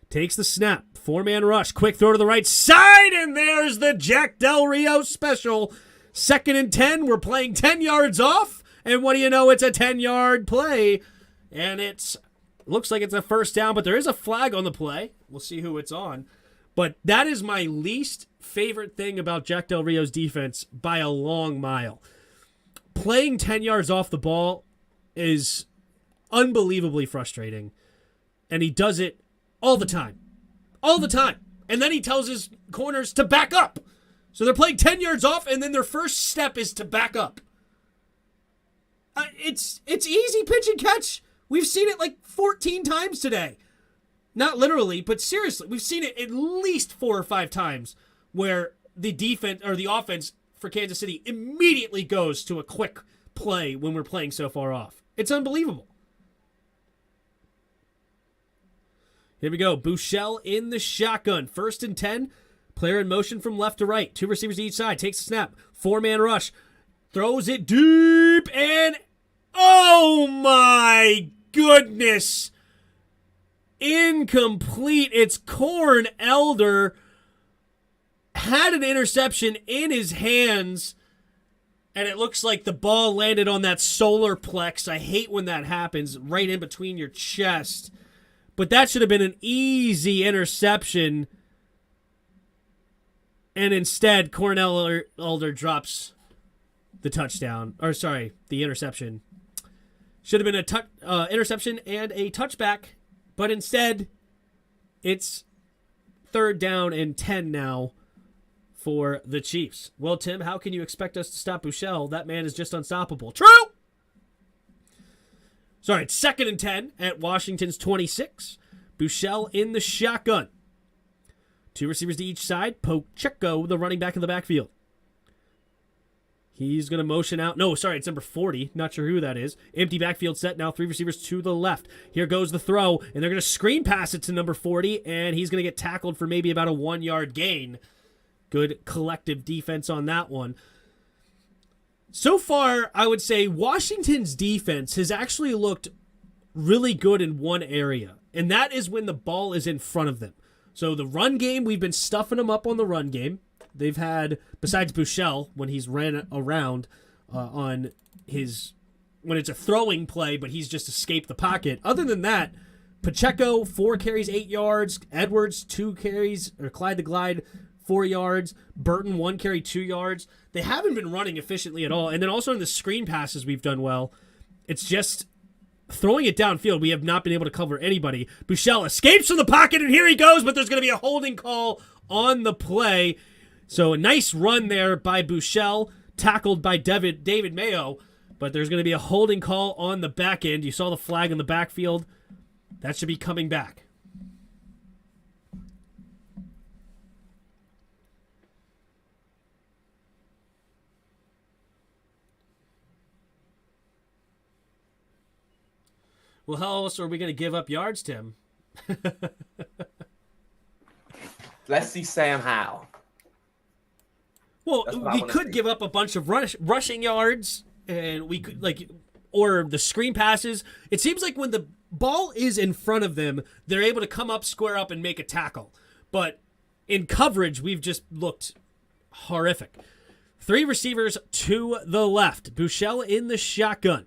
Takes the snap. 4-man rush. Quick throw to the right side. And there's the Jack Del Rio special. 2nd and 10. We're playing 10 yards off. And what do you know? It's a 10-yard play. And it looks like it's a first down, but there is a flag on the play. We'll see who it's on. But that is my least favorite thing about Jack Del Rio's defense by a long mile. Playing 10 yards off the ball is unbelievably frustrating. And he does it all the time. All the time. And then he tells his corners to back up. So they're playing 10 yards off, and then their first step is to back up. It's easy pitch and catch. We've seen it like 14 times today. Not literally, but seriously, we've seen it at least 4 or 5 times where the defense or the offense for Kansas City immediately goes to a quick play when we're playing so far off. It's unbelievable. Here we go. Bouchel in the shotgun. 1st and 10. Player in motion from left to right. 2 receivers each side. Takes the snap. 4-man rush. Throws it deep and oh my goodness. Incomplete. It's Corn Elder. Had an interception in his hands, and it looks like the ball landed on that solar plex. I hate when that happens, right in between your chest. But that should have been an easy interception. And instead, Corn Elder drops the touchdown. Or, sorry, the interception. Should have been an interception and a touchback. But instead, it's 3rd down and 10 now for the Chiefs. Well, Tim, how can you expect us to stop Bouchel? That man is just unstoppable. True! Sorry, it's 2nd and 10 at Washington's 26. Bouchel in the shotgun. 2 receivers to each side. Pacheco, the running back in the backfield. He's going to motion out. No, sorry, it's number 40. Not sure who that is. Empty backfield set now. 3 receivers to the left. Here goes the throw, and they're going to screen pass it to number 40, and he's going to get tackled for maybe about a 1-yard gain. Good collective defense on that one. So far, I would say Washington's defense has actually looked really good in one area, and that is when the ball is in front of them. So the run game, we've been stuffing them up on the run game. They've had, besides Buechele, when he's ran around on his, when it's a throwing play, but he's just escaped the pocket. Other than that, Pacheco, 4 carries, 8 yards. Edwards, 2 carries, or Clyde the Glide, 4 yards. Burton, 1 carry, 2 yards. They haven't been running efficiently at all. And then also in the screen passes, we've done well. It's just throwing it downfield. We have not been able to cover anybody. Buechele escapes from the pocket, and here he goes, but there's going to be a holding call on the play. So a nice run there by Buechele, tackled by David Mayo, but there's going to be a holding call on the back end. You saw the flag in the backfield. That should be coming back. Well, how else are we going to give up yards, Tim? Let's see Sam Howell. Well, we could give up a bunch of rushing yards, and we could, or the screen passes. It seems like when the ball is in front of them, they're able to come up, square up, and make a tackle. But in coverage, we've just looked horrific. 3 receivers to the left. Buechele in the shotgun.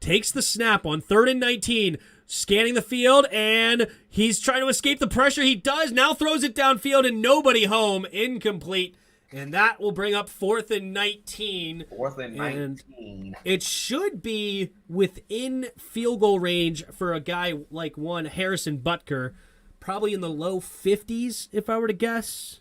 Takes the snap on 3rd and 19, scanning the field, and he's trying to escape the pressure. He does, now throws it downfield, and nobody home. Incomplete. And that will bring up 4th and 19. 4th and 19. And it should be within field goal range for a guy like one Harrison Butker. Probably in the low 50s, if I were to guess.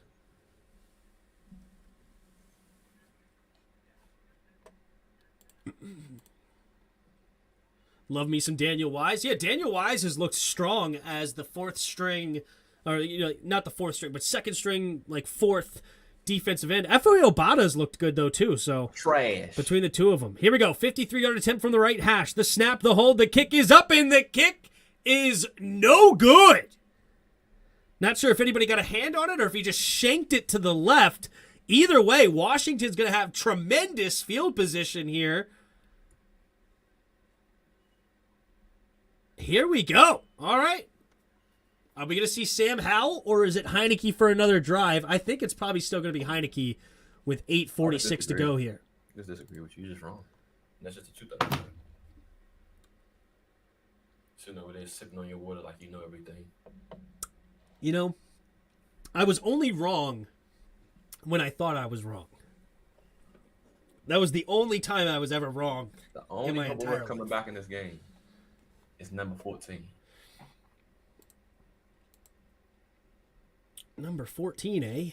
Love me some Daniel Wise. Yeah, Daniel Wise has looked strong as the 4th string, or not the 4th string, but 2nd string, 4th defensive end. F.O.A. Obata's looked good, though, too. So trash between the two of them. Here we go. 53-yard attempt from the right hash. The snap, the hold, the kick is up, and the kick is no good. Not sure if anybody got a hand on it or if he just shanked it to the left. Either way, Washington's going to have tremendous field position here. Here we go. All right. Are we going to see Sam Howell, or is it Heineke for another drive? I think it's probably still going to be Heineke with 8:46 to go here. I just disagree with you. You're just wrong. That's just the truth of it. Sitting over there sipping on your water like you know everything. You know, I was only wrong when I thought I was wrong. That was the only time I was ever wrong. The only couple coming back in this game is number 14. Number 14, eh?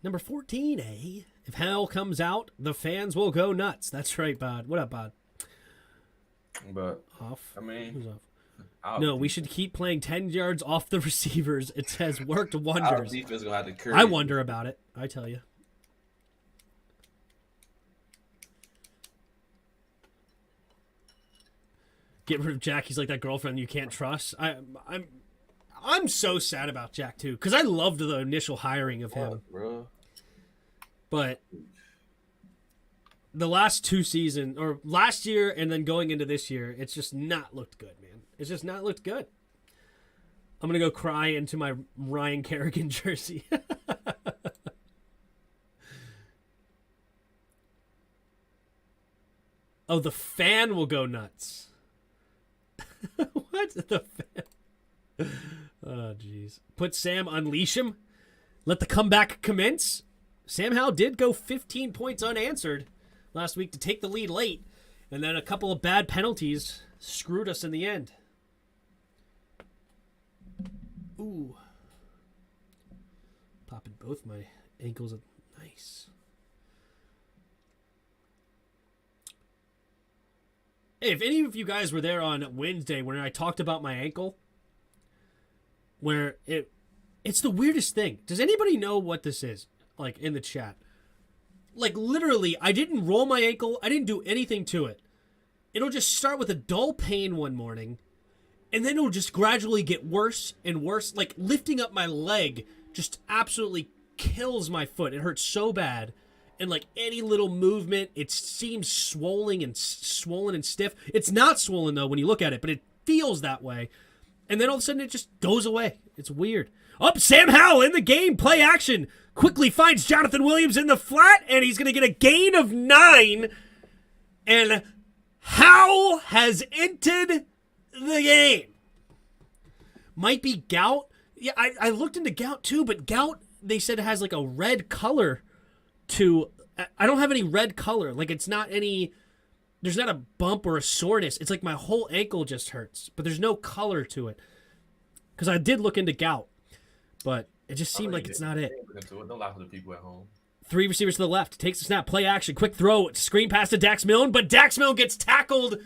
Number 14, eh? If Howell comes out, the fans will go nuts. That's right, Bod. What up, Bod? But off. I mean, who's off? No, we should keep playing 10 yards off the receivers. It has worked wonders. Defense gonna have to curry. I wonder about it. I tell you. Get rid of Jack. He's like that girlfriend you can't trust. I'm so sad about Jack too, because I loved the initial hiring of him. Bro. But the last 2 seasons, or last year and then going into this year, it's just not looked good, man. It's just not looked good. I'm gonna go cry into my Ryan Kerrigan jersey. Oh, the fan will go nuts. What? The fan? Oh, jeez. Put Sam, unleash him. Let the comeback commence. Sam Howell did go 15 points unanswered last week to take the lead late. And then a couple of bad penalties screwed us in the end. Ooh. Popping both my ankles. Nice. Hey, if any of you guys were there on Wednesday when I talked about my ankle, where it's the weirdest thing. Does anybody know what this is? In the chat. Literally, I didn't roll my ankle. I didn't do anything to it. It'll just start with a dull pain one morning, and then it'll just gradually get worse and worse. Lifting up my leg just absolutely kills my foot. It hurts so bad. And like any little movement, it seems swollen and stiff. It's not swollen though when you look at it, but it feels that way. And then all of a sudden it just goes away. It's weird. Up, Sam Howell in the game. Play action. Quickly finds Jonathan Williams in the flat, and he's going to get a gain of 9. And Howell has entered the game. Might be gout. Yeah, I looked into gout too, but gout, they said it has like a red color to... I don't have any red color. Like, it's not any... There's not a bump or a soreness. It's like my whole ankle just hurts, but there's no color to it. Because I did look into gout, but it just seemed like it's not it. Don't laugh at the people at home. 3 receivers to the left. Takes the snap. Play action. Quick throw. Screen pass to Dax Milne, but Dax Milne gets tackled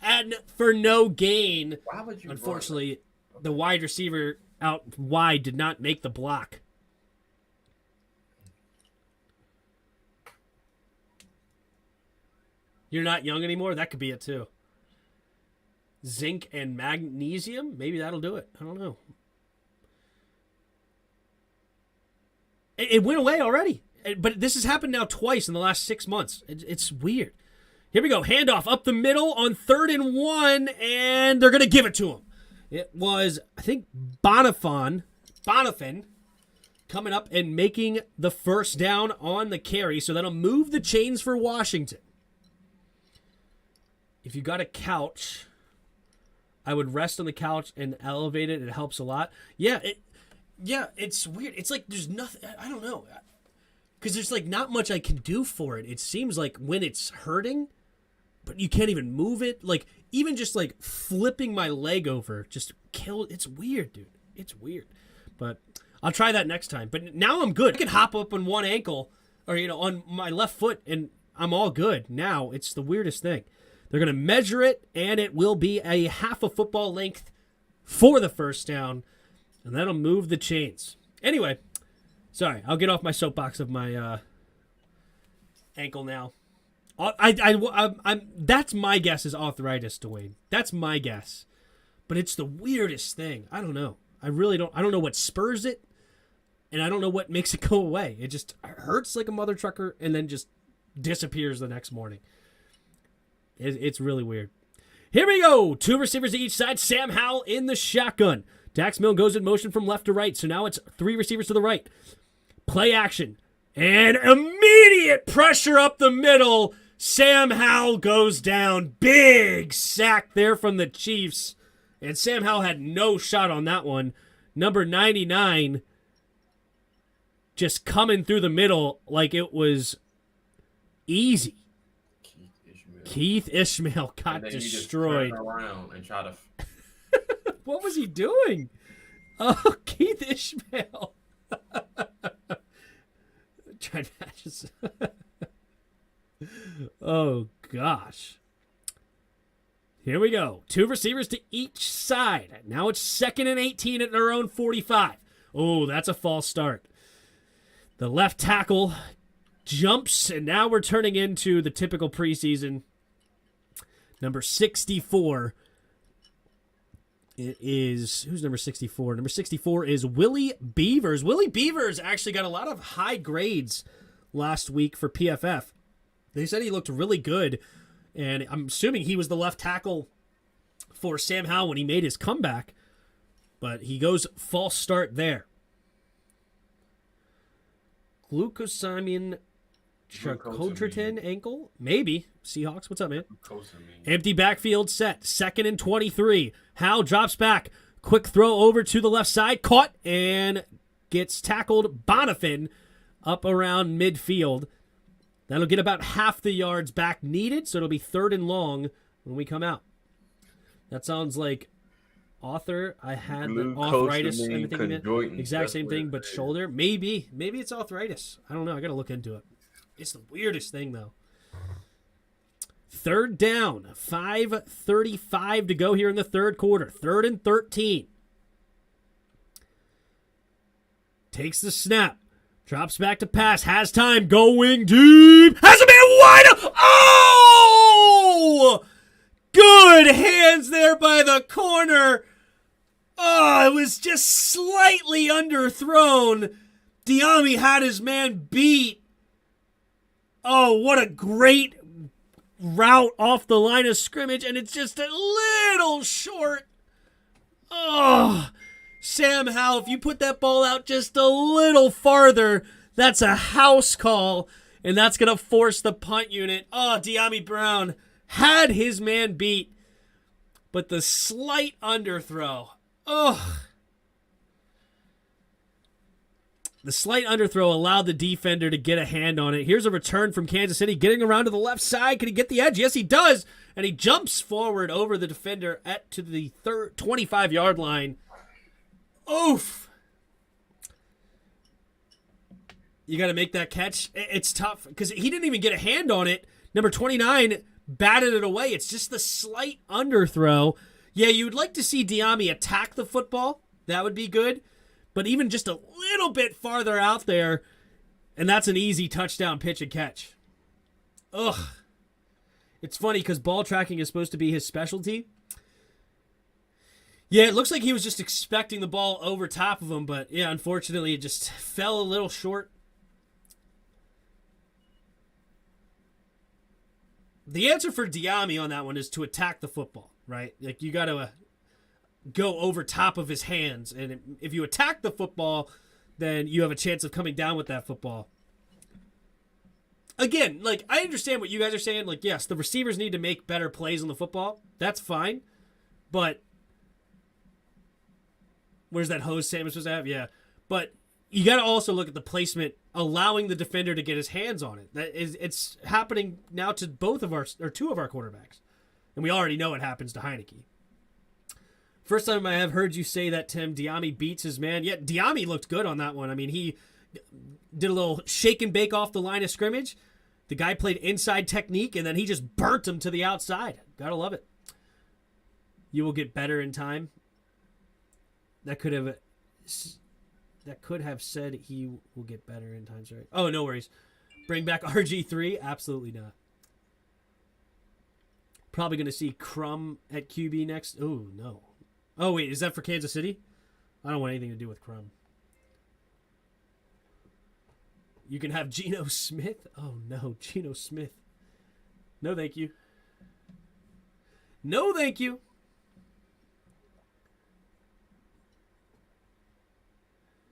and for no gain. Why would you Unfortunately, the wide receiver out wide did not make the block. You're not young anymore? That could be it too. Zinc and magnesium? Maybe that'll do it. I don't know. It went away already. But this has happened now twice in the last 6 months. It's weird. Here we go. Handoff up the middle on 3rd and 1, and they're going to give it to him. It was, I think, Bonifan coming up and making the first down on the carry. So that'll move the chains for Washington. If you got a couch, I would rest on the couch and elevate it. It helps a lot. Yeah, it's weird. It's like there's nothing. I don't know. Because there's like not much I can do for it. It seems like when it's hurting, but you can't even move it. Like even just like flipping my leg over just kill. It's weird, dude. It's weird. But I'll try that next time. But now I'm good. I can hop up on one ankle or, on my left foot and I'm all good. Now it's the weirdest thing. They're going to measure it, and it will be a half a football length for the first down, and that'll move the chains. Anyway, sorry, I'll get off my soapbox of my ankle now. I'm that's my guess is arthritis, Dwayne. That's my guess, but it's the weirdest thing. I don't know. I don't know what spurs it, and I don't know what makes it go away. It just hurts like a mother trucker, and then just disappears the next morning. It's really weird. Here we go. 2 receivers to each side. Sam Howell in the shotgun. Dax Milne goes in motion from left to right. So now it's 3 receivers to the right. Play action. And immediate pressure up the middle. Sam Howell goes down. Big sack there from the Chiefs. And Sam Howell had no shot on that one. Number 99 just coming through the middle like it was easy. Keith Ishmael got destroyed. Around and try to... What was he doing? Oh, Keith Ishmael. Trying to just... Oh, gosh. Here we go. 2 receivers to each side. Now it's 2nd and 18 at their own 45. Oh, that's a false start. The left tackle jumps, and now we're turning into the typical preseason. Number 64. It is... Who's number 64? Number 64 is Willie Beavers. Willie Beavers actually got a lot of high grades last week for PFF. They said he looked really good, and I'm assuming he was the left tackle for Sam Howell when he made his comeback, but he goes false start there. Glucosamine Chakotrin ankle? Maybe. Seahawks, what's up, man? Empty backfield set. 2nd and 23. Howell drops back. Quick throw over to the left side. Caught and gets tackled. Bonifan up around midfield. That'll get about half the yards back needed, so it'll be 3rd and long when we come out. That sounds like I had the arthritis and everything. Exact same thing, but shoulder. Maybe it's arthritis. I don't know. I got to look into it. It's the weirdest thing, though. 3rd down. 5:35 to go here in the 3rd quarter. 3rd and 13. Takes the snap. Drops back to pass. Has time. Going deep. Has a man wide. Oh! Good hands there by the corner. Oh, it was just slightly underthrown. Diami had his man beat. Oh, what a great route off the line of scrimmage, and it's just a little short. Oh, Sam Howell, if you put that ball out just a little farther, that's a house call, and that's going to force the punt unit. Oh, Diami Brown had his man beat, but the slight underthrow. Oh. The slight underthrow allowed the defender to get a hand on it. Here's a return from Kansas City, getting around to the left side. Can he get the edge? Yes, he does. And he jumps forward over the defender to the 25-yard line. Oof. You got to make that catch. It's tough because he didn't even get a hand on it. Number 29 batted it away. It's just the slight underthrow. Yeah, you would like to see Diami attack the football. That would be good. But even just a little bit farther out there, and that's an easy touchdown pitch and catch. Ugh. It's funny because ball tracking is supposed to be his specialty. Yeah, it looks like he was just expecting the ball over top of him, but yeah, unfortunately, it just fell a little short. The answer for Diami on that one is to attack the football, right? Like, you got to go over top of his hands, and if you attack the football, then you have a chance of coming down with that football. Again, like, I understand what you guys are saying. Like, yes, the receivers need to make better plays on the football. That's fine. But where's that hose Sam was supposed to have? Yeah. But you got to also look at the placement, allowing the defender to get his hands on it. It's happening now to two of our quarterbacks. And we already know it happens to Heineke. First time I have heard you say that, Tim, Diami beats his man. Yeah, Diami looked good on that one. I mean, he did a little shake and bake off the line of scrimmage. The guy played inside technique, and then he just burnt him to the outside. Gotta love it. You will get better in time. That could have said he will get better in time. Sorry. Oh, no worries. Bring back RG3? Absolutely not. Probably going to see Crum at QB next. Oh, no. Oh, wait, is that for Kansas City? I don't want anything to do with Crum. You can have Geno Smith? Oh, no, Geno Smith. No, thank you. No, thank you.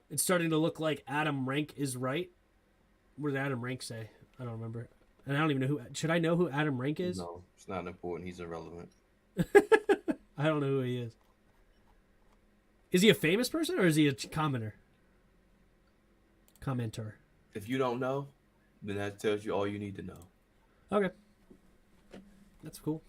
It's starting to look like Adam Rank is right. What did Adam Rank say? I don't remember. And I don't even know who... Should I know who Adam Rank is? No, it's not important. He's irrelevant. I don't know who he is. Is he a famous person or is he a commenter? Commenter. If you don't know, then that tells you all you need to know. Okay. That's cool.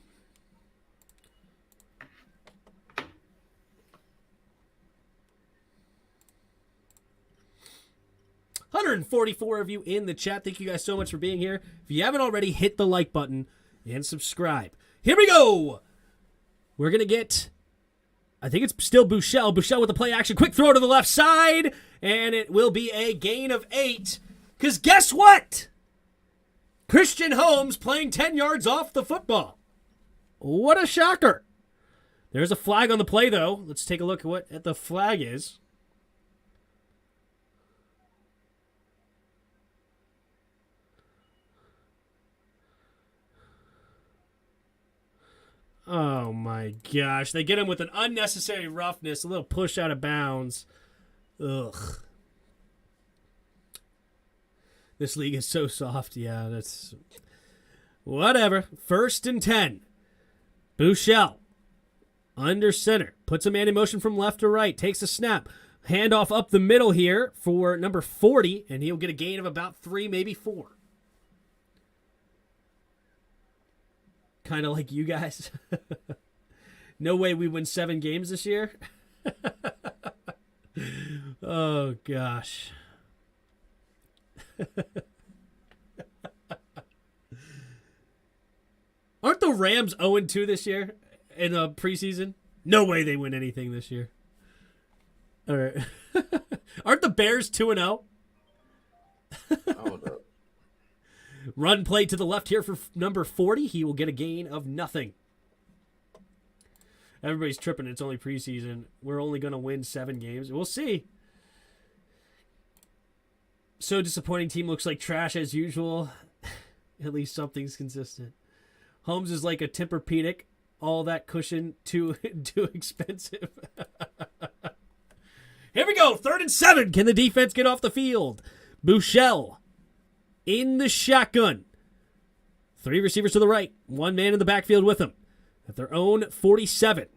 $144 of you in the chat. Thank you guys so much for being here. If you haven't already, hit the like button and subscribe. Here we go. We're going to get, I think it's still Bouchel. Bouchel with the play action. Quick throw to the left side. And it will be a gain of 8. Because guess what? Christian Holmes playing 10 yards off the football. What a shocker. There's a flag on the play, though. Let's take a look at what the flag is. Oh, my gosh. They get him with an unnecessary roughness, a little push out of bounds. Ugh. This league is so soft. Yeah, that's... Whatever. 1st and 10. Bouchel. Under center. Puts a man in motion from left to right. Takes a snap. Handoff up the middle here for number 40, and he'll get a gain of about 3, maybe 4. Kind of like you guys. No way we win 7 games this year. Oh, gosh. Aren't the Rams 0-2 this year in the preseason? No way they win anything this year. All right. Aren't the Bears 2-0? Hold up. Run play to the left here for number 40. He will get a gain of nothing. Everybody's tripping. It's only preseason. We're only going to win 7 games. We'll see. So disappointing. Team looks like trash as usual. At least something's consistent. Holmes is like a Tempur-Pedic. All that cushion too expensive. Here we go. 3rd and 7. Can the defense get off the field? Bouchel in the shotgun. 3 receivers to the right. 1 man in the backfield with him. At their own 47.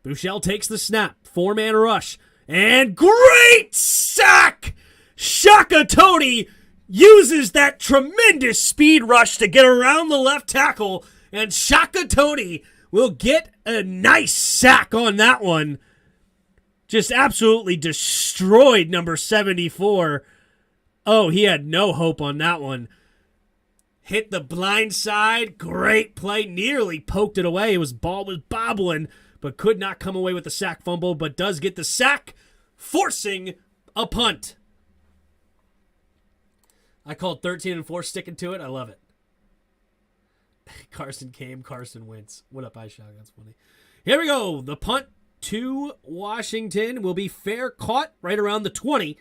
Bouchel takes the snap. 4-man rush. And great sack! Shaka Tony uses that tremendous speed rush to get around the left tackle. And Shaka Tony will get a nice sack on that one. Just absolutely destroyed number 74. Oh, he had no hope on that one. Hit the blind side. Great play. Nearly poked it away. Ball was bobbling, but could not come away with the sack fumble, but does get the sack, forcing a punt. I called 13-4 sticking to it. I love it. Carson came, Carson wins. What up, iShot? That's funny. Here we go. The punt to Washington will be fair, caught right around the 20.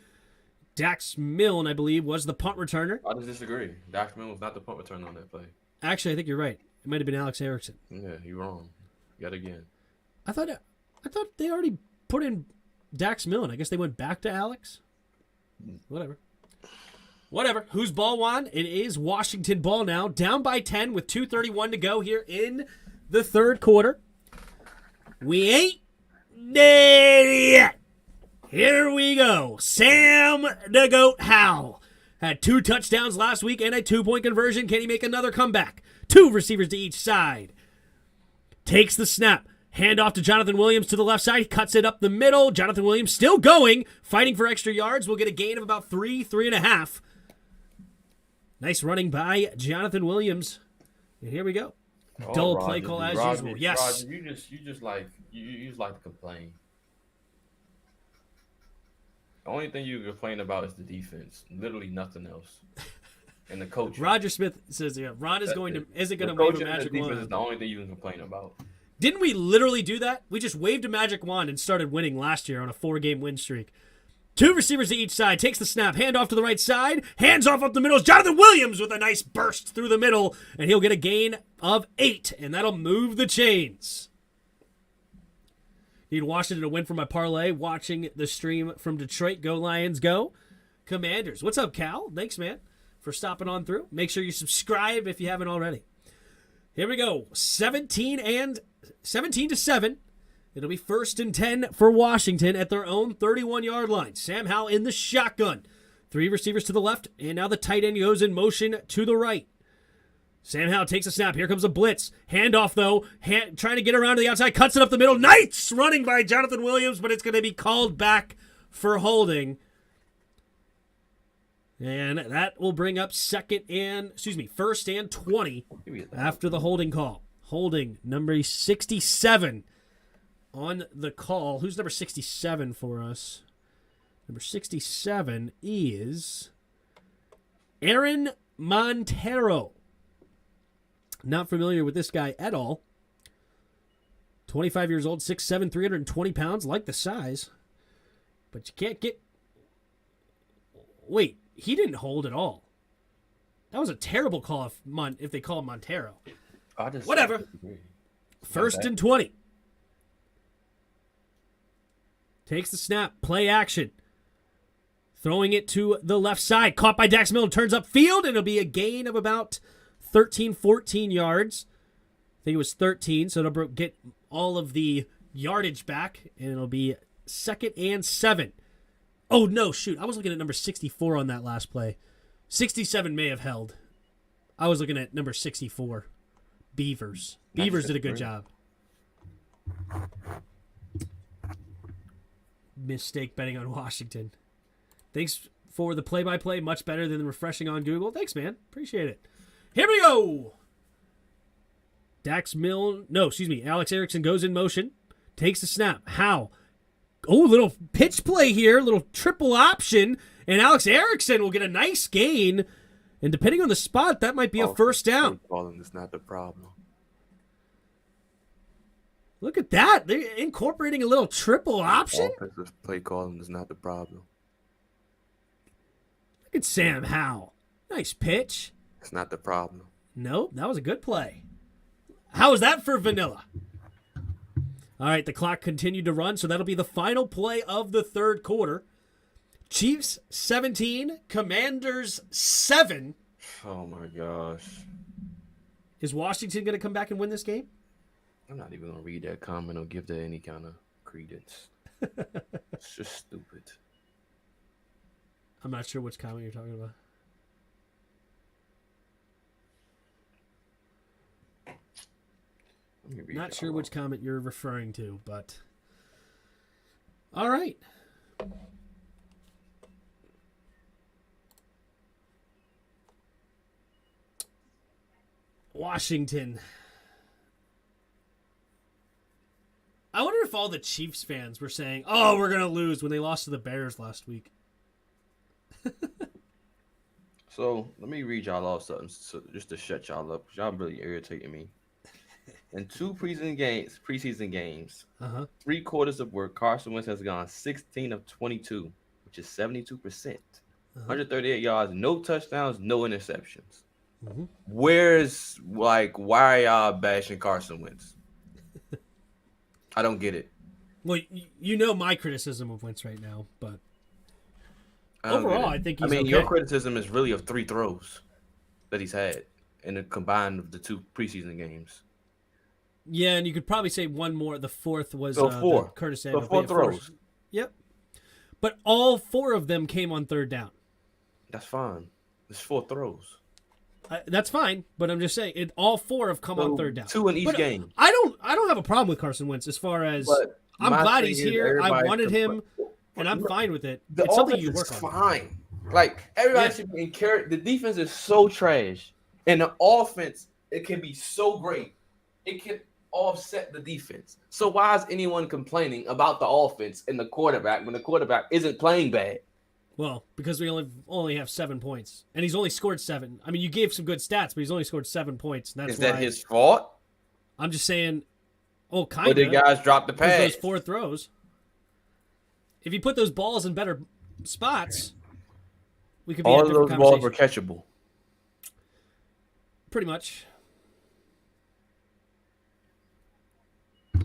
Dax Milne, I believe, was the punt returner. I disagree. Dax Milne was not the punt returner on that play. Actually, I think you're right. It might have been Alex Erickson. Yeah, you're wrong. Yet again. I thought they already put in Dax Milne. I guess they went back to Alex. Whatever. Whose ball won? It is Washington ball now. Down by 10 with 2:31 to go here in the third quarter. We ain't dead yet. Here we go. Sam the Goat Howell had 2 touchdowns last week and a 2-point conversion. Can he make another comeback? 2 receivers to each side. Takes the snap. Hand off to Jonathan Williams to the left side. He cuts it up the middle. Jonathan Williams still going. Fighting for extra yards. We'll get a gain of about 3.5. Nice running by Jonathan Williams. And here we go. Dull play call as usual. Yes. Roger, you just like to complain. The only thing you complain about is the defense. Literally nothing else. And the coach. Roger Smith says, "Yeah, Ron isn't going to wave a magic wand." Is the only thing you can complain about. Didn't we literally do that? We just waved a magic wand and started winning last year on a 4-game win streak. 2 receivers to each side. Takes the snap. Hand off to the right side. Hands off up the middle. Jonathan Williams with a nice burst through the middle. And he'll get a gain of 8. And that'll move the chains. Need Washington to win for my parlay. Watching the stream from Detroit. Go Lions, go. Commanders. What's up, Cal? Thanks, man, for stopping on through. Make sure you subscribe if you haven't already. Here we go. 17 to 7. It'll be 1st and 10 for Washington at their own 31-yard line. Sam Howell in the shotgun. 3 receivers to the left, and now the tight end goes in motion to the right. Sam Howell takes a snap. Here comes a blitz. Handoff, though. Trying to get around to the outside. Cuts it up the middle. Nice running by Jonathan Williams, but it's going to be called back for holding. And that will bring up 1st and 20 after the holding call. Holding number 67 on the call. Who's number 67 for us? Number 67 is Aaron Montero. Not familiar with this guy at all. 25 years old, 6'7", 320 pounds. Like the size. But you can't get... Wait, he didn't hold at all. That was a terrible call if they call him Montero. Whatever. 1st and 20. Takes the snap. Play action. Throwing it to the left side. Caught by Dax Milne. Turns upfield, and it'll be a gain of about 13, 14 yards. I think it was 13, so it'll get all of the yardage back, and it'll be 2nd and 7. Oh, no, shoot. I was looking at number 64 on that last play. 67 may have held. I was looking at number 64. Beavers. Beavers did a good job. Mistake betting on Washington. Thanks for the play-by-play. Much better than refreshing on Google. Thanks, man. Appreciate it. Here we go. Alex Erickson goes in motion. Takes the snap. How? Oh, little pitch play here. Little triple option. And Alex Erickson will get a nice gain. And depending on the spot, that might be a 1st down. Calling is not the problem. Look at that. They're incorporating a little triple option. Offensive play calling is not the problem. It's Sam Howell. Nice pitch. It's not the problem. Nope, that was a good play. How was that for Vanilla? All right, the clock continued to run, so that'll be the final play of the third quarter. Chiefs 17, Commanders 7. Oh my gosh. Is Washington going to come back and win this game? I'm not even going to read that comment or give that any kind of credence. It's just stupid. I'm not sure which comment you're talking about. Not sure which comment you're referring to, but all right. Washington. I wonder if all the Chiefs fans were saying, "Oh, we're going to lose," when they lost to the Bears last week. So let me read y'all off something just to shut y'all up. Y'all really irritating me. In 2 preseason games, 3 quarters of work, Carson Wentz has gone 16 of 22, which is 72%. 138 yards, no touchdowns, no interceptions. Why are y'all bashing Carson Wentz? I don't get it. Well, you know my criticism of Wentz right now, but overall, I think he's okay. Your criticism is really of 3 throws that he's had in the combined of the 2 preseason games. Yeah, and you could probably say one more. The fourth was 4. Curtis So Samuel. 4 throws. Yep. But all 4 of them came on third down. That's fine. It's 4 throws. That's fine, but I'm just saying all 4 have come on third down. 2 in each game. I don't have a problem with Carson Wentz as far as I'm glad he's here. I wanted him, and I'm fine with it. It's something you work on. Fine. Like everybody should be encouraged. The defense is so trash, and the offense it can be so great. It can offset the defense. So why is anyone complaining about the offense and the quarterback when the quarterback isn't playing bad? Well, because we only have 7 points, and he's only scored 7. I mean, you gave some good stats, but he's only scored 7 points. And that's is that his fault? I'm just saying. Oh, kind of. Or did guys drop the pass? Those 4 throws. If you put those balls in better spots, we could be all in a of different those balls were conversation. catchable. Pretty much.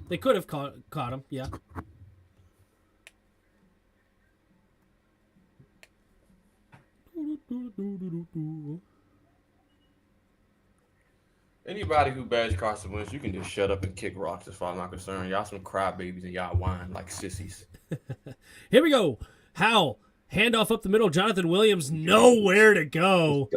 They could have caught him, yeah. Anybody who bashes Carson Wentz, you can just shut up and kick rocks as far as I'm concerned. Y'all some crybabies and y'all whine like sissies. Here we go. Howell, handoff up the middle. Jonathan Williams, nowhere to go.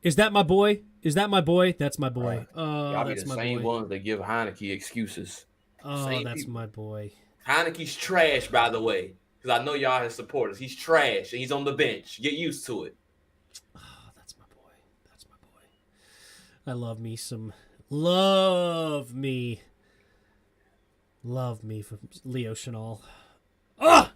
Is that my boy? Is that my boy? That's my boy. Right. Oh, y'all that's be the my same boy. ones that give Heineke excuses. Oh, Same that's people. my boy. Heineke's trash, by the way. Because I know y'all his supporters. He's trash, and he's on the bench. Get used to it. Oh, that's my boy. That's my boy. I love me some... Love me from Leo Chenal. Ugh!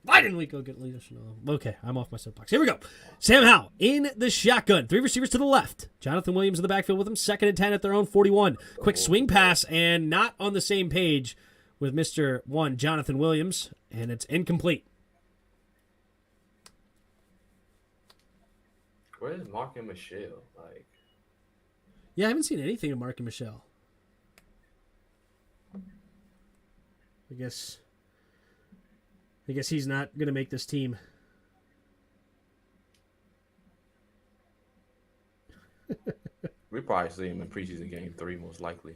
Why didn't we go get Leo Chenal? Okay, I'm off my soapbox. Here we go. Sam Howell in the shotgun. 3 receivers to the left. Jonathan Williams in the backfield with him. 2nd and 10 at their own 41. Quick swing pass and not on the same page with Mr. 1, Jonathan Williams, and it's incomplete. Where's Mark and Michelle? Yeah, I haven't seen anything of Mark and Michelle. I guess he's not going to make this team. We probably see him in preseason game 3, most likely.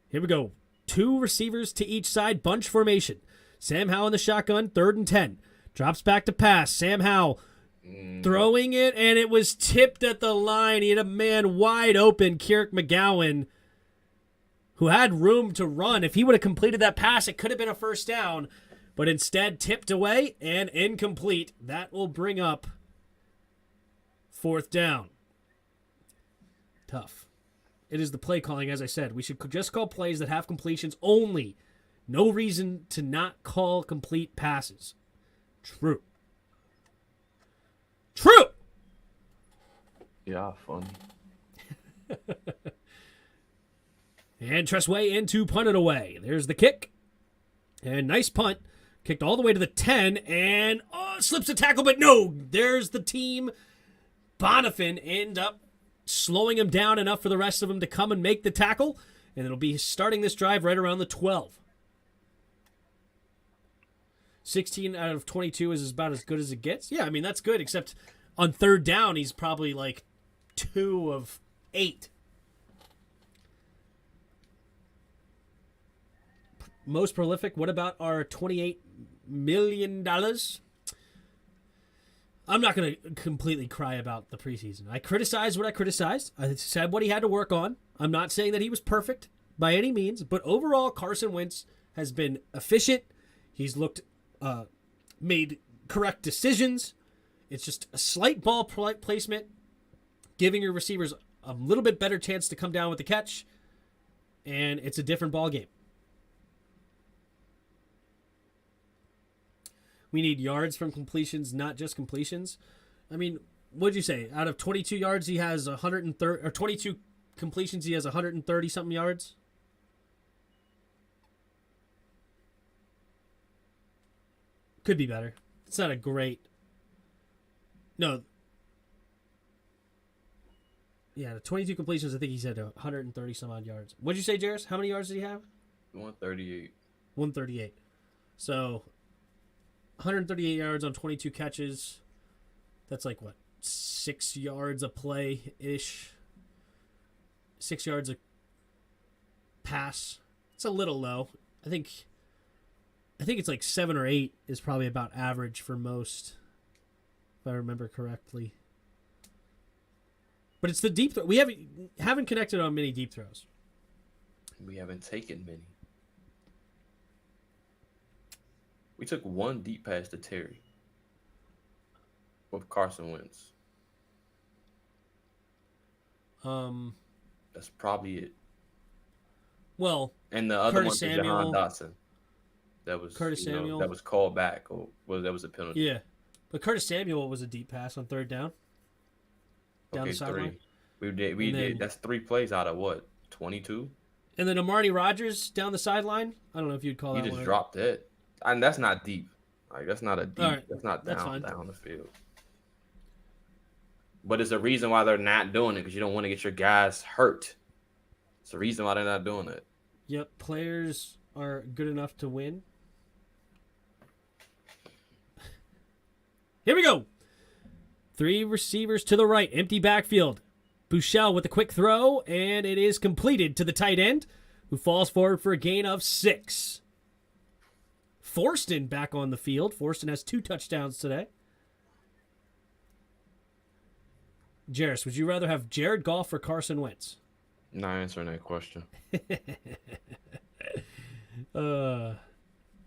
Here we go. 2 receivers to each side, bunch formation. Sam Howell in the shotgun, 3rd and 10. Drops back to pass. Sam Howell throwing it, and it was tipped at the line. He had a man wide open, Kirk McGowan, who had room to run. If he would have completed that pass, it could have been a first down, but instead tipped away and incomplete. That will bring up 4th down. Tough. It is the play calling, as I said. We should just call plays that have completions only. No reason to not call complete passes. True. Yeah, funny. And Tressway in to punt it away. There's the kick. And nice punt. Kicked all the way to the 10. And slips a tackle, but no, there's the team. Bonifant end up slowing him down enough for the rest of them to come and make the tackle, and it'll be starting this drive right around the 12. 16 out of 22 is about as good as it gets. Yeah, I mean, that's good, except on third down, he's probably like 2 of 8. Most prolific, what about our $28 million? I'm not going to completely cry about the preseason. I criticized what I criticized. I said what he had to work on. I'm not saying that he was perfect by any means, but overall, Carson Wentz has been efficient. He's made correct decisions. It's just a slight ball placement, giving your receivers a little bit better chance to come down with the catch, and it's a different ball game. We need yards from completions, not just completions. I mean, what'd you say? Out of 22 yards, he has 130, or 22 completions, he has 130 something yards. Could be better. It's not a great. No. Yeah, the 22 completions, I think he said 130 some odd yards. What'd you say, Jairus? How many yards did he have? 138. 138. So 138 yards on 22 catches. That's like what? 6 yards a play ish. 6 yards a pass. It's a little low. I think it's like 7 or 8 is probably about average for most, if I remember correctly. But it's the deep throw. We haven't connected on many deep throws. We haven't taken many. We took one deep pass to Terry with Carson Wentz. That's probably it. Well, and the other Curtis one was Jahan Dotson. That was Curtis Samuel. That was called back, or that was a penalty. Yeah, but Curtis Samuel was a deep pass on third down. Down the sideline. We did. That's 3 plays out of what, 22? And then Amari Rodgers down the sideline. I don't know if you'd call that. He just dropped it, and that's not deep. Like that's not a deep. Right. That's not down the field. But it's a reason why they're not doing it, because you don't want to get your guys hurt. It's the reason why they're not doing it. Yep, players are good enough to win. Here we go. 3 receivers to the right, empty backfield. Buechele with a quick throw, and it is completed to the tight end, who falls forward for a gain of 6. Forston back on the field. Forston has 2 touchdowns today. Jairus, would you rather have Jared Goff or Carson Wentz? Not answering that question. I'm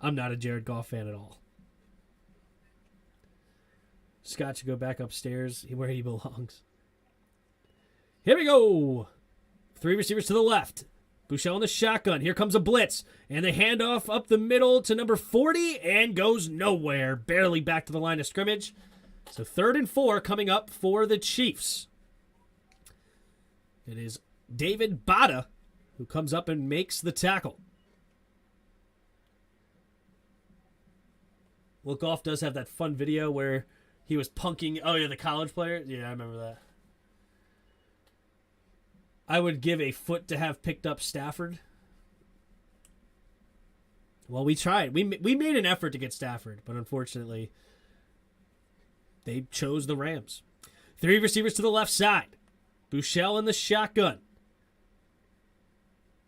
not a Jared Goff fan at all. Scott should go back upstairs where he belongs. Here we go. 3 receivers to the left. Buechele in the shotgun. Here comes a blitz. And the handoff up the middle to number 40 and goes nowhere. Barely back to the line of scrimmage. So 3rd and 4 coming up for the Chiefs. It is David Bada who comes up and makes the tackle. Well, Goff does have that fun video where he was punking. Oh, yeah, the college player? Yeah, I remember that. I would give a foot to have picked up Stafford. Well, we tried. We made an effort to get Stafford, but unfortunately, they chose the Rams. 3 receivers to the left side. Buechele in the shotgun.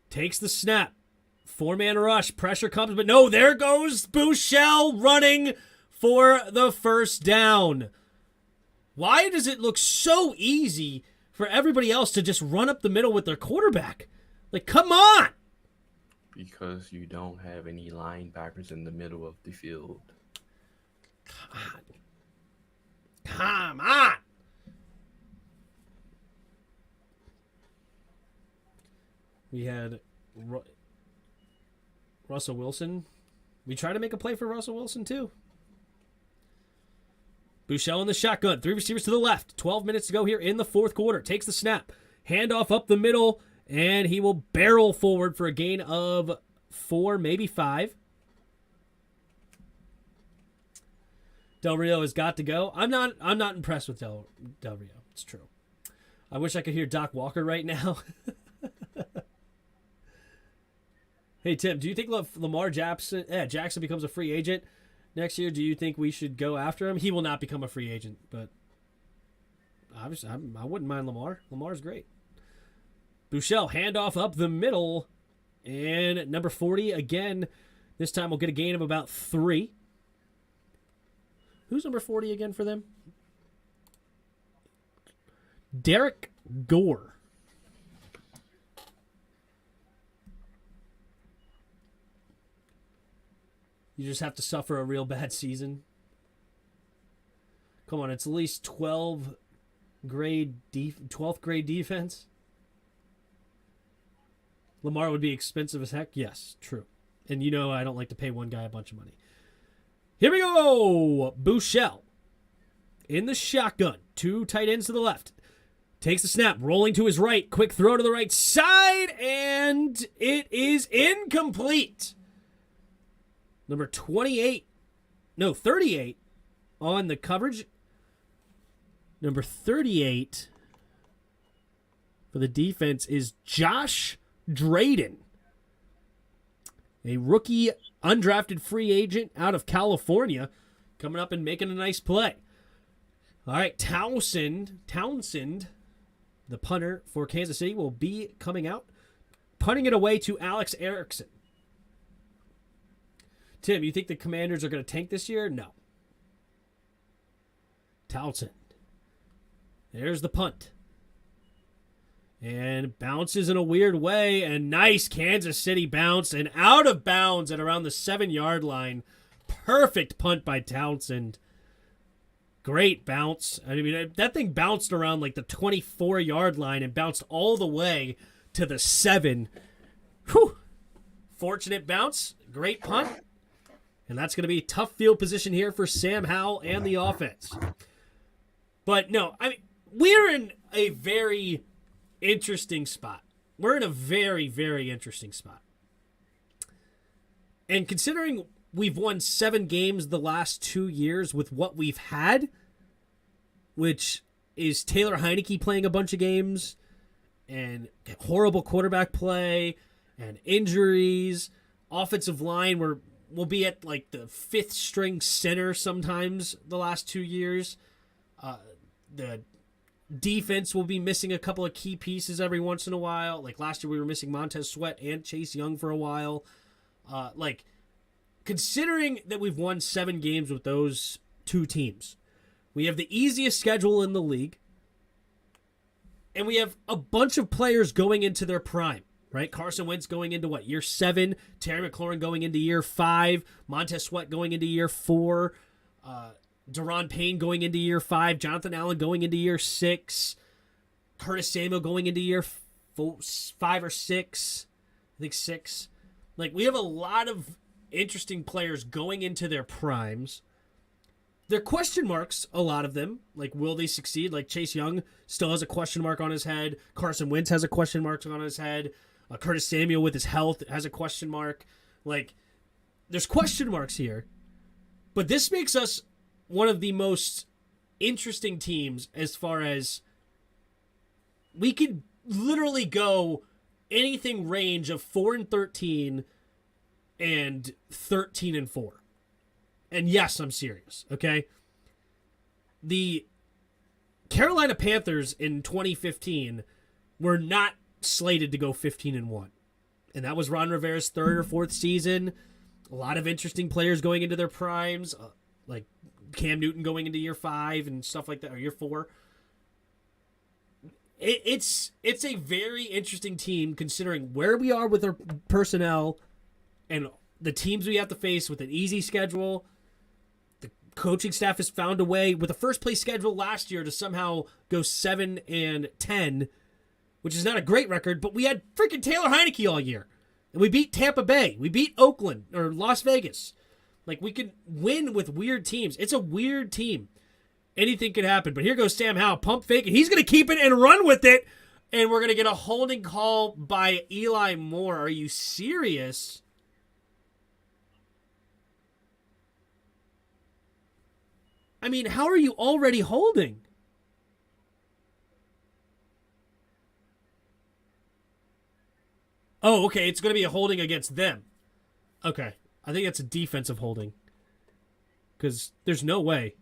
Takes the snap. 4-man rush. Pressure comes, but no, there goes Buechele running for the first down. Why does it look so easy for everybody else to just run up the middle with their quarterback? Like, come on! Because you don't have any linebackers in the middle of the field. Come on! We had Russell Wilson. We tried to make a play for Russell Wilson, too. Buechele in the shotgun. 3 receivers to the left. 12 minutes to go here in the 4th quarter. Takes the snap. Handoff up the middle. And he will barrel forward for a gain of 4, maybe 5. Del Rio has got to go. I'm not impressed with Del Rio. It's true. I wish I could hear Doc Walker right now. Hey, Tim, do you think Lamar Jackson becomes a free agent next year? Do you think we should go after him? He will not become a free agent, but obviously I wouldn't mind Lamar. Lamar's great. Bouchel, handoff up the middle. And number 40, again, this time we'll get a gain of about 3. Who's number 40 again for them? Derek Gore. You just have to suffer a real bad season. Come on, it's at least 12th grade defense. Lamar would be expensive as heck. Yes, true. And you know I don't like to pay one guy a bunch of money. Here we go. Bouchel in the shotgun. 2 tight ends to the left. Takes the snap, rolling to his right. Quick throw to the right side, and it is incomplete. Number 38 on the coverage. Number 38 for the defense is Josh Drayden, a rookie undrafted free agent out of California, coming up and making a nice play. All right, Townsend, the punter for Kansas City, will be coming out, punting it away to Alex Erickson. Tim, you think the Commanders are going to tank this year? No. Townsend. There's the punt. And bounces in a weird way. And nice Kansas City bounce. And out of bounds at around the 7-yard line. Perfect punt by Townsend. Great bounce. I mean, that thing bounced around like the 24-yard line and bounced all the way to the 7. Whew. Fortunate bounce. Great punt. And that's going to be tough field position here for Sam Howell and the offense. But no, I mean, we're in a very interesting spot. We're in a very, very interesting spot. And considering we've won 7 games the last 2 years with what we've had, which is Taylor Heineke playing a bunch of games, and horrible quarterback play, and injuries, offensive line where we'll be at like the 5th string center sometimes the last 2 years. The defense will be missing a couple of key pieces every once in a while. Like last year we were missing Montez Sweat and Chase Young for a while. Considering that we've won 7 games with those 2 teams, we have the easiest schedule in the league, and we have a bunch of players going into their prime. Right, Carson Wentz going into what, year 7? Terry McLaurin going into year 5. Montez Sweat going into year 4. Daron Payne going into year 5. Jonathan Allen going into year 6. Curtis Samuel going into year 5 or 6. I think 6. Like, we have a lot of interesting players going into their primes. They're question marks, a lot of them. Like, will they succeed? Like, Chase Young still has a question mark on his head. Carson Wentz has a question mark on his head. Curtis Samuel with his health has a question mark. Like, there's question marks here. But this makes us one of the most interesting teams as far as we could literally go anything range of 4-13 and 13-4. And yes, I'm serious, okay? The Carolina Panthers in 2015 were not slated to go 15-1. And that was Ron Rivera's 3rd or 4th season. A lot of interesting players going into their primes, like Cam Newton going into year 5 and stuff like that, or year 4. It's a very interesting team considering where we are with our personnel and the teams we have to face with an easy schedule. The coaching staff has found a way with a first place schedule last year to somehow go 7-10, which is not a great record, but we had freaking Taylor Heineke all year. And we beat Tampa Bay. We beat Oakland or Las Vegas. Like, we could win with weird teams. It's a weird team. Anything could happen. But here goes Sam Howell, pump fake, and he's going to keep it and run with it. And we're going to get a holding call by Eli Moore. Are you serious? I mean, how are you already holding? Oh, okay. It's going to be a holding against them. Okay. I think that's a defensive holding. Because there's no way.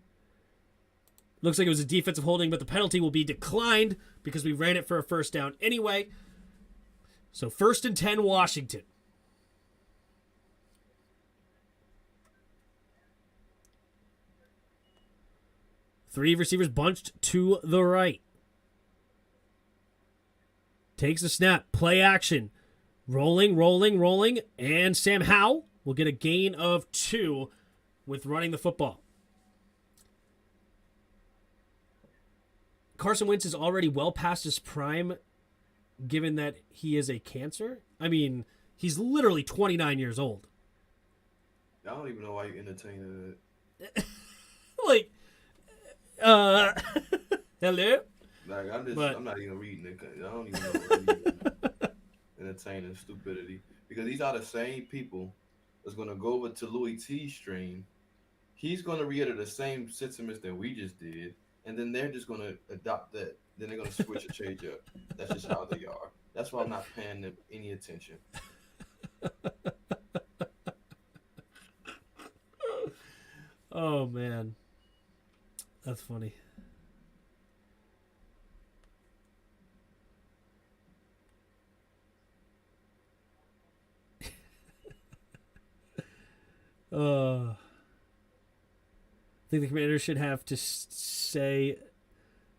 Looks like it was a defensive holding, but the penalty will be declined because we ran it for a first down anyway. So 1st and 10, Washington. Three receivers bunched to the right. Takes a snap. Play action. Rolling. And Sam Howell will get a gain of 2 with running the football. Carson Wentz is already well past his prime, given that he is a cancer. I mean, he's literally 29 years old. I don't even know why you entertaining it. Like, hello? Like, I'm not even reading it. I don't even know what entertaining stupidity. Because these are the same people that's going to go over to Louis T's stream. He's going to reiterate the same sentiments that we just did. And then they're just going to adopt that. Then they're going to switch and change up. That's just how they are. That's why I'm not paying them any attention. Oh, man. That's funny. I think the Commanders should have to say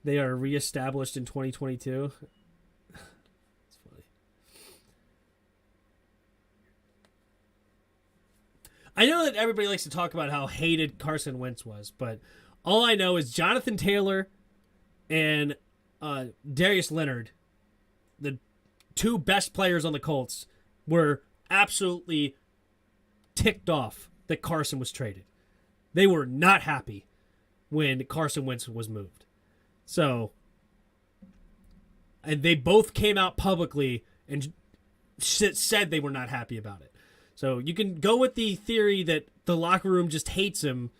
they are reestablished in 2022. That's funny. I know that everybody likes to talk about how hated Carson Wentz was, but all I know is Jonathan Taylor and Darius Leonard, the 2 best players on the Colts, were absolutely ticked off that Carson was traded. They were not happy when Carson Wentz was moved. So, and they both came out publicly and said they were not happy about it. So you can go with the theory that the locker room just hates him.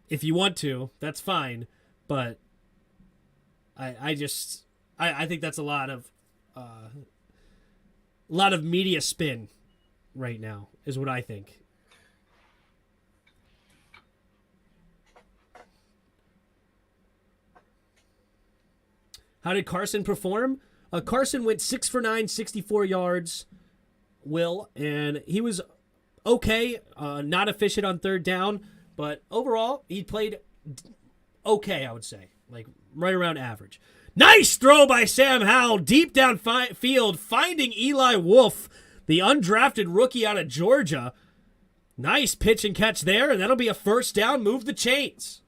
If you want to, that's fine. But I think that's a lot of media spin right now, is what I think. How did Carson perform? Carson went 6 for 9, 64 yards, and he was okay, not efficient on 3rd down, but overall, he played okay, I would say, like right around average. Nice throw by Sam Howell, deep down field, finding Eli Wolf, the undrafted rookie out of Georgia. Nice pitch and catch there, and that'll be a first down, move the chains.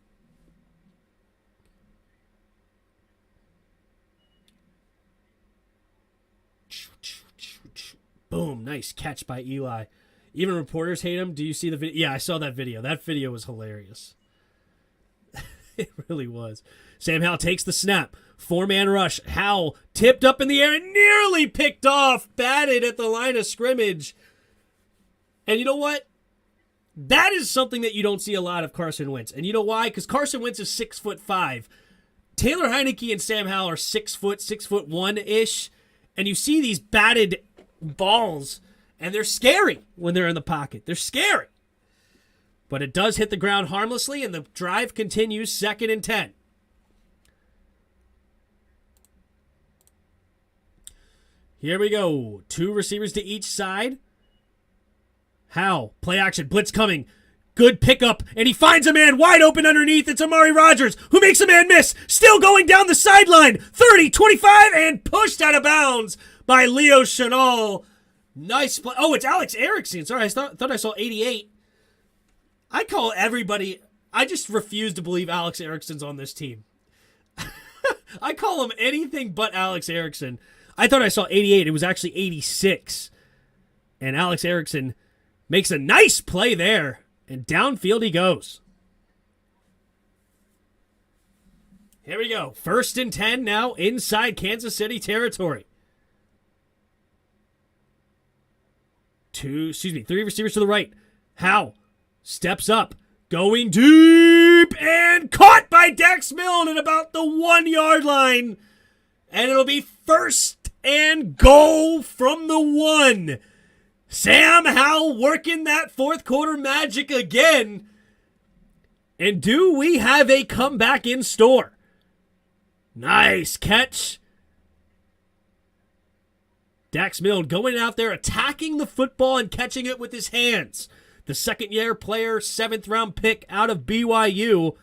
Boom, nice catch by Eli. Even reporters hate him. Do you see the video? Yeah, I saw that video. That video was hilarious. It really was. Sam Howell takes the snap. 4-man rush. Howell tipped up in the air and nearly picked off. Batted at the line of scrimmage. And you know what? That is something that you don't see a lot of Carson Wentz. And you know why? Because Carson Wentz is 6'5". Taylor Heineke and Sam Howell are 6 foot, 6'1"-ish. And you see these batted balls, and they're scary when they're in the pocket. They're scary. But it does hit the ground harmlessly, and the drive continues, 2nd and 10. Here we go. 2 receivers to each side. Howell, play action, blitz coming. Good pickup, and he finds a man wide open underneath. It's Amari Rodgers, who makes a man miss. Still going down the sideline. 30, 25, and pushed out of bounds by Leo Chenal. Nice play. Oh, it's Alex Erickson. Sorry, I thought I saw 88. I call everybody. I just refuse to believe Alex Erickson's on this team. I call him anything but Alex Erickson. I thought I saw 88. It was actually 86. And Alex Erickson makes a nice play there. And downfield he goes. Here we go. 1st and 10 now inside Kansas City territory. 3 receivers to the right. Howell steps up. Going deep. by Dax Milne at about the 1 yard line. And it'll be 1st and goal from the 1. Sam Howell working that fourth quarter magic again. And do we have a comeback in store? Nice catch. Dax Milne going out there, attacking the football and catching it with his hands. The second-year player, 7th-round pick out of BYU,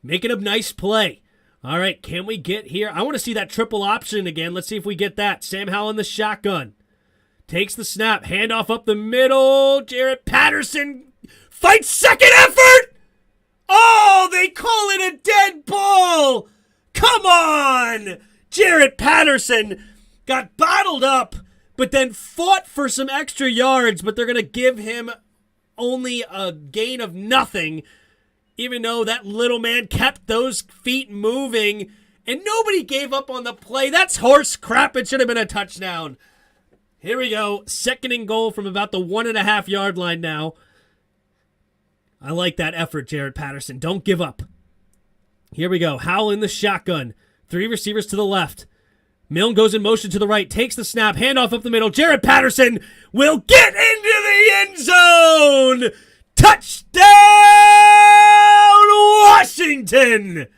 making a nice play. All right, can we get here? I want to see that triple option again. Let's see if we get that. Sam Howell in the shotgun. Takes the snap. Handoff up the middle. Jarrett Patterson fights second effort. Oh, they call it a dead ball. Come on. Jarrett Patterson got bottled up, but then fought for some extra yards, but they're going to give him only a gain of nothing, even though that little man kept those feet moving, and nobody gave up on the play. That's horse crap. It should have been a touchdown. Here we go. 2nd and goal from about the 1.5 yard line now. I like that effort, Jarrett Patterson. Don't give up. Here we go. Howell in the shotgun. 3 receivers to the left. Milne goes in motion to the right, takes the snap, handoff up the middle. Jarrett Patterson will get into the end zone. Touchdown, Washington.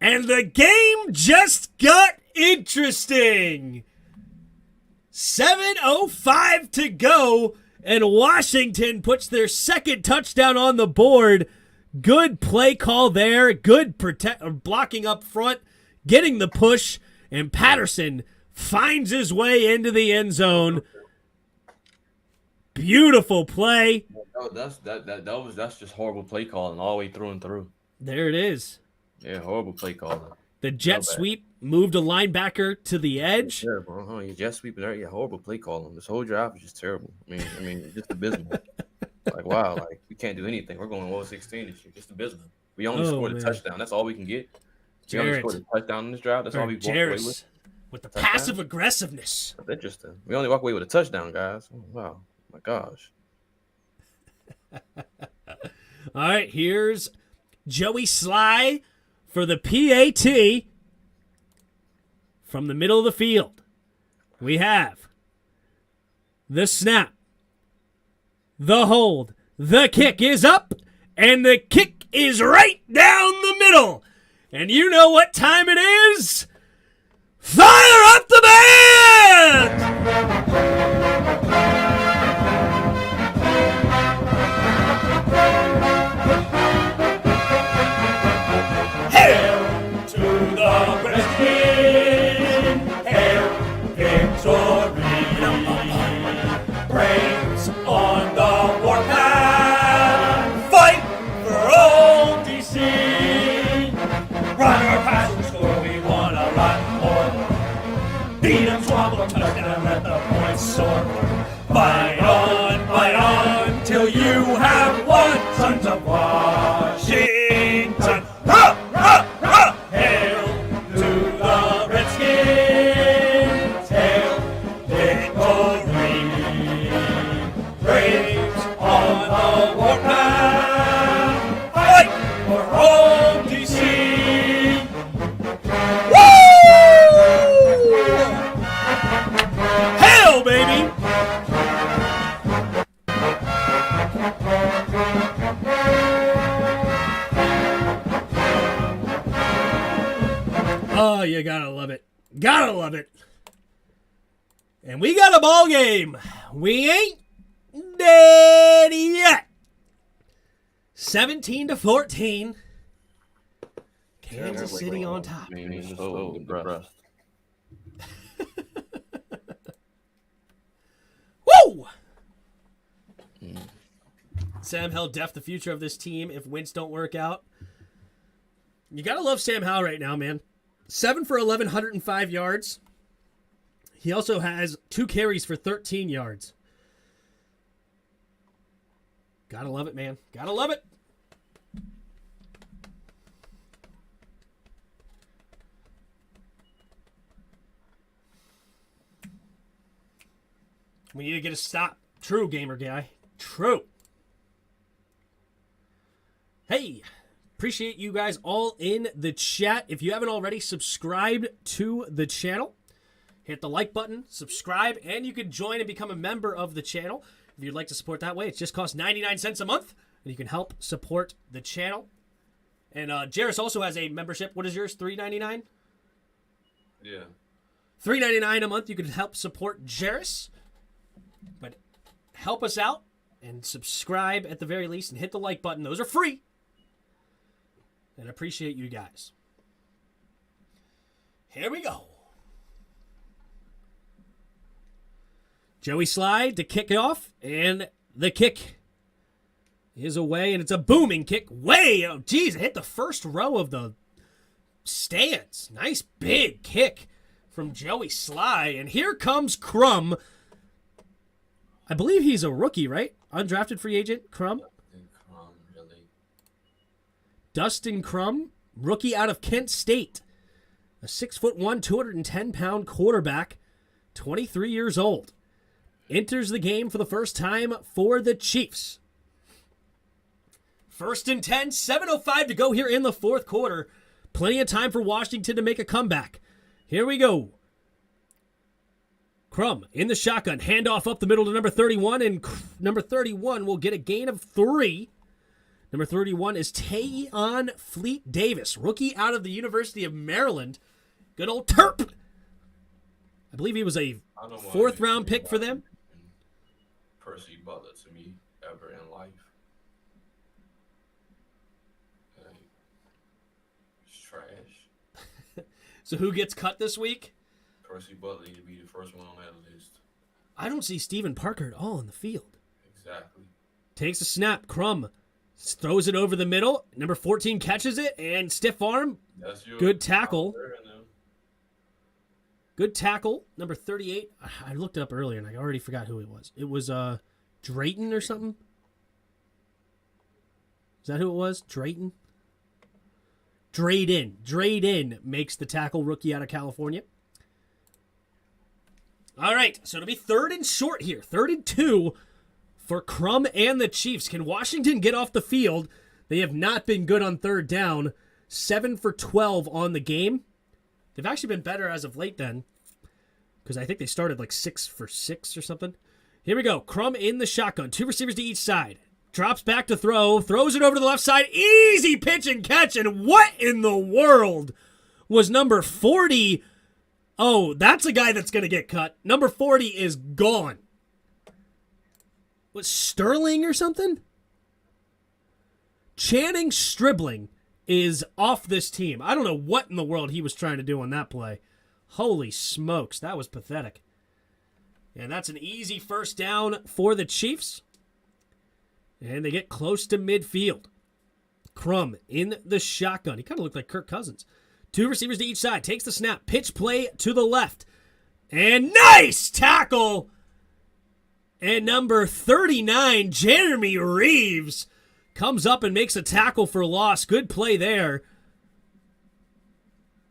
And the game just got interesting. 7:05 to go, and Washington puts their second touchdown on the board. Good play call there. Good blocking up front, getting the push. And Patterson finds his way into the end zone. Beautiful play. That's just horrible play calling all the way through and through. There it is. Yeah, horrible play calling. The jet sweep moved a linebacker to the edge. Terrible. You jet sweep there. Yeah, horrible play calling. This whole drive is just terrible. I mean, just abysmal. Like, wow, like we can't do anything. We're going 0-16 this year. Just abysmal. We only scored a touchdown. That's all we can get. We only scored a touchdown in this drive. That's all we walked away with the passive aggressiveness. That's interesting. We only walk away with a touchdown, guys. Oh, wow. My gosh. All right, here's Joey Sly for the PAT from the middle of the field. We have the snap, the hold, the kick is up, and the kick is right down the middle. And you know what time it is? Fire up the band! Hail to the Breast King! Hail victory! Braves on the warpath! Fight for old DC! Run or pass and score, we want a lot more. Beat 'em, swamp 'em, touchdown, let the points soar. Fight on, till you have won. Sons of Washington, ha, ha, ha! Hail to the Redskins, hail victory. Braves on the warpath, fight for home DC. Hail, baby! Oh, you gotta love it. Gotta love it. And we got a ball game. We ain't dead yet. 17-14. Kansas City on top. So depressed. Woo! Sam Howell def the future of this team if Wentz don't work out. You gotta love Sam Howell right now, man. 7 for 11, 105 yards. He also has 2 carries for 13 yards. Gotta love it, man. Gotta love it. We need to get a stop. True, gamer guy. True. Hey, Appreciate you guys all in the chat. If you haven't already subscribed to the channel, hit the like button, subscribe, and you can join and become a member of the channel. If you'd like to support that way, it just costs 99 cents a month, and you can help support the channel. And Jairus also has a membership. What is yours? $3.99? Yeah. $3.99 a month. You can help support Jairus. But help us out and subscribe at the very least and hit the like button. Those are free. And I appreciate you guys. Here we go. Joey Slide to kick it off, and the kick is away, and it's a booming kick. Way, oh, geez, it hit the first row of the stands. Nice big kick from Joey Sly, and here comes Crum. I believe he's a rookie, right? Undrafted free agent, Crum. Really. Dustin Crum, rookie out of Kent State. A 6'1", 210-pound quarterback, 23 years old. Enters the game for the first time for the Chiefs. 1st and 10, 7:05 to go here in the fourth quarter. Plenty of time for Washington to make a comeback. Here we go. Crum in the shotgun. Handoff up the middle to number 31, and number 31 will get a gain of 3. Number 31 is Tayon Fleet Davis, rookie out of the University of Maryland. Good old Terp. I believe he was a 4th-round pick for them. Percy Butler to me ever in life. It's trash. So who gets cut this week? Percy Butler need to be the first one on that list. I don't see Steven Parker at all in the field. Exactly. Takes a snap. Crum throws it over the middle. Number 14 catches it, and stiff arm. Good tackle. Good tackle. Number 38. I looked it up earlier, and I already forgot who it was. It was Drayton or something? Is that who it was? Drayton? Drayton makes the tackle, rookie out of California. All right, so it'll be 3rd and short here. 3rd and 2 for Crum and the Chiefs. Can Washington get off the field? They have not been good on 3rd down. 7 for 12 on the game. They've actually been better as of late then, because I think they started like 6 for 6 or something. Here we go. Crum in the shotgun. 2 receivers to each side. Drops back to throw. Throws it over to the left side. Easy pitch and catch. And what in the world was number 40? Oh, that's a guy that's going to get cut. Number 40 is gone. Was Sterling or something? Channing Stribling is off this team. I don't know what in the world he was trying to do on that play. Holy smokes, that was pathetic. And that's an easy first down for the Chiefs. And they get close to midfield. Crum in the shotgun. He kind of looked like Kirk Cousins. 2 receivers to each side. Takes the snap. Pitch play to the left. And nice tackle. And number 39, Jeremy Reeves, comes up and makes a tackle for loss. Good play there.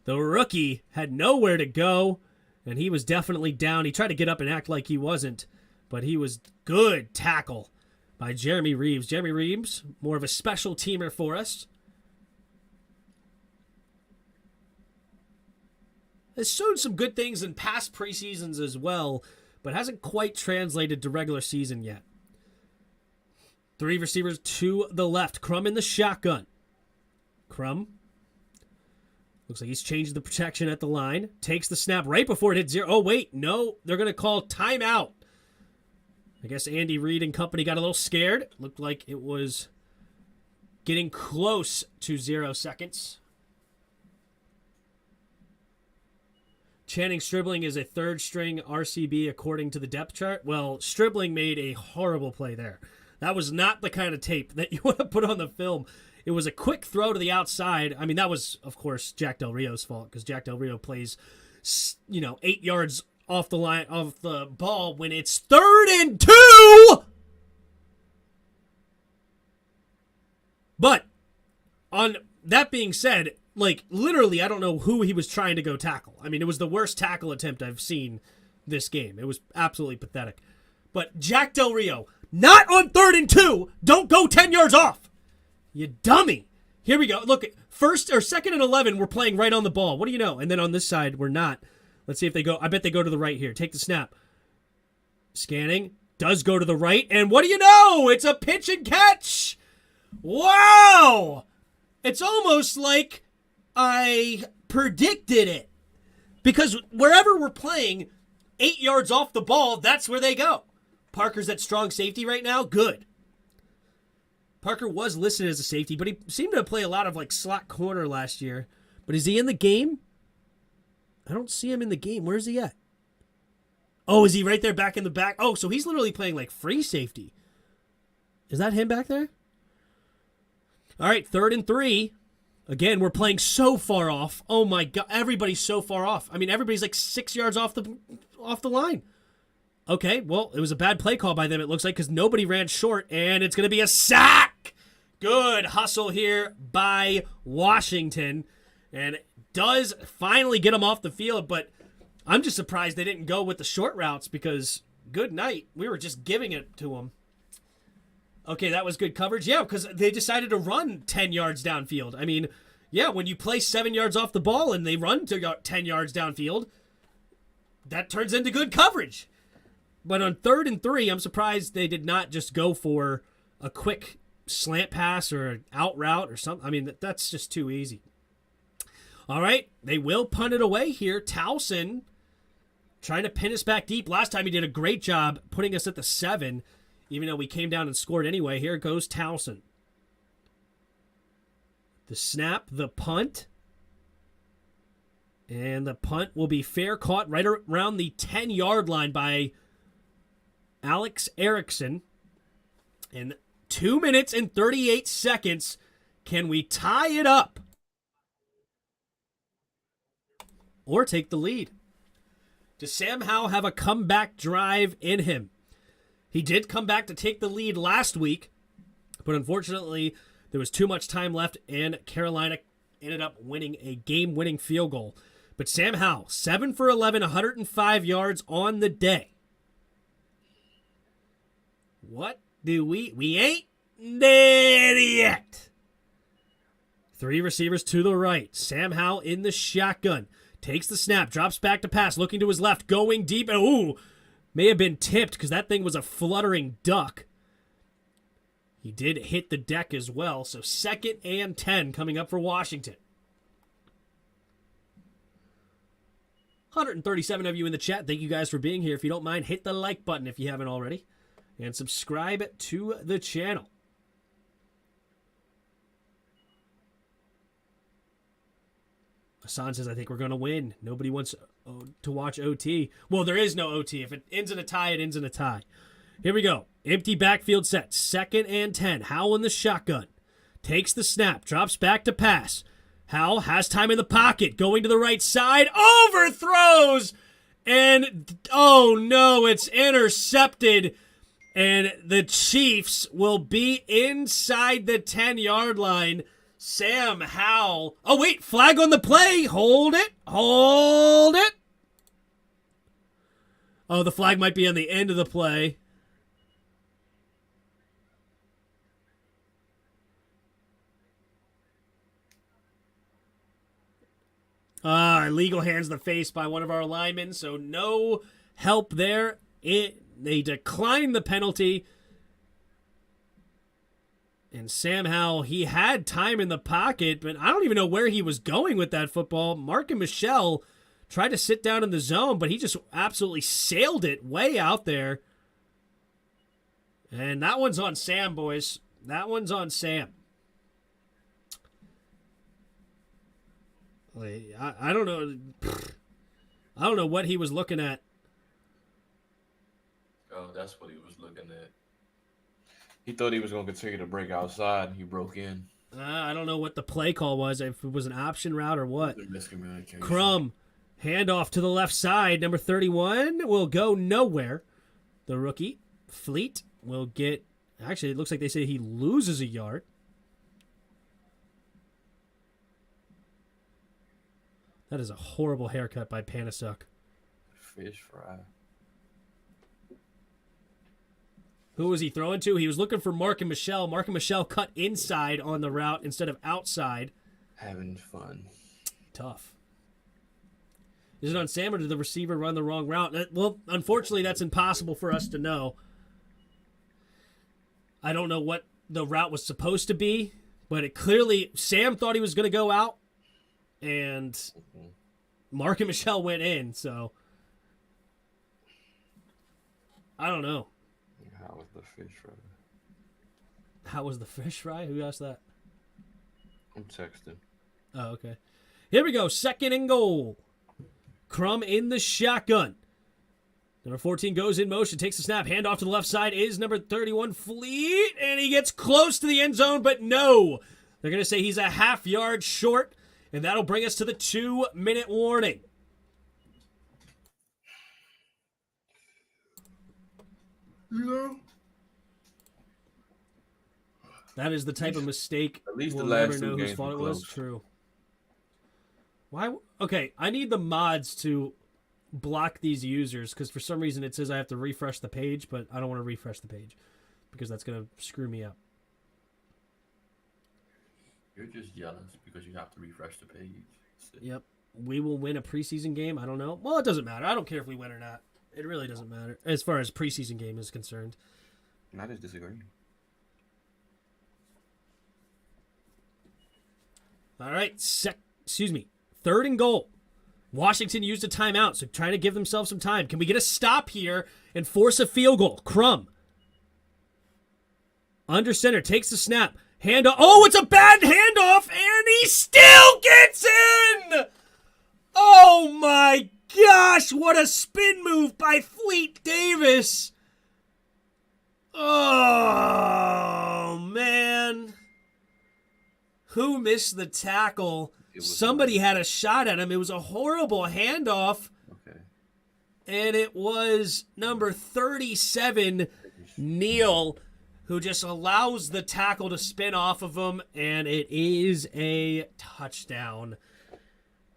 The rookie had nowhere to go, and he was definitely down. He tried to get up and act like he wasn't, but he was good tackle by Jeremy Reeves. Jeremy Reeves, more of a special teamer for us. Has shown some good things in past preseasons as well, but hasn't quite translated to regular season yet. 3 receivers to the left. Crum in the shotgun. Crum. Looks like he's changed the protection at the line. Takes the snap right before it hits 0. Oh, wait. No, they're going to call timeout. I guess Andy Reid and company got a little scared. Looked like it was getting close to 0 seconds. Channing Stribling is a 3rd-string RCB according to the depth chart. Well, Stribling made a horrible play there. That was not the kind of tape that you want to put on the film. It was a quick throw to the outside. I mean, that was, of course, Jack Del Rio's fault, because Jack Del Rio plays, 8 yards off the line of the ball when it's 3rd and 2. But on that being said, literally, I don't know who he was trying to go tackle. I mean, it was the worst tackle attempt I've seen this game. It was absolutely pathetic. But Jack Del Rio, not on 3rd and 2. Don't go 10 yards off. You dummy. Here we go. Look, first or second and 11, we're playing right on the ball. What do you know? And then on this side, we're not. Let's see if they go. I bet they go to the right here. Take the snap. Scanning. Does go to the right. And what do you know? It's a pitch and catch. Wow. It's almost like I predicted it. Because wherever we're playing, 8 yards off the ball, that's where they go. Parker's at strong safety right now. Good. Parker was listed as a safety, but he seemed to play a lot of like slot corner last year. But is he in the game? I don't see him in the game. Where is he at? Oh, is he right there back in the back? Oh, so he's literally playing like free safety. Is that him back there? All right, 3rd and 3. Again, we're playing so far off. Oh my God, everybody's so far off. I mean, everybody's like 6 yards off the line. Okay, well, it was a bad play call by them, it looks like, because nobody ran short, and it's going to be a sack. Good hustle here by Washington, and does finally get them off the field, but I'm just surprised they didn't go with the short routes because good night. We were just giving it to them. Okay, that was good coverage. Yeah, because they decided to run 10 yards downfield. I mean, yeah, when you play 7 yards off the ball and they run to 10 yards downfield, that turns into good coverage. But on 3rd and 3, I'm surprised they did not just go for a quick slant pass or an out route or something. I mean, that's just too easy. All right, they will punt it away here. Towson trying to pin us back deep. Last time he did a great job putting us at the 7, even though we came down and scored anyway. Here goes Towson. The snap, the punt. And the punt will be fair, caught right around the 10-yard line by Alex Erickson. In 2 minutes and 38 seconds, can we tie it up? Or take the lead? Does Sam Howell have a comeback drive in him? He did come back to take the lead last week, but unfortunately, there was too much time left, and Carolina ended up winning a game-winning field goal. But Sam Howell, 7 for 11, 105 yards on the day. What do we ain't there yet. 3 receivers to the right. Sam Howell in the shotgun. Takes the snap, drops back to pass, looking to his left, going deep. Ooh, may have been tipped because that thing was a fluttering duck. He did hit the deck as well, so 2nd and 10 coming up for Washington. 137 of you in the chat. Thank you guys for being here. If you don't mind, hit the like button if you haven't already. And subscribe to the channel. Hassan says, I think we're going to win. Nobody wants to watch OT. Well, there is no OT. If it ends in a tie, it ends in a tie. Here we go. Empty backfield set. 2nd and 10. Howell in the shotgun. Takes the snap. Drops back to pass. Howell has time in the pocket. Going to the right side. Overthrows. And, oh no, it's intercepted. And the Chiefs will be inside the 10-yard line. Sam Howell. Oh, wait. Flag on the play. Hold it. Hold it. Oh, the flag might be on the end of the play. Illegal hands to the face by one of our linemen, so no help there. They declined the penalty. And Sam Howell, he had time in the pocket, but I don't even know where he was going with that football. Mark and Michelle tried to sit down in the zone, but he just absolutely sailed it way out there. And that one's on Sam, boys. That one's on Sam. I don't know. I don't know what he was looking at. Oh, that's what he was looking at. He thought he was going to continue to break outside, and he broke in. I don't know what the play call was, if it was an option route or what. Miscommunication. Crum, handoff to the left side. Number 31 will go nowhere. The rookie, Fleet, will get... Actually, it looks like they say he loses a yard. That is a horrible haircut by Panasuk. Fish fry. Who was he throwing to? He was looking for Mark and Michelle. Mark and Michelle cut inside on the route instead of outside. Having fun. Tough. Is it on Sam or did the receiver run the wrong route? Well, unfortunately, that's impossible for us to know. I don't know what the route was supposed to be, but it clearly, Sam thought he was going to go out, and Mark and Michelle went in, so I don't know. How was the fish fry? How was the fish fry? Who asked that? I'm texting. Oh, okay. Here we go. 2nd and goal. Crum in the shotgun. Number 14 goes in motion, takes the snap. Hand off to the left side is number 31, Fleet. And he gets close to the end zone, but no. They're going to say he's a half yard short, and that'll bring us to the 2-minute warning. That is the type of mistake at least we'll the last never two know whose games fault it were was. close. True. Why? Okay, I need the mods to block these users because for some reason it says I have to refresh the page, but I don't want to refresh the page because that's going to screw me up. You're just jealous because you have to refresh the page. Yep. We will win a preseason game. I don't know. Well, it doesn't matter. I don't care if we win or not. It really doesn't matter as far as preseason game is concerned. I just disagree. All right. 3rd and goal. Washington used a timeout, so trying to give themselves some time. Can we get a stop here and force a field goal? Crum. Under center, takes the snap. Handoff. Oh, it's a bad handoff, and he still gets in! Oh my gosh, what a spin move by Fleet Davis. Oh, man. Who missed the tackle? Somebody had a shot at him. It was a horrible handoff. Okay. And it was number 37, Neal, who just allows the tackle to spin off of him, and it is a touchdown.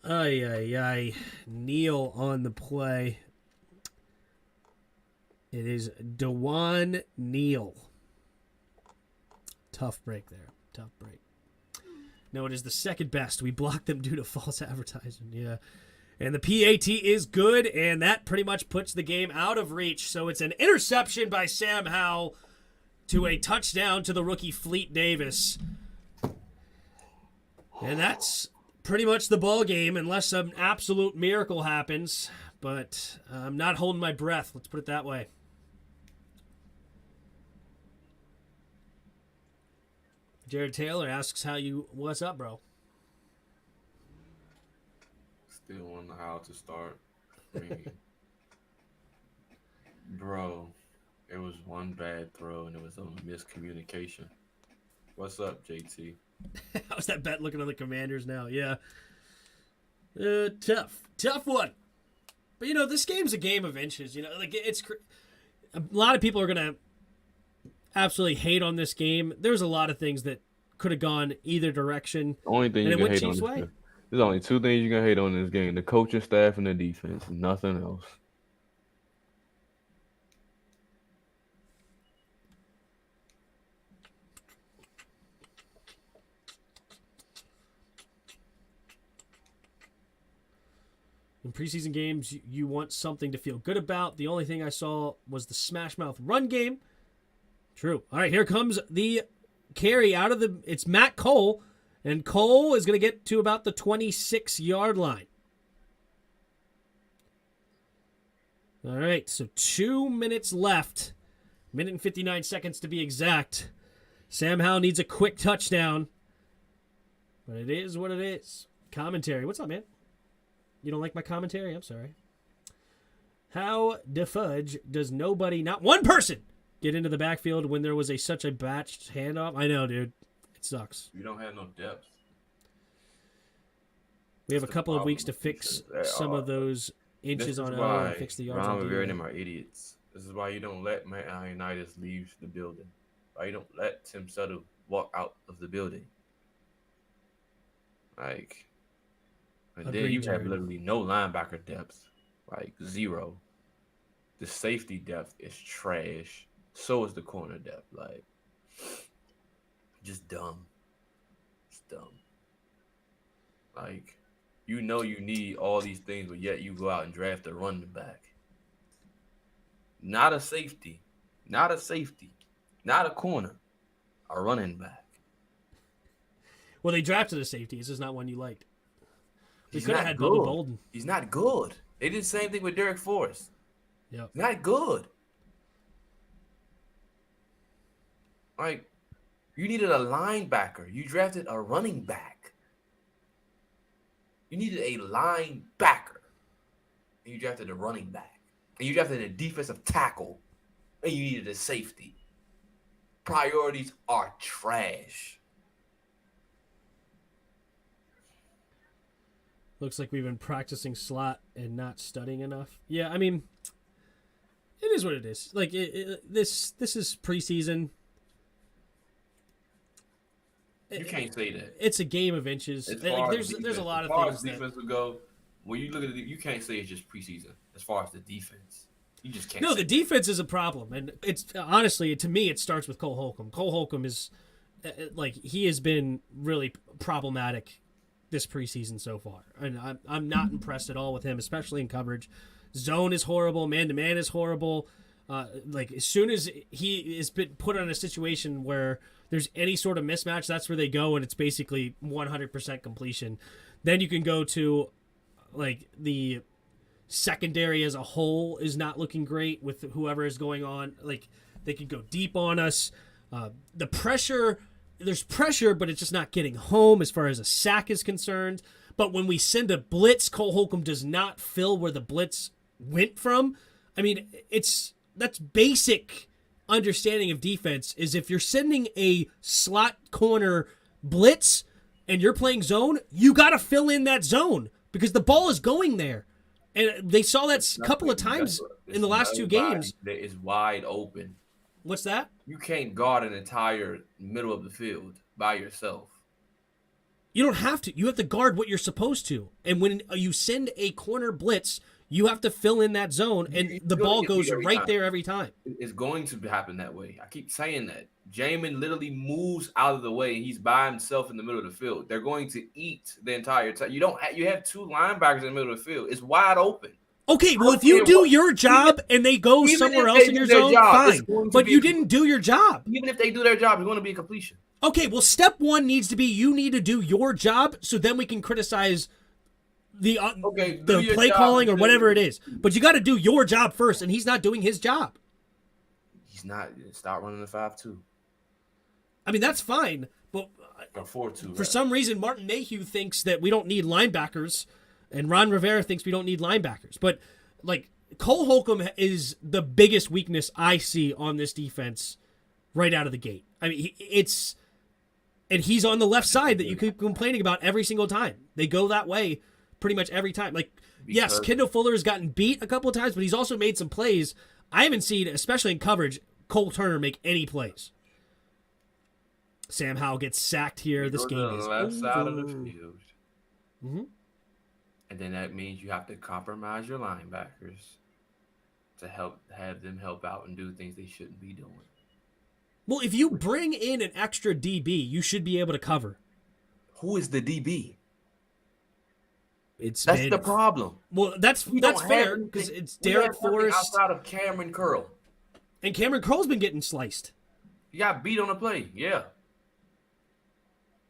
Ay, ay, ay. Neal on the play. It is DeJuan Neal. Tough break there. Tough break. No, it is the second best. We blocked them due to false advertising. Yeah. And the PAT is good, and that pretty much puts the game out of reach. So it's an interception by Sam Howell to a touchdown to the rookie Fleet Davis. And that's pretty much the ball game unless some absolute miracle happens. But I'm not holding my breath. Let's put it that way. Jared Taylor asks what's up, bro? Still wonder how to start. I mean, bro, it was one bad throw and it was a miscommunication. What's up, JT? How's that bet looking on the Commanders now? Yeah. Tough one. But, this game's a game of inches. A lot of people are going to absolutely hate on this game. There's a lot of things that could have gone either direction. The only thing you can hate on this game. There's only two things you can hate on in this game: the coaching staff and the defense. Nothing else. In preseason games, you want something to feel good about. The only thing I saw was the smash mouth run game. True. All right, here comes the carry out of it's Matt Cole, and Cole is going to get to about the 26-yard line. All right, so 2 minutes left. Minute and 59 seconds to be exact. Sam Howell needs a quick touchdown. But it is what it is. Commentary. What's up, man? You don't like my commentary? I'm sorry. How the fudge does nobody, not one person, get into the backfield when there was such a batched handoff? I know, dude. It sucks. You don't have no depth. We have a couple of weeks to fix some of those inches on O and fix the yards on D. Ron Rivera and them are idiots. This is why you don't let Matt Ioannidis leave the building. Why you don't let Tim Settle walk out of the building. And then you have literally no linebacker depth. Zero. The safety depth is trash. So is the corner depth. Like, just dumb. It's dumb. Like, you know you need all these things, but yet you go out and draft a running back. Not a safety. Not a safety. Not a corner. A running back. Well, they drafted a safety. This is not one you liked. They He's could have not had good. Bubba Bolden. He's not good. They did the same thing with Derek Forrest. Yep. Not good. Like, you needed a linebacker. You drafted a running back. You needed a linebacker. And you drafted a running back. And you drafted a defensive tackle. And you needed a safety. Priorities are trash. Looks like we've been practicing slot and not studying enough. Yeah, I mean, it is what it is. Like, this is preseason. You can't say that. It's a game of inches. Like, there's a lot of things. As far as defense would go, when you look at it, you can't say it's just preseason. As far as the defense, you just can't. No, the defense is a problem, and it's honestly, to me, it starts with Cole Holcomb. Cole Holcomb is like, he has been really problematic this preseason so far, and I'm not impressed at all with him, especially in coverage. Zone is horrible. Man to man is horrible. Like, as soon as he is been put in a situation where there's any sort of mismatch, that's where they go, and it's basically 100% completion. Then you can go to, like, the secondary as a whole is not looking great with whoever is going on. Like, they can go deep on us. The pressure, there's pressure, but it's just not getting home as far as a sack is concerned. But when we send a blitz, Cole Holcomb does not fill where the blitz went from. I mean, that's basic understanding of defense, is if you're sending a slot corner blitz and you're playing zone, you got to fill in that zone because the ball is going there. And they saw that a couple of times in the last two games. That is wide open. What's that? You can't guard an entire middle of the field by yourself. You don't have to. You have to guard what you're supposed to. And when you send a corner blitz, you have to fill in that zone, and the ball goes right there every time. It's going to happen that way. I keep saying that. Jamin literally moves out of the way. He's by himself in the middle of the field. They're going to eat the entire time. You have two linebackers in the middle of the field. It's wide open. Okay, well, if you do your job and they go somewhere else in your zone, fine. But you didn't do your job. Even if they do their job, it's going to be a completion. Okay, well, step one needs to be you need to do your job, so then we can criticize the play calling or whatever it is. But you got to do your job first, and he's not doing his job. He's not. Start running the 5-2. I mean, that's fine, but or 4-2. For some reason, Martin Mayhew thinks that we don't need linebackers, and Ron Rivera thinks we don't need linebackers. But, like, Cole Holcomb is the biggest weakness I see on this defense right out of the gate. I mean, and he's on the left side that you keep complaining about every single time. They go that way pretty much every time. Like, yes, Kendall Fuller has gotten beat a couple of times, but he's also made some plays. I haven't seen, especially in coverage, Cole Turner make any plays. Sam Howell gets sacked here. This game is left side of the field. Mm-hmm. And then that means you have to compromise your linebackers to have them help out and do things they shouldn't be doing. Well, if you bring in an extra DB, you should be able to cover. Who is the DB? That's the problem. Well, that's fair because it's Derek Forrest outside of Cameron Curl, and Cameron Curl's been getting sliced. He got beat on a play, yeah,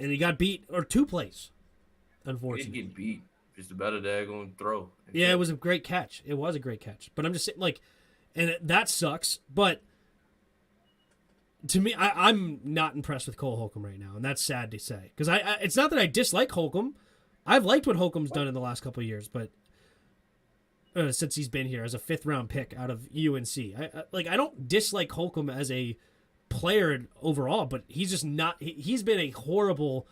and he got beat or two plays. Unfortunately, he didn't get beat. Just a better daggone throw. Yeah, it was a great catch. It was a great catch. But I'm just saying, like, and that sucks. But to me, I'm not impressed with Cole Holcomb right now, and that's sad to say. Because it's not that I dislike Holcomb. I've liked what Holcomb's done in the last couple of years, but since he's been here as a 5th-round pick out of UNC, I don't dislike Holcomb as a player overall, but he's just not. He's been a horrible.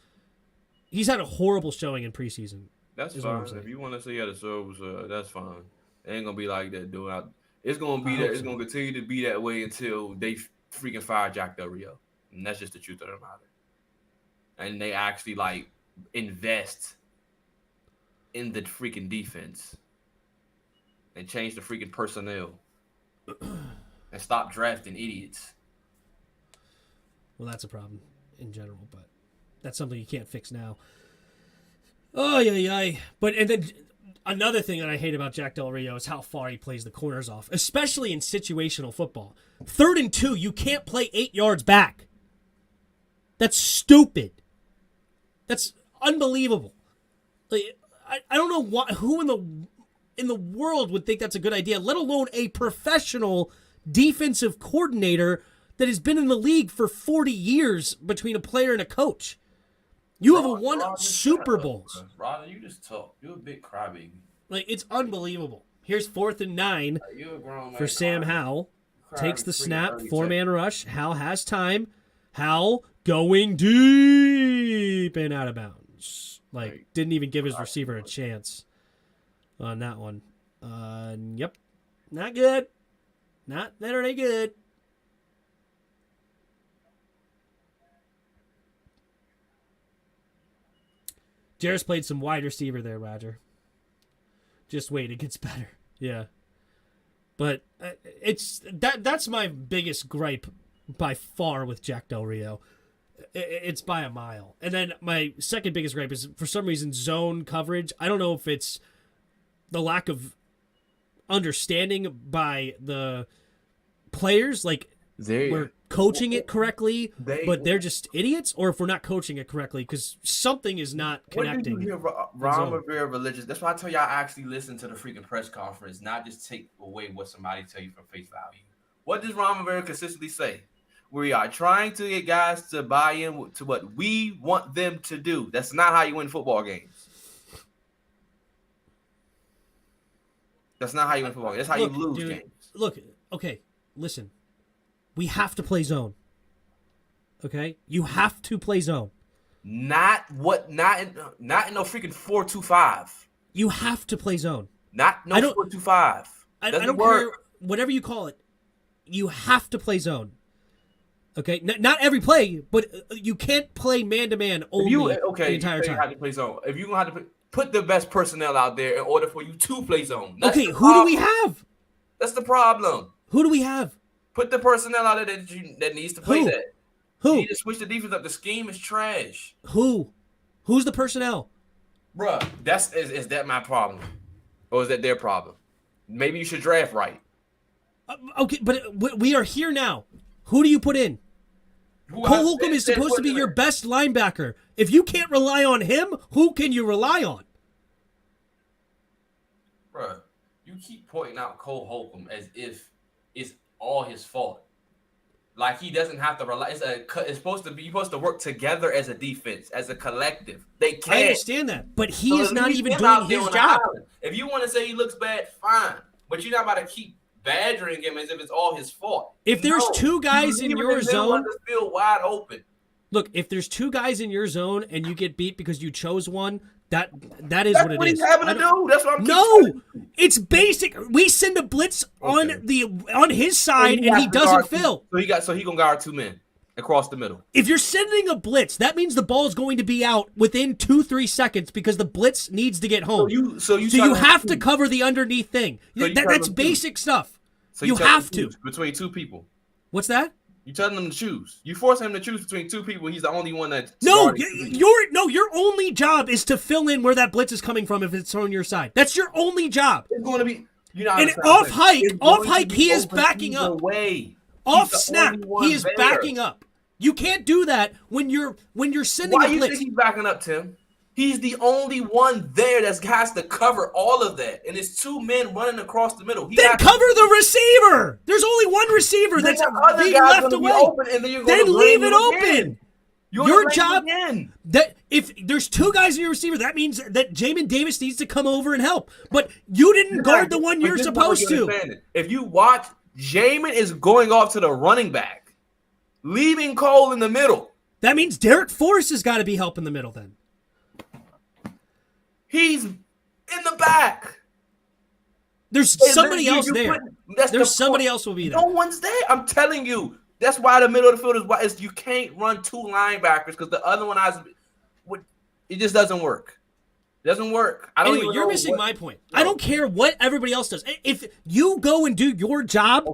He's had a horrible showing in preseason. That's fine. If you want to say he had a service, that's fine. It ain't gonna be like that, dude. It's gonna be that. It's gonna continue to be that way until they freaking fire Jack Del Rio, and that's just the truth of the matter. And they actually like invest in the freaking defense and change the freaking personnel. and stop drafting idiots. Well, that's a problem in general, but that's something you can't fix now. Oh, yeah. But, and then another thing that I hate about Jack Del Rio is how far he plays the corners off, especially in situational football. 3rd and 2, you can't play 8 yards back. That's stupid. That's unbelievable. Like, I don't know who in the world would think that's a good idea, let alone a professional defensive coordinator that has been in the league for 40 years between a player and a coach. You have won Super Bowls. Rod, you just talk. You're a big crybaby. Like, it's unbelievable. Here's 4th and 9 for Sam Howell. Takes the snap, 4-man rush. Howell has time. Howell going deep and out of bounds. Like, didn't even give his receiver a chance on that one. Yep. Not good. Not very good. Jarrett's played some wide receiver there, Roger. Just wait, it gets better. Yeah. But that's my biggest gripe by far with Jack Del Rio. It's by a mile. And then my second biggest gripe is, for some reason, zone coverage. I don't know if it's the lack of understanding by the players, like we're coaching it correctly, but they're just idiots, or if we're not coaching it correctly, because something is not connecting. When do you hear Ron Rivera religious? That's why I tell y'all actually listen to the freaking press conference, not just take away what somebody tell you from face value. What does Ron Rivera consistently say? We are trying to get guys to buy in to what we want them to do. That's not how you win football games. That's not how you win football games. That's how you lose games. Look, okay, listen. We have to play zone. Okay? You have to play zone. Not in no freaking 4-2-5. You have to play zone. Not no 4-2-5. I don't care whatever you call it. You have to play zone. Okay? Not every play, but you can't play man-to-man only the entire time. You have to play zone. If you're going to have to put the best personnel out there in order for you to play zone. Okay, who do we have? That's the problem. Who do we have? Put the personnel out there that needs to play that. Who? You need to switch the defense up. The scheme is trash. Who? Who's the personnel? Bruh, is that my problem? Or is that their problem? Maybe you should draft right. Okay, but we are here now. Who do you put in? Cole Holcomb is supposed to be your best linebacker. If you can't rely on him, who can you rely on? Bruh, you keep pointing out Cole Holcomb as if it's all his fault. Like he doesn't have to rely. It's supposed to be. You're supposed to work together as a defense, as a collective. They can't. I understand that, but he is not even doing his job. If you want to say he looks bad, fine. But you're not about to keep badgering him as if it's all his fault. If there's two guys in your zone, still wide open. Look, if there's two guys in your zone and you get beat because you chose one, that is what it is. That's what he's having to do. That's what I'm. No, it's basic. We send a blitz on his side and he doesn't fill. So he gonna guard 2 men across the middle. If you're sending a blitz, that means the ball is going to be out within 2-3 seconds because the blitz needs to get home. So you have to cover the underneath thing. That's basic stuff. So you have to between 2 people. What's that? You telling him to choose. You force him to choose between 2 people. He's the only one that. Your only job is to fill in where that blitz is coming from if it's on your side. That's your only job. It's going to be. Off hike, he is backing up. Off snap, he is backing up. You can't do that when you're sending a blitz. Why do you think he's backing up, Tim? He's the only one there that has to cover all of that, and it's 2 men running across the middle. Then cover the receiver. There's only one receiver that's being left away. Then leave it open. Your job. That if there's 2 guys in your receiver, that means that Jamin Davis needs to come over and help. But you didn't guard the one you're supposed to. If you watch, Jamin is going off to the running back, leaving Cole in the middle. That means Derek Forrest has got to be helping the middle then. He's in the back. There's somebody else there. There's somebody else will be there. No one's there. I'm telling you. That's why the middle of the field is you can't run 2 linebackers because the other one it just doesn't work. It doesn't work. You're missing my point. No. I don't care what everybody else does. If you go and do your job,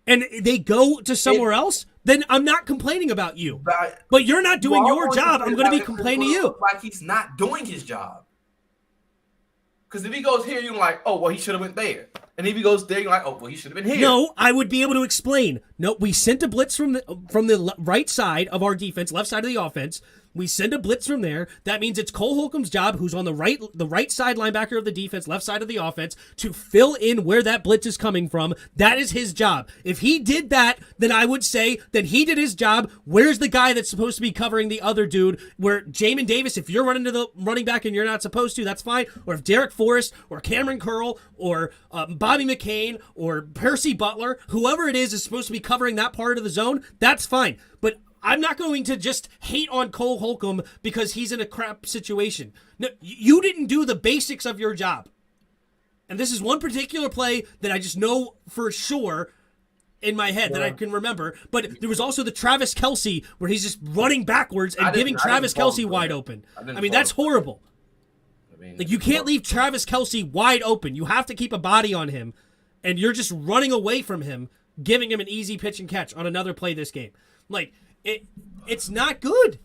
and they go to somewhere else, then I'm not complaining about you. But you're not doing your job. I'm going to be complaining to you. Like he's not doing his job. Because if he goes here, you're like, oh, well, he should have went there. And if he goes there, you're like, oh, well, he should have been here. No, I would be able to explain. No, we sent a blitz from the right side of our defense, left side of the offense. We send a blitz from there. That means it's Cole Holcomb's job, who's on the right side linebacker of the defense, left side of the offense, to fill in where that blitz is coming from. That is his job. If he did that, then I would say that he did his job. Where's the guy that's supposed to be covering the other dude? Where Jamin Davis, if you're running to the running back and you're not supposed to, that's fine. Or if Derek Forrest or Cameron Curl or Bobby McCain or Percy Butler, whoever it is supposed to be covering that part of the zone, that's fine. But I'm not going to just hate on Cole Holcomb because he's in a crap situation. No, you didn't do the basics of your job. And this is one particular play that I just know for sure in my head that I can remember. But there was also the Travis Kelce where he's just running backwards and giving Travis Kelce wide open. I mean, that's horrible. Like, you can't leave Travis Kelce wide open. You have to keep a body on him. And you're just running away from him, giving him an easy pitch and catch on another play this game. Like, it's not good.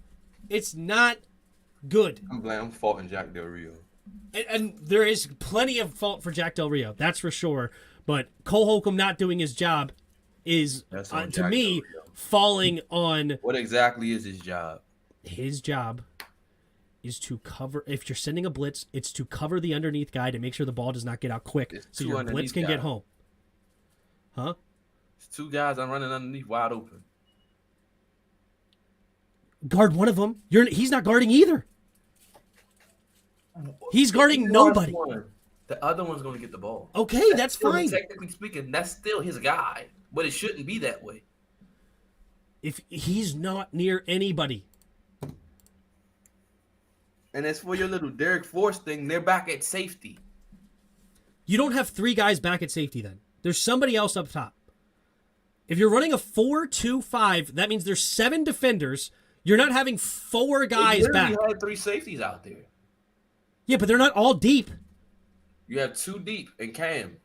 It's not good. I'm faulting Jack Del Rio. And there is plenty of fault for Jack Del Rio, that's for sure. But Cole Holcomb not doing his job is, to me, falling on... What exactly is his job? His job is to cover... If you're sending a blitz, it's to cover the underneath guy to make sure the ball does not get out quick so your blitz can get home. Huh? It's two guys I'm running underneath wide open. Guard one of them. He's not guarding either. He's guarding nobody. The other one's going to get the ball. Okay, that's fine. Technically speaking, that's still his guy, but it shouldn't be that way. If he's not near anybody. And as for your little Derek Force thing, They're back at safety. You don't have three guys back at safety then. There's somebody else up top. If you're running a 4-2-5, that means there's 7 defenders. You're not having 4 guys back. You had 3 safeties out there. Yeah, but they're not all deep. You have 2 deep and Cam.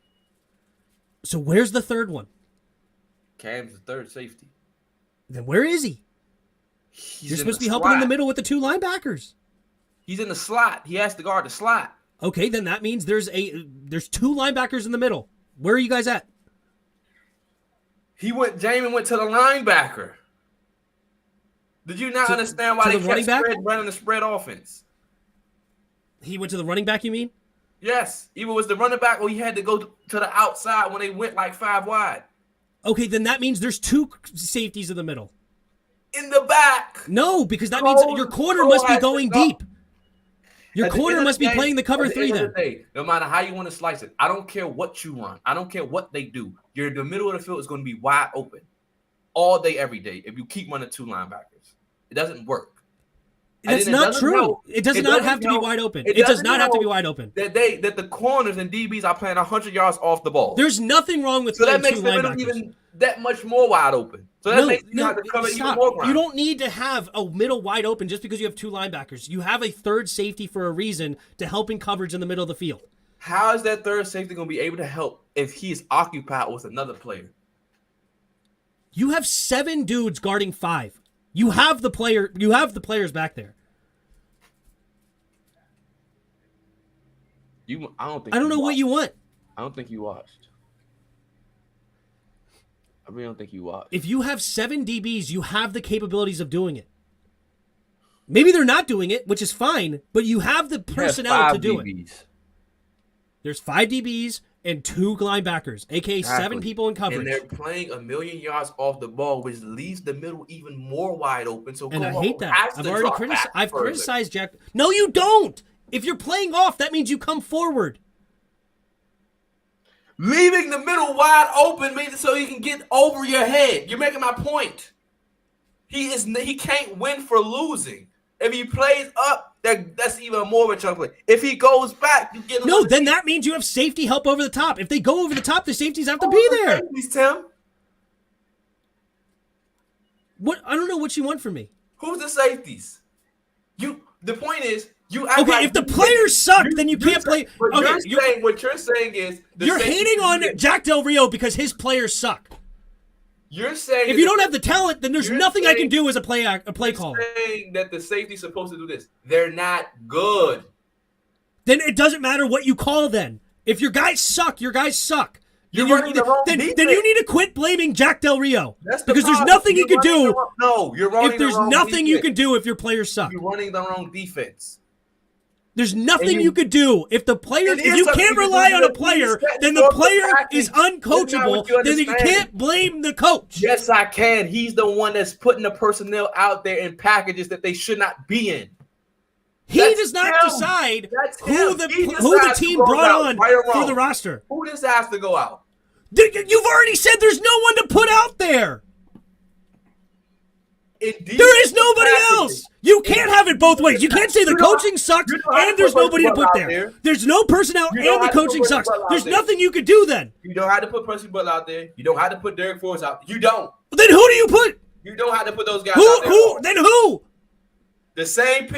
So where's the third one? Cam's the third safety. Then where is he? You're supposed to be helping in the middle with the 2 linebackers. He's in the slot. He has to guard the slot. Okay, then that means there's 2 linebackers in the middle. Where are you guys at? Jamin went to the linebacker. Did you not understand why they kept running the spread offense? He went to the running back, you mean? Yes. Either was the running back or he had to go to the outside when they went like 5 wide. Okay, then that means there's 2 safeties in the middle. In the back. No, because that means your corner must be going deep. Your corner must be playing the cover 3 then. No matter how you want to slice it, I don't care what you run. I don't care what they do. The middle of the field is going to be wide open all day, every day if you keep running 2 linebackers. It doesn't work. That's not true. It does not have to be wide open. It does not have to be wide open. That the corners and DBs are playing 100 yards off the ball. There's nothing wrong with playing 2 linebackers. So that makes the middle even that much more wide open. So that makes you have to cover even more ground. You don't need to have a middle wide open just because you have 2 linebackers. You have a third safety for a reason to help in coverage in the middle of the field. How is that third safety going to be able to help if he's occupied with another player? You have 7 dudes guarding 5. You have the players back there. I don't know what you want. I don't think you watched. I really don't think you watched. If you have 7 DBs, you have the capabilities of doing it. Maybe they're not doing it, which is fine, but you have the personnel to do it. There's 5 DBs and 2 linebackers, aka 7 people in coverage. And they're playing 1,000,000 yards off the ball, which leaves the middle even more wide open. So I hate that. I've criticized Jack. No, you don't. If you're playing off, that means you come forward. Leaving the middle wide open means so he can get over your head. You're making my point. He can't win for losing. If he plays up, that's even more of a chunk play. If he goes back, you get then that means you have safety help over the top. If they go over the top, the safeties have to be there. Safeties, Tim. What? I don't know what you want from me. Who's the safeties? The point is, if the players suck, then you can't play. What you're saying is you're hating on Jack Del Rio because his players suck. You're saying If you don't have the talent, then there's you're nothing I can saying- do as a play caller. saying that the safety's supposed to do this. They're not good. Then it doesn't matter what you call then. If your guys suck, your guys suck. You're Then, running the wrong then defense. you need to quit blaming Jack Del Rio. That's the because there's problem. nothing you You're can running do the wrong- No, you're running if there's the wrong nothing you defense. can do if your players suck. You're running the wrong defense. There's nothing And you could do if the players. It If is you something can't you can rely do. on a You player, set then the forth the player package. is That's not uncoachable. what you Then you understand. can't blame the coach. Yes, I can. He's the one that's putting the personnel out there in packages that they should not be in. He That's does not him. decide That's who him. the He who the decides team who goes brought out, on right or for wrong. the roster. Who decides to go out? You've already said there's no one to put out there. There is nobody else. You can't have it both ways. You can't say the coaching sucks and there's nobody to put there. There's no personnel and the coaching sucks. There's nothing you could do then. You don't have to put Percy Butler out there. You don't have to put Derek Forrest out. You don't. Then who do you put? You don't have to put those guys Who? out there. Who? Then who? The same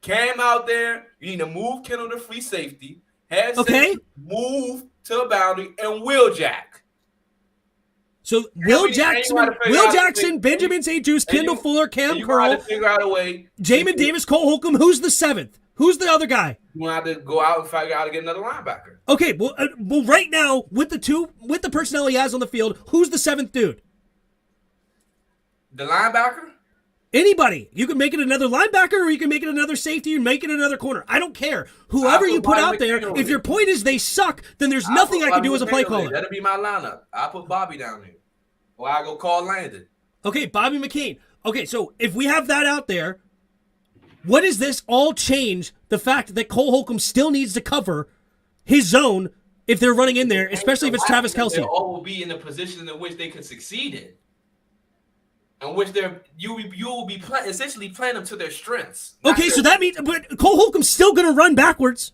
Cam out there. You need to move Kendall to free safety. Have safety move to a boundary and Will Jack. So Will Jackson, Benjamin St. Juste, Kendall Fuller, Cam Curl, figure out a way. Jamin Davis, Cole Holcomb. Who's the seventh? Who's the other guy? You want to have to go out and figure out how to get another linebacker. Okay, well, right now with the personnel he has on the field, who's the seventh dude? The linebacker? Anybody. You can make it another linebacker or you can make it another safety and make it another corner. I don't care. Whoever you put out there, if your point is they suck, then there's nothing I can do as a play caller. That'll be my lineup. I'll put Bobby down there. Or I go call Landon. Okay, Bobby McCain. Okay, so if we have that out there, what does this all change the fact that Cole Holcomb still needs to cover his zone if they're running in there, especially if it's Travis Kelce? They all will be in a position in which they could succeed in. In which you will be essentially playing them to their strengths. Okay, so that means but Cole Holcomb's still going to run backwards.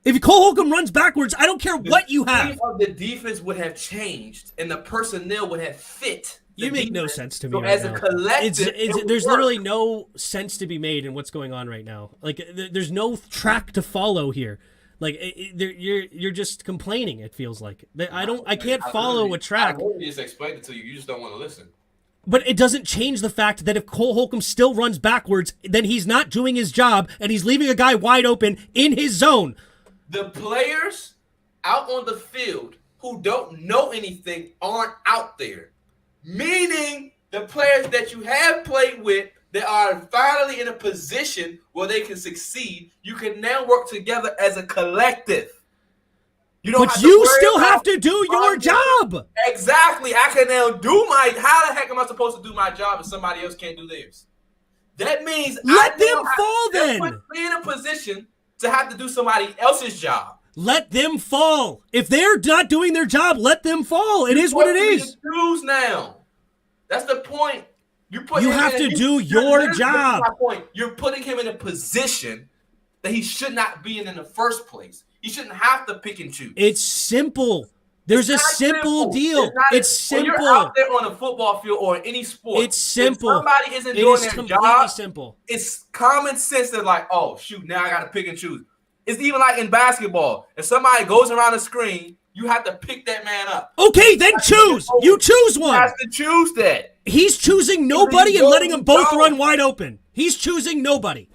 If Cole Holcomb runs backwards, I don't care what you have. The defense would have changed, and the personnel would have fit. You make no sense to me So right as now. a collective, There's literally no sense to be made in what's going on right now. Like, there's no track to follow here. Like, you're just complaining. It feels like I can't follow a track. I just explained it to you. You just don't want to listen. But it doesn't change the fact that if Cole Holcomb still runs backwards, then he's not doing his job, and he's leaving a guy wide open in his zone. The players out on the field who don't know anything aren't out there. Meaning the players that you have played with that are finally in a position where they can succeed, you can now work together as a collective. But you still have to do your job. Exactly. I can now do how the heck am I supposed to do my job if somebody else can't do theirs? That means let them fall then. Put me in a position to have to do somebody else's job. Let them fall. If they're not doing their job, let them fall. It is what it is. Choose now. That's the point. You have to do your job. My point. You're putting him in a position that he should not be in the first place. He shouldn't have to pick and choose. It's simple. There's a simple deal. It's simple. When you're out there on a football field or in any sport, it's simple. If somebody isn't doing their job, simple. It's common sense that like, oh shoot, now I got to pick and choose. It's even like in basketball. If somebody goes around the screen, you have to pick that man up. Okay, then choose. You choose one. He has to choose that. He's choosing nobody and letting them both run wide open. He's choosing nobody.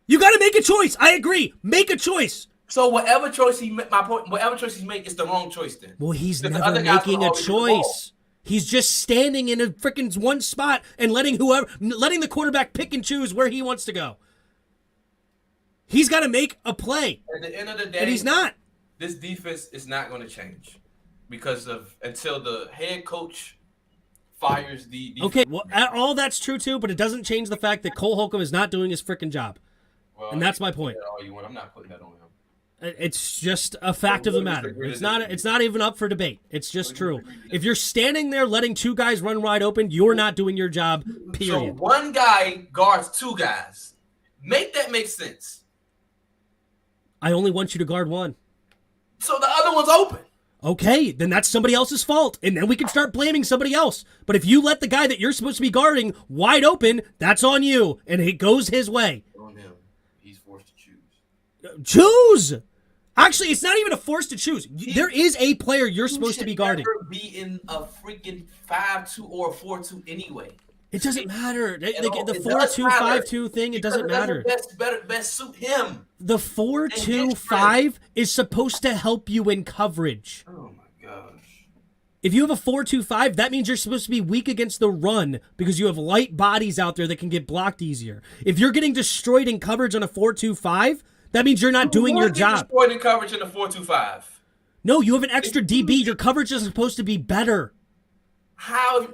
You got to make a choice. I agree. Make a choice. So whatever choice whatever choice he makes, it's the wrong choice then. Well, he's never making a choice. He's just standing in a freaking one spot and letting the quarterback pick and choose where he wants to go. He's got to make a play. At the end of the day, and he's not. This defense is not going to change until the head coach fires the defense. Okay, well, all that's true too, but it doesn't change the fact that Cole Holcomb is not doing his freaking job. Well, and that's my point. I'm not putting that on him. It's just a fact of the matter. It's not even up for debate. It's just true. If you're standing there letting two guys run wide open, you're not doing your job, period. So one guy guards two guys. Make that make sense. I only want you to guard one. So the other one's open. Okay, then that's somebody else's fault, and then we can start blaming somebody else. But if you let the guy that you're supposed to be guarding wide open, that's on you, and it goes his way. On him. He's forced to choose. Choose! Actually, it's not even a force to choose. There is a player you're supposed to be guarding. Never be in a freaking 5-2 or a 4-2 anyway. It doesn't matter. The It 4-2, does matter. 5-2 thing, it doesn't Because matter. Best suit him. The 4-2-5 is supposed to help you in coverage. Oh my gosh. If you have a 4-2-5, that means you're supposed to be weak against the run because you have light bodies out there that can get blocked easier. If you're getting destroyed in coverage on a 4-2-5, that means you're not doing your job. Destroyed in coverage in a 4-2-5. No, you have an extra DB. Your coverage is supposed to be better. How?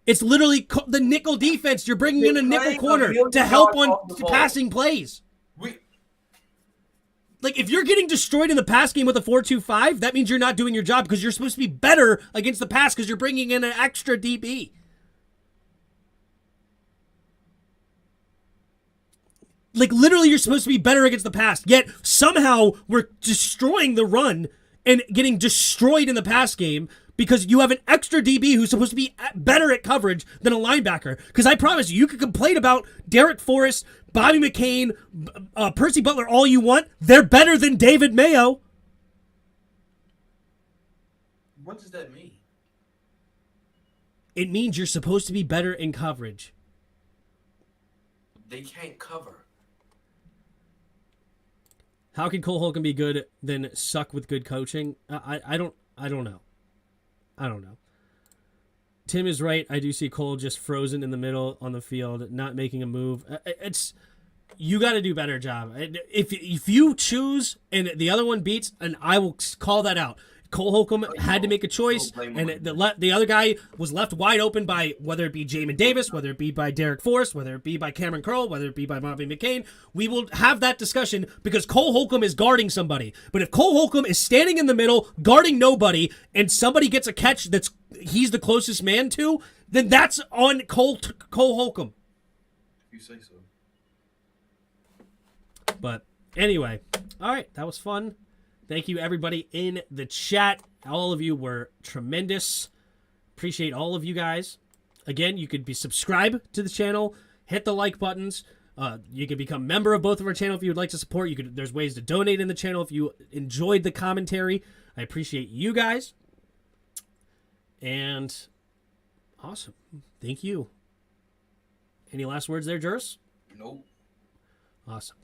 It's literally the nickel defense. You're bringing in a nickel corner to help on passing plays. Like, if you're getting destroyed in the pass game with a 4-2-5, that means you're not doing your job because you're supposed to be better against the pass because you're bringing in an extra DB. Like, literally, you're supposed to be better against the pass. Yet, somehow, we're destroying the run and getting destroyed in the pass game because you have an extra DB who's supposed to be better at coverage than a linebacker. Because I promise you could complain about Derek Forrest, Bobby McCain, Percy Butler all you want. They're better than David Mayo. What does that mean? It means you're supposed to be better in coverage. They can't cover. How can Cole Holcomb be good then suck with good coaching? I don't know. I don't know. Tim is right. I do see Cole just frozen in the middle on the field, not making a move. It's you got to do a better job. If you choose and the other one beats, and I will call that out. Cole Holcomb had to make a choice, and the other guy was left wide open by whether it be Jamin Davis, whether it be by Derek Forrest, whether it be by Cameron Curl, whether it be by Bobby McCain. We will have that discussion because Cole Holcomb is guarding somebody. But if Cole Holcomb is standing in the middle, guarding nobody, and somebody gets a catch that's he's the closest man to, then that's on Cole Holcomb. If you say so. But anyway, all right, that was fun. Thank you, everybody in the chat. All of you were tremendous. Appreciate all of you guys. Again, you could be subscribed to the channel, hit the like buttons. You can become a member of both of our channel if you would like to support. There's ways to donate in the channel if you enjoyed the commentary. I appreciate you guys. And awesome. Thank you. Any last words there, Juris? Nope. Awesome.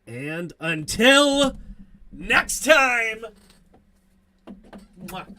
And until next time. Mwah.